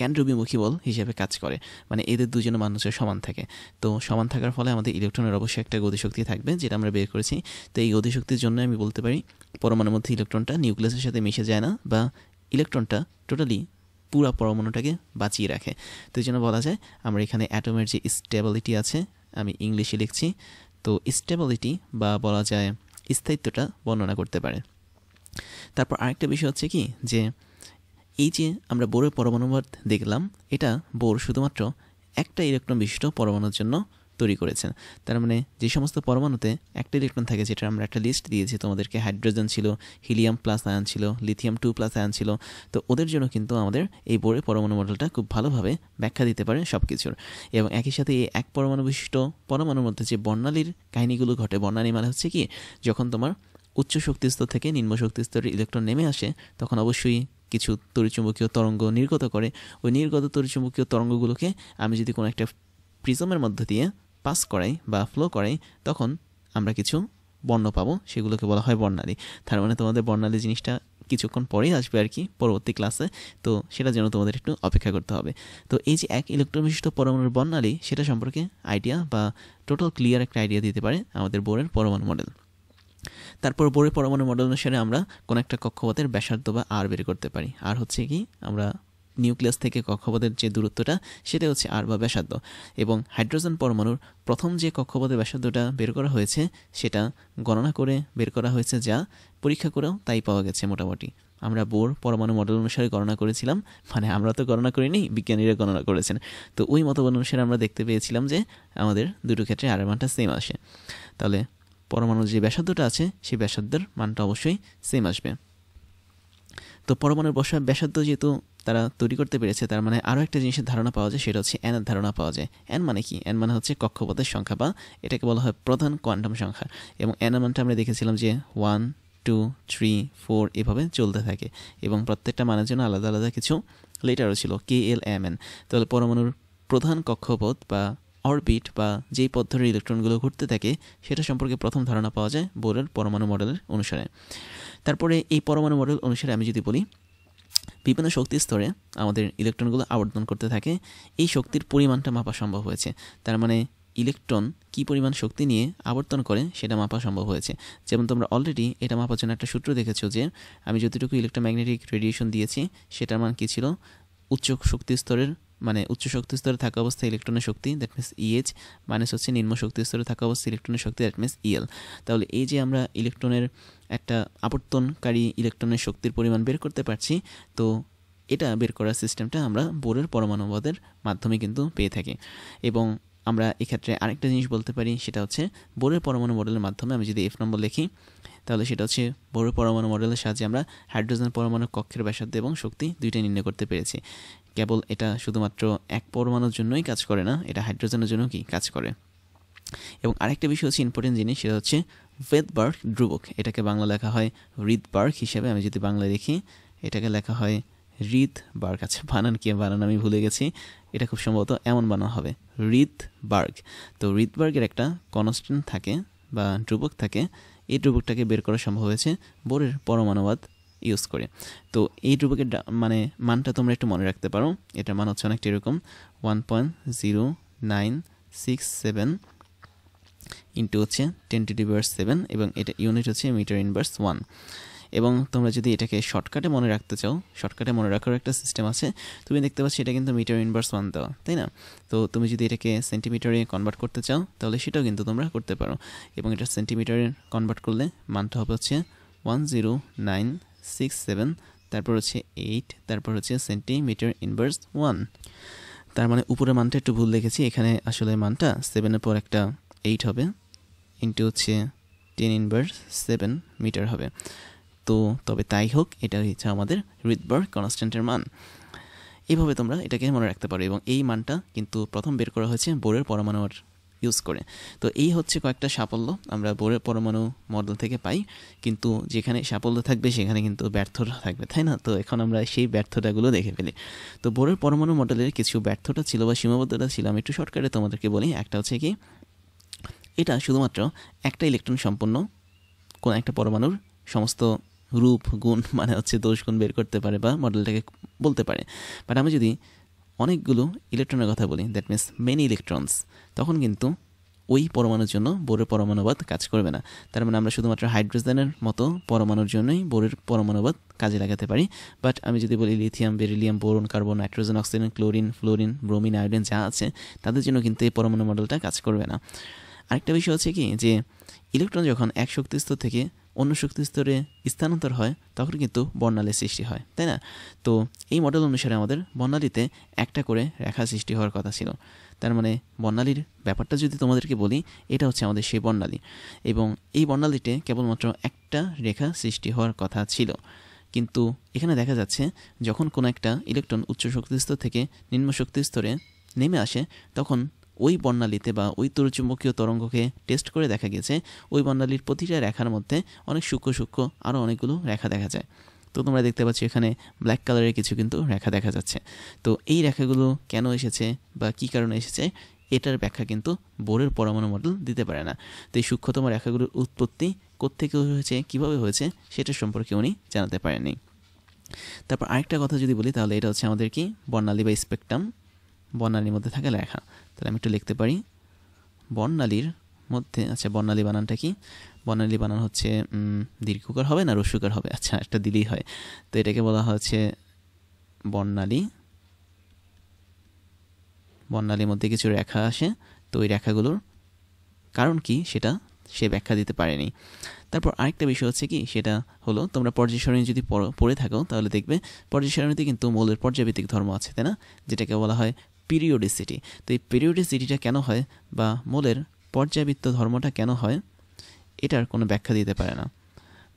কেন্দ্রবিমুখী বল হিসেবে কাজ করে। মানে এদের দুজনের মান হচ্ছে সমান থাকে। তো সমান থাকার ফলে আমাদের ইলেকট্রনের অবশ্যই একটা গতিশক্তি থাকবে, যেটা আমরা বের করেছি। তো এই গতিশক্তির জন্য আমি বলতে পারি পরমাণুর মধ্যে ইলেকট্রনটা নিউক্লিয়াসের সাথে মিশে যায় না, বা ইলেকট্রনটা টোটালি পুরো পরমাণুটাকে বাঁচিয়ে রাখে। তো এই জন্য বলা যায় আমরা এখানে অ্যাটমের যে স্টেবিলিটি আছে, আমি ইংলিশে লিখছি, তো স্টেবিলিটি বা বলা যায় স্থায়িত্বটা বর্ণনা করতে পারে। তারপর আরেকটা বিষয় হচ্ছে কি, যে এই যে আমরা বোরের পরমাণু মডেল দেখলাম, এটা বোর শুধুমাত্র একটা ইলেকট্রন বিশিষ্ট পরমাণুর জন্য তৈরি করেছেন। তার মানে যে সমস্ত পরমাণুতে একটা ইলেকট্রন থাকে, যেটা আমরা একটা লিস্ট দিয়েছি তোমাদেরকে, হাইড্রোজেন ছিল, হিলিয়াম প্লাস আয়ন ছিল, লিথিয়াম 2 প্লাস আয়ন ছিল, তো ওদের জন্য কিন্তু আমাদের এই বোরের পরমাণু মডেলটা খুব ভালোভাবে ব্যাখ্যা দিতে পারে সব কিছুর। এবং একই সাথে এই এক পরমাণু বিশিষ্ট পরমাণুর মধ্যে যে বর্ণালীর কাহিনীগুলো ঘটে, বর্ণালী মানে হচ্ছে কি, যখন তোমার উচ্চ শক্তিস্তর থেকে নিম্ন শক্তিস্তরের ইলেকট্রন নেমে আসে তখন অবশ্যই কিছু তড়িৎচুম্বকীয় তরঙ্গ নির্গত করে। ওই নির্গত তড়িৎচুম্বকীয় তরঙ্গগুলোকে আমি যদি কোনো একটা প্রিজমের মধ্য দিয়ে পাস করাই বা ফ্লো করাই, তখন আমরা কিছু বর্ণ পাবো, সেগুলোকে বলা হয় বর্ণালী। তার মানে তোমাদের বর্ণালী জিনিসটা কিছুক্ষণ পরেই আসবে আর কি পরবর্তী ক্লাসে, তো সেটার জন্য তোমাদের একটু অপেক্ষা করতে হবে। তো এই যে এক ইলেকট্রন বিশিষ্ট পরমাণুর বর্ণালী, সেটা সম্পর্কে আইডিয়া বা টোটাল ক্লিয়ার একটা আইডিয়া দিতে পারে আমাদের বোরের পরমাণু মডেল। তারপর বোরের পরমাণু মডেল অনুসারে আমরা কোনো একটা কক্ষপথের ব্যাসার্ধ বা আর বের করতে পারি। আর হচ্ছে কি, আমরা নিউক্লিয়াস থেকে কক্ষপথের যে দূরত্বটা সেটা হচ্ছে আর বা ব্যাসার্ধ। এবং হাইড্রোজেন পরমাণুর প্রথম যে কক্ষপথের ব্যাসার্ধটা বের করা হয়েছে সেটা গণনা করে বের করা হয়েছে, যা পরীক্ষা করেও তাই পাওয়া গেছে মোটামুটি। আমরা বোর পরমাণু মডেল অনুসারে গণনা করেছিলাম, মানে আমরা তো গণনা করিনি, বিজ্ঞানীরা গণনা করেছেন। তো ওই মতবাদ অনুসারে আমরা দেখতে পেয়েছিলাম যে আমাদের দুটো ক্ষেত্রে আর মানটা সেম আসে। তাহলে পরমাণুর যে ব্যাসার্ধটা আছে সেই ব্যাসার্ধের মানটা অবশ্যই সেম আসবে। তো পরমাণুর ব্যাসার্ধ যেহেতু তারা তৈরি করতে পেরেছে, তার মানে আরও একটা জিনিসের ধারণা পাওয়া যায়, সেটা হচ্ছে এন এর ধারণা পাওয়া যায়। এন মানে কি? এন মানে হচ্ছে কক্ষপথের সংখ্যা, বা এটাকে বলা হয় প্রধান কোয়ান্টাম সংখ্যা। এবং এন এর মানটা আমরা দেখেছিলাম যে 1, 2, 3, 4 এভাবে চলতে থাকে, এবং প্রত্যেকটা মানের জন্য আলাদা আলাদা কিছু লেটারও ছিল, KLMN। তাহলে পরমাণুর প্রধান কক্ষপথ বা অরবিট বা যেই পথ ধরে ইলেকট্রনগুলো ঘুরতে থাকে সেটা সম্পর্কে প্রথম ধারণা পাওয়া যায় বোরের পরমাণু মডেলের অনুসারে। তারপরে এই পরমাণু মডেল অনুসারে আমি যদি বলি, বিভিন্ন শক্তি স্তরে আমাদের ইলেকট্রনগুলো আবর্তন করতে থাকে, এই শক্তির পরিমাণটা মাপা সম্ভব হয়েছে। তার মানে ইলেকট্রন কী পরিমাণ শক্তি নিয়ে আবর্তন করে সেটা মাপা সম্ভব হয়েছে। যেমন তোমরা অলরেডি এটা মাপার জন্য একটা সূত্র দেখেছো, যে আমি যতটুকু ইলেকট্রোম্যাগনেটিক রেডিয়েশন দিয়েছি সেটার মান কী ছিল, উচ্চ শক্তি স্তরের মানে উচ্চ শক্তি স্তরে থাকা অবস্থায় ইলেকট্রনের শক্তি, দ্যাট মিনস EH, মাইনাস হচ্ছে নিম্ন শক্তি স্তরে থাকা অবস্থায় ইলেকট্রনের শক্তি, দ্যাট মিনস EL। তাহলে এই যে আমরা ইলেকট্রনের একটা আবর্তনকারী ইলেকট্রনের শক্তির পরিমাণ বের করতে পারছি, তো এটা বের করার সিস্টেমটা আমরা বোরের পরমাণু মডেলের মাধ্যমে কিন্তু পেয়ে থাকি। এবং আমরা এক্ষেত্রে আরেকটা জিনিস বলতে পারি, সেটা হচ্ছে বোরের পরমাণু মডেলের মাধ্যমে আমি যদি F নম্বর লিখি, তাহলে সেটা হচ্ছে বোরের পরমাণু মডেলের সাহায্যে আমরা হাইড্রোজেন পরমাণু কক্ষের ব্যাসার্ধ এবং শক্তি দুইটাই নির্ণয় করতে পেরেছি। কেবল এটা শুধুমাত্র এক পরমাণুর জন্যই কাজ করে না, এটা হাইড্রোজেনের জন্য কি কাজ করে। এবং আরেকটা বিষয় হচ্ছে ইম্পর্টেন্ট জিনিস, সেটা হচ্ছে ভেদবার্গ ধ্রুবক। এটাকে বাংলা লেখা হয় রিদবার্গ হিসেবে, আমি যদি বাংলায় লিখি এটাকে লেখা হয় রিদবার্গ। আচ্ছা, বানান কি, বানান আমি ভুলে গেছি, এটা খুব সম্ভবত এমন বানানো হবে, রিদবার্গ। তো রিদবার্গের একটা কনস্ট্যান্ট থাকে বা ধ্রুবক থাকে, এই ধ্রুবকটাকে বের করা সম্ভব হয়েছে বোরের পরমাণুবাদ ইউজ করে। তো এই ধ্রুবকের মানে মানটা তোমরা একটু মনে রাখতে পারো, এটার মান হচ্ছে অনেকটা এরকম 1.0967 ইন্টু হচ্ছে 10⁻⁷ এবং এটা ইউনিট হচ্ছে মিটার ইনভার্স 1। এবং তোমরা যদি এটাকে শর্টকাটে মনে রাখতে চাও, শর্টকাটে মনে রাখার একটা সিস্টেম আছে। তুমি দেখতে পাচ্ছ এটা কিন্তু মিটার ইনভার্স 1 দেওয়া, তাই না? তো তুমি যদি এটাকে সেন্টিমিটারে কনভার্ট করতে চাও তাহলে সেটাও কিন্তু তোমরা করতে পারো। এবং এটা সেন্টিমিটারে কনভার্ট করলে মানটা হবে হচ্ছে 10967, তারপর হচ্ছে 8, তারপর হচ্ছে সেন্টিমিটার ইনভার্স 1। তার মানে উপরের মানটা একটু ভুল লিখেছি, এখানে আসলে মানটা 7-এর পর একটা 8 হবে, ইন্টু হচ্ছে 10⁻⁷ মিটার হবে। তো তবে তাই হোক, এটা হচ্ছে আমাদের রিডবার্গ কনস্ট্যান্টের মান। এইভাবে তোমরা এটাকে মনে রাখতে পারো। এবং এই মানটা কিন্তু প্রথম বের করা হয়েছে বোরের পরমাণুর ইউজ করে। তো এই হচ্ছে কয়েকটা সাফল্য আমরা বোরের পরমাণু মডেল থেকে পাই। কিন্তু যেখানে সাফল্য থাকবে সেখানে কিন্তু ব্যর্থতা থাকবে, তাই না? তো এখন আমরা সেই ব্যর্থতাগুলো দেখে ফেলি। তো বোরের পরমাণু মডেলের কিছু ব্যর্থতা ছিল বা সীমাবদ্ধতা ছিল, আমি একটু শর্টকাটে তোমাদেরকে বলি। একটা হচ্ছে কি, এটা শুধুমাত্র একটা ইলেকট্রন সম্পন্ন কোন একটা পরমাণুর সমস্ত রূপ গুণ মানে হচ্ছে দোষ গুণ বের করতে পারে বা মডেলটাকে বলতে পারে। বাট আমি যদি অনেকগুলো ইলেকট্রনের কথা বলি, দ্যাট মিনস মেনি ইলেকট্রনস, তখন কিন্তু ওই পরমাণুর জন্য বোরের পরমাণুবাদ কাজ করবে না। তার মানে আমরা শুধুমাত্র হাইড্রোজেনের মতো পরমাণুর জন্যই বোরের পরমাণুবাদ কাজে লাগাতে পারি। বাট আমি যদি বলি lithium, beryllium, boron, carbon, nitrogen, oxygen, chlorine, fluorine, bromine, iodine যা আছে তাদের জন্য কিন্তু এই পরমাণু মডেলটা কাজ করবে না। আরেকটা বিষয় হচ্ছে কি, যে ইলেকট্রন যখন এক শক্তিস্তর থেকে অন্য শক্তিস্তরে স্থানান্তর হয় তখন কিন্তু বর্ণালীর সৃষ্টি হয়, তাই না? তো এই মডেল অনুসারে আমাদের বর্ণালীতে একটা করে রেখা সৃষ্টি হওয়ার কথা ছিল। তার মানে বর্ণালীর ব্যাপারটা যদি তোমাদেরকে বলি, এটা হচ্ছে আমাদের সেই বর্ণালী। এবং এই বর্ণালীতে কেবলমাত্র একটা রেখা সৃষ্টি হওয়ার কথা ছিল। কিন্তু এখানে দেখা যাচ্ছে যখন কোনো একটা ইলেকট্রন উচ্চ শক্তিস্তর থেকে নিম্ন শক্তিস্তরে নেমে আসে, তখন ওই বর্ণালীতে বা ওই তড়িৎচুম্বকীয় তরঙ্গকে টেস্ট করে দেখা গেছে ওই বর্ণালীর প্রতিটা রেখার মধ্যে অনেক সূক্ষ্ম সূক্ষ্ম আরও অনেকগুলো রেখা দেখা যায়। তো তোমরা দেখতে পাচ্ছ এখানে ব্ল্যাক কালারের কিছু কিন্তু রেখা দেখা যাচ্ছে। তো এই রেখাগুলো কেন এসেছে বা কী কারণে এসেছে, এটার ব্যাখ্যা কিন্তু বোরের পরমাণু মডেল দিতে পারে না। তো এই সূক্ষ্মতম রেখাগুলোর উৎপত্তি কোত্থেকে হয়েছে, কীভাবে হয়েছে, সেটা সম্পর্কে উনি জানাতে পারেননি। তারপর আরেকটা কথা যদি বলি, তাহলে এটা হচ্ছে আমাদের কি বর্ণালী বা স্পেকট্রাম, বর্ণালীর মধ্যে থাকা লেখা। তাহলে আমি একটু লিখতে পারি বর্ণালীর মধ্যে। আচ্ছা, বর্ণালী বানানটা কি? বর্ণালী বানান হচ্ছে দীর্ঘকার হবে না হ্রস্বকার হবে? আচ্ছা, একটা দিলেই হয়। তো এটাকে বলা হচ্ছে বর্ণালী। বর্ণালীর মধ্যে কিছু রেখা আসে, তো ওই রেখাগুলোর কারণ কি সেটা সে ব্যাখ্যা দিতে পারেনি। তারপর আরেকটা বিষয় হচ্ছে কি, সেটা হলো তোমরা পর্যায় সারণী যদি পড়ে থাকো তাহলে দেখবে পর্যায় সারণীতে কিন্তু মৌলের পর্যায়ভিত্তিক ধর্ম আছে, তাই না? যেটাকে বলা হয় পিরিয়ডিসিটি। তো এই পিরিয়ডিসিটিটা কেন হয় বা মৌলের পর্যায়বৃত্ত ধর্মটা কেন হয়, এটার কোনো ব্যাখ্যা দিতে পারে না।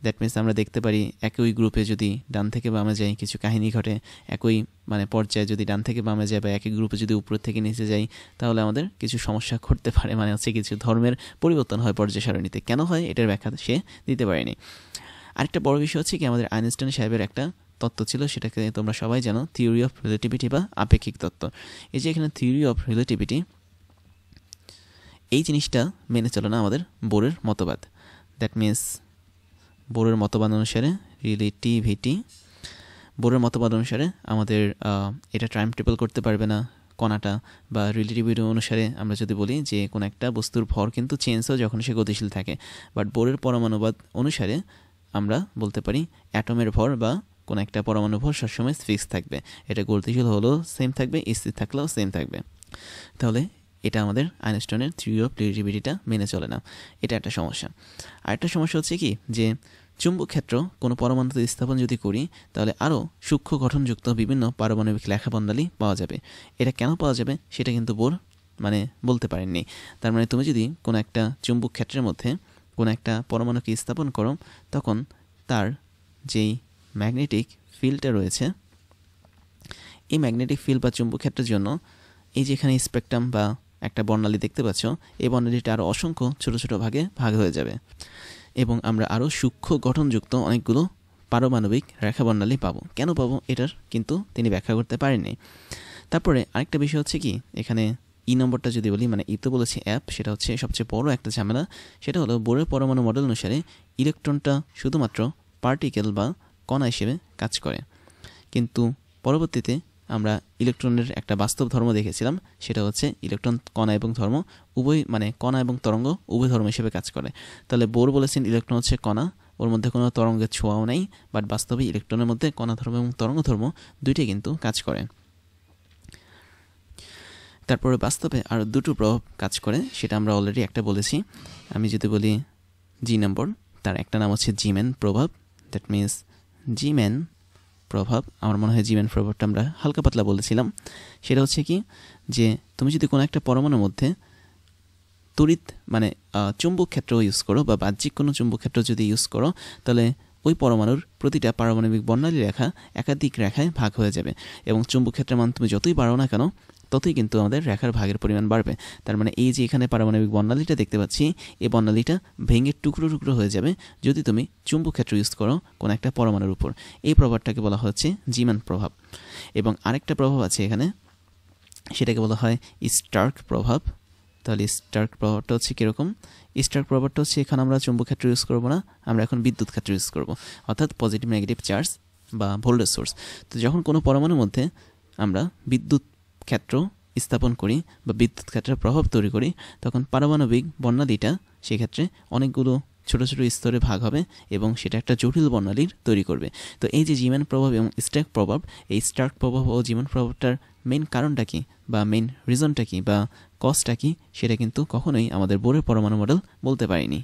দ্যাট মিনস আমরা দেখতে পারি একই গ্রুপে যদি ডান থেকে বামে যাই কিছু কাহিনী ঘটে, একই মানে পর্যায়ে যদি ডান থেকে বামে যায় বা একই গ্রুপে যদি উপর থেকে নিচে যাই তাহলে আমাদের কিছু সমস্যা ঘটতে পারে, মানে হচ্ছে কিছু ধর্মের পরিবর্তন হয় পর্যায় সারণীতে। কেন হয় এটার ব্যাখ্যা সে দিতে পারেনি। আরেকটা বড় বিষয় হচ্ছে কি, আমাদের আইনস্টাইন সাহেবের একটা তত্ত্ব ছিল, সেটাকে তোমরা সবাই জানো, থিওরি অফ রিলেটিভিটি বা আপেক্ষিক তত্ত্ব। এই যে এখানে থিওরি অফ রিলেটিভিটি, এই জিনিসটা মেনে চলে না আমাদের বোরের মতবাদ। দ্যাট মিনস বোরের মতবাদ অনুসারে রিলেটিভিটি, বোরের মতবাদ অনুসারে আমাদের এটা টাইম ট্রাভেল করতে পারবে না কণাটা, বা রিলেটিভিটি অনুসারে আমরা যদি বলি যে কোনো একটা বস্তুর ভর কিন্তু চেঞ্জ হয় যখন সে গতিশীল থাকে। বাট বোরের পরমাণুবাদ অনুসারে আমরা বলতে পারি অ্যাটমের ভর বা কোনো একটা পরমাণু ভর সবসময় ফিক্স থাকবে, এটা গতিশীল হলেও সেম থাকবে, স্থির থাকলেও সেম থাকবে। তাহলে এটা আমাদের আইনস্টাইনের থিওরি অফ রিলেটিভিটিটা মেনে চলে না, এটা একটা সমস্যা। আরেকটা সমস্যা হচ্ছে কি, যে চুম্বক ক্ষেত্র কোনো পরমাণুতে স্থাপন যদি করি তাহলে আরও সূক্ষ্ম গঠনযুক্ত বিভিন্ন পারমাণবিক লেখা বর্ণালী পাওয়া যাবে। এটা কেন পাওয়া যাবে সেটা কিন্তু বোর মানে বলতে পারেননি। তার মানে তুমি যদি কোনো একটা চুম্বক ক্ষেত্রের মধ্যে কোনো একটা পরমাণুকে স্থাপন করো, তখন তার যেই ম্যাগনেটিক ফিল্ডটা রয়েছে, এই ম্যাগনেটিক ফিল্ড বা চুম্বক ক্ষেত্রের জন্য এই যে এখানে স্পেকট্রাম বা একটা বর্ণালী দেখতে পাচ্ছ, এই বর্ণালীটা আরও অসংখ্য ছোটো ছোটো ভাগে ভাগ হয়ে যাবে এবং আমরা আরও সূক্ষ্ম গঠনযুক্ত অনেকগুলো পারমাণবিক রেখা বর্ণালী পাবো। কেন পাবো এটার কিন্তু তিনি ব্যাখ্যা করতে পারেননি। তারপরে আরেকটা বিষয় হচ্ছে কি, এখানে নম্বরটা যদি বলি, মানে তো বলেছি অ্যাপ, সেটা হচ্ছে সবচেয়ে বড় একটা ঝামেলা। সেটা হলো বোরের পরমাণু মডেল অনুসারে ইলেকট্রনটা শুধুমাত্র পার্টিকেল বা কণা হিসেবে কাজ করে, কিন্তু পরবর্তীতে আমরা ইলেকট্রনের একটা বাস্তব ধর্ম দেখেছিলাম, সেটা হচ্ছে ইলেকট্রন কণা এবং ধর্ম উভয়, মানে কণা এবং তরঙ্গ উভয় ধর্ম হিসেবে কাজ করে। তাহলে বোর বলেছেন ইলেকট্রন হচ্ছে কণা, ওর মধ্যে কোনো তরঙ্গের ছোঁয়াও নেই, বাট বাস্তবে ইলেকট্রনের মধ্যে কণা ধর্ম এবং তরঙ্গ ধর্ম দুইটাই কিন্তু কাজ করে। তারপরে বাস্তবে আরও দুটো প্রভাব কাজ করে, সেটা আমরা অলরেডি একটা বলেছি। আমি যদি বলি জি নম্বর, তার একটা নাম হচ্ছে জিম্যান প্রভাব। দ্যাট মিনস জিম্যান প্রভাব, আমার মনে হয় জিম্যান প্রভাবটা আমরা হালকা পাতলা বলেছিলাম। সেটা হচ্ছে কি, যে তুমি যদি কোনো একটা পরমাণুর মধ্যে তড়িৎ মানে চুম্বক ক্ষেত্র ইউজ করো বা বাহ্যিক কোনো চুম্বক ক্ষেত্র যদি ইউজ করো, তাহলে ওই পরমাণুর প্রতিটা পারমাণবিক বর্ণালী রেখা একাধিক রেখায় ভাগ হয়ে যাবে, এবং চুম্বক ক্ষেত্রের মান তুমি যতই বাড়ো না কেন ততই কিন্তু আমাদের রেখার ভাগের পরিমাণ বাড়বে। তার মানে এই যে এখানে পারমাণবিক বর্ণালীটা দেখতে পাচ্ছি, এই বর্ণালীটা ভেঙে টুকরো টুকরো হয়ে যাবে যদি তুমি চুম্বক ক্ষেত্র ইউজ করো কোনো একটা পরমাণুর উপর। এই প্রভাবটাকে বলা হচ্ছে জিম্যান প্রভাব। এবং আরেকটা প্রভাব আছে এখানে, সেটাকে বলা হয় স্টার্ক প্রভাব। তাহলে স্টার্ক প্রভাবটা হচ্ছে কীরকম? স্টার্ক প্রভাবটা হচ্ছে এখানে আমরা চুম্বক ক্ষেত্র ইউজ করবো না, আমরা এখন বিদ্যুৎ ক্ষেত্র ইউজ করবো, অর্থাৎ পজিটিভ নেগেটিভ চার্জ বা ভোল্টেজ সোর্স। তো যখন কোনো পরমাণুর মধ্যে আমরা বিদ্যুৎ ক্ষেত্র স্থাপন করি বা বিদ্যুৎ ক্ষেত্রের প্রভাব তৈরি করি, তখন পারমাণবিক বর্ণালীটা সেক্ষেত্রে অনেকগুলো ছোট ছোট স্তরে ভাগ হবে এবং সেটা একটা জটিল বর্ণালীর তৈরি করবে। তো এই যে জিম্যান প্রভাব এবং স্টার্ক প্রভাব, এই স্টার্ক প্রভাব ও জিম্যান প্রভাবটার মেইন কারণটা কি বা মেইন রিজনটা কি বা কজটা কি, সেটা কিন্তু কখনোই আমাদের বোরের পরমাণু মডেল বলতে পারিনি।